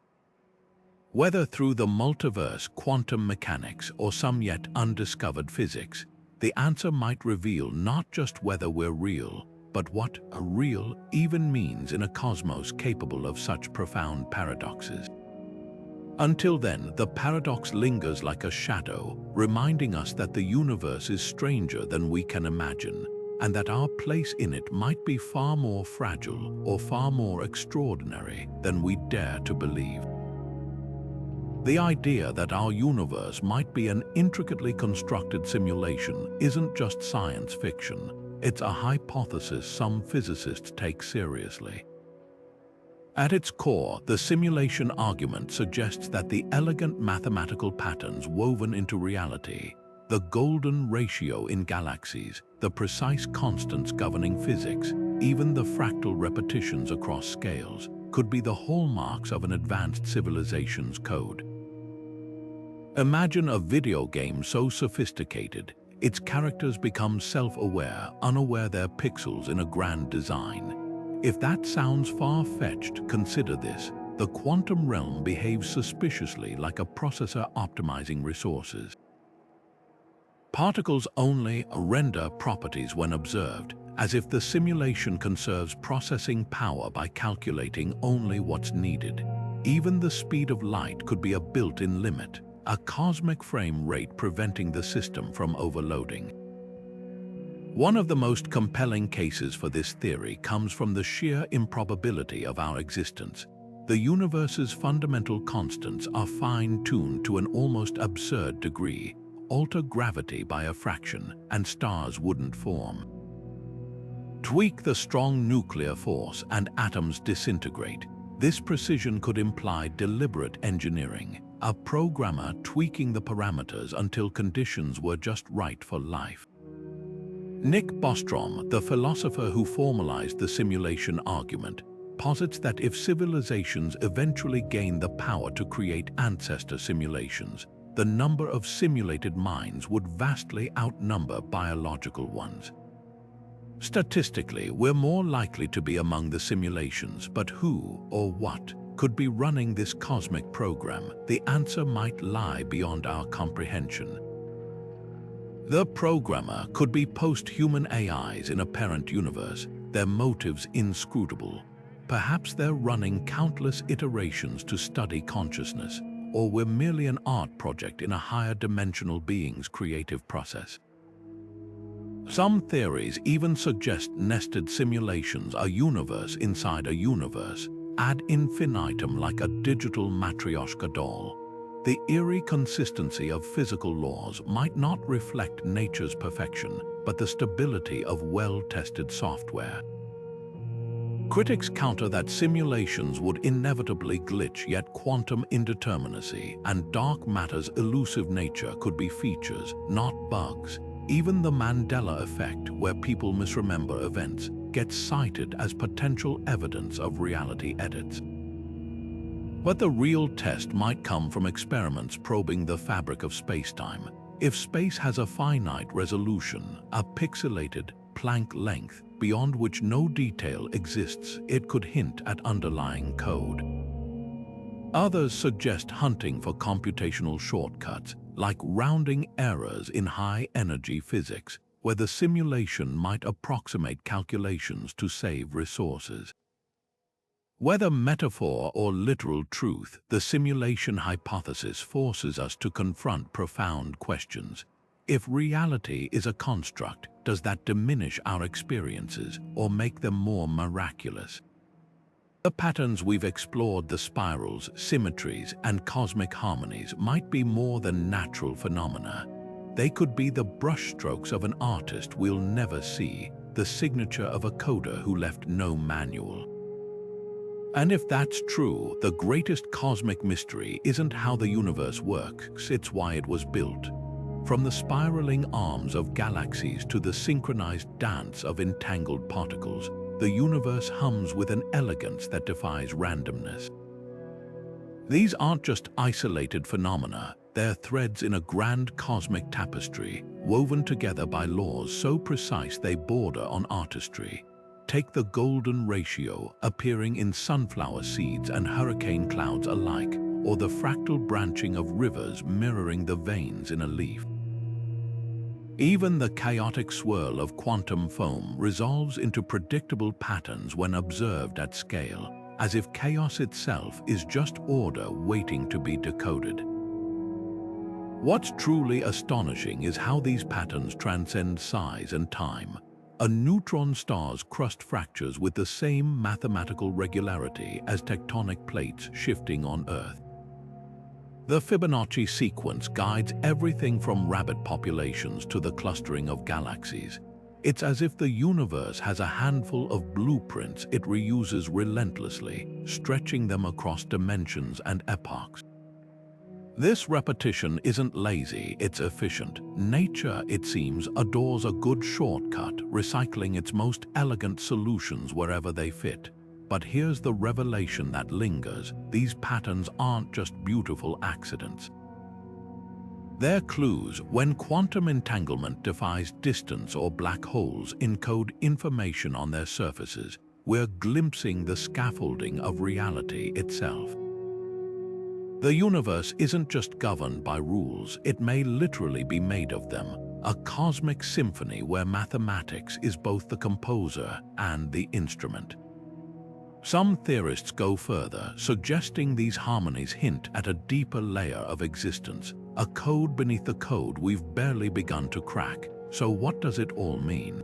Whether through the multiverse, quantum mechanics, or some yet undiscovered physics, the answer might reveal not just whether we're real, but what a real even means in a cosmos capable of such profound paradoxes. Until then, the paradox lingers like a shadow, reminding us that the universe is stranger than we can imagine, and that our place in it might be far more fragile or far more extraordinary than we dare to believe. The idea that our universe might be an intricately constructed simulation isn't just science fiction. It's a hypothesis some physicists take seriously. At its core, the simulation argument suggests that the elegant mathematical patterns woven into reality, the golden ratio in galaxies, the precise constants governing physics, even the fractal repetitions across scales, could be the hallmarks of an advanced civilization's code. Imagine a video game so sophisticated, its characters become self-aware, unaware they're pixels in a grand design. If that sounds far-fetched, consider this. The quantum realm behaves suspiciously like a processor optimizing resources. Particles only render properties when observed, as if the simulation conserves processing power by calculating only what's needed. Even the speed of light could be a built-in limit, a cosmic frame rate preventing the system from overloading. One of the most compelling cases for this theory comes from the sheer improbability of our existence. The universe's fundamental constants are fine-tuned to an almost absurd degree. Alter gravity by a fraction, and stars wouldn't form. Tweak the strong nuclear force and atoms disintegrate. This precision could imply deliberate engineering, a programmer tweaking the parameters until conditions were just right for life. Nick Bostrom, the philosopher who formalized the simulation argument, posits that if civilizations eventually gain the power to create ancestor simulations, the number of simulated minds would vastly outnumber biological ones. Statistically, we're more likely to be among the simulations, but who or what could be running this cosmic program? The answer might lie beyond our comprehension. The programmer could be post-human AIs in a parent universe, their motives inscrutable. Perhaps they're running countless iterations to study consciousness, or we're merely an art project in a higher dimensional being's creative process. Some theories even suggest nested simulations, a universe inside a universe, ad infinitum, like a digital matryoshka doll. The eerie consistency of physical laws might not reflect nature's perfection, but the stability of well-tested software. Critics counter that simulations would inevitably glitch, yet quantum indeterminacy and dark matter's elusive nature could be features, not bugs. Even the Mandela effect, where people misremember events, gets cited as potential evidence of reality edits. But the real test might come from experiments probing the fabric of space-time. If space has a finite resolution, a pixelated Planck length, beyond which no detail exists, it could hint at underlying code. Others suggest hunting for computational shortcuts, like rounding errors in high-energy physics, where the simulation might approximate calculations to save resources. Whether metaphor or literal truth, the simulation hypothesis forces us to confront profound questions. If reality is a construct, does that diminish our experiences or make them more miraculous? The patterns we've explored, the spirals, symmetries, and cosmic harmonies, might be more than natural phenomena. They could be the brushstrokes of an artist we'll never see, the signature of a coder who left no manual. And if that's true, the greatest cosmic mystery isn't how the universe works, it's why it was built. From the spiraling arms of galaxies to the synchronized dance of entangled particles, the universe hums with an elegance that defies randomness. These aren't just isolated phenomena, they're threads in a grand cosmic tapestry, woven together by laws so precise they border on artistry. Take the golden ratio appearing in sunflower seeds and hurricane clouds alike, or the fractal branching of rivers mirroring the veins in a leaf. Even the chaotic swirl of quantum foam resolves into predictable patterns when observed at scale, as if chaos itself is just order waiting to be decoded. What's truly astonishing is how these patterns transcend size and time. A neutron star's crust fractures with the same mathematical regularity as tectonic plates shifting on Earth. The Fibonacci sequence guides everything from rabbit populations to the clustering of galaxies. It's as if the universe has a handful of blueprints it reuses relentlessly, stretching them across dimensions and epochs. This repetition isn't lazy, it's efficient. Nature, it seems, adores a good shortcut, recycling its most elegant solutions wherever they fit. But here's the revelation that lingers: these patterns aren't just beautiful accidents. They're clues. When quantum entanglement defies distance or black holes encode information on their surfaces, we're glimpsing the scaffolding of reality itself. The universe isn't just governed by rules, it may literally be made of them, a cosmic symphony where mathematics is both the composer and the instrument. Some theorists go further, suggesting these harmonies hint at a deeper layer of existence, a code beneath the code we've barely begun to crack. So what does it all mean?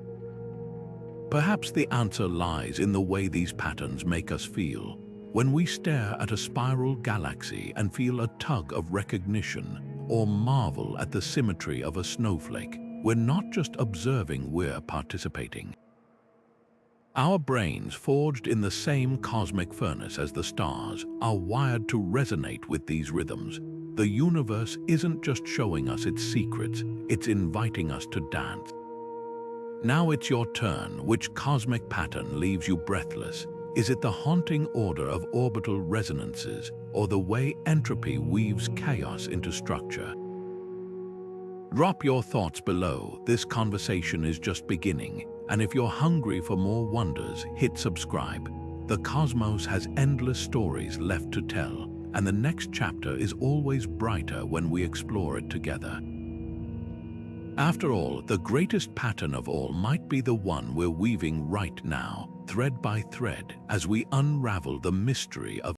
Perhaps the answer lies in the way these patterns make us feel. When we stare at a spiral galaxy and feel a tug of recognition, or marvel at the symmetry of a snowflake, we're not just observing, we're participating. Our brains, forged in the same cosmic furnace as the stars, are wired to resonate with these rhythms. The universe isn't just showing us its secrets, it's inviting us to dance. Now it's your turn. Which cosmic pattern leaves you breathless? Is it the haunting order of orbital resonances, or the way entropy weaves chaos into structure? Drop your thoughts below. This conversation is just beginning, and if you're hungry for more wonders, hit subscribe. The cosmos has endless stories left to tell, and the next chapter is always brighter when we explore it together. After all, the greatest pattern of all might be the one we're weaving right now, thread by thread, as we unravel the mystery of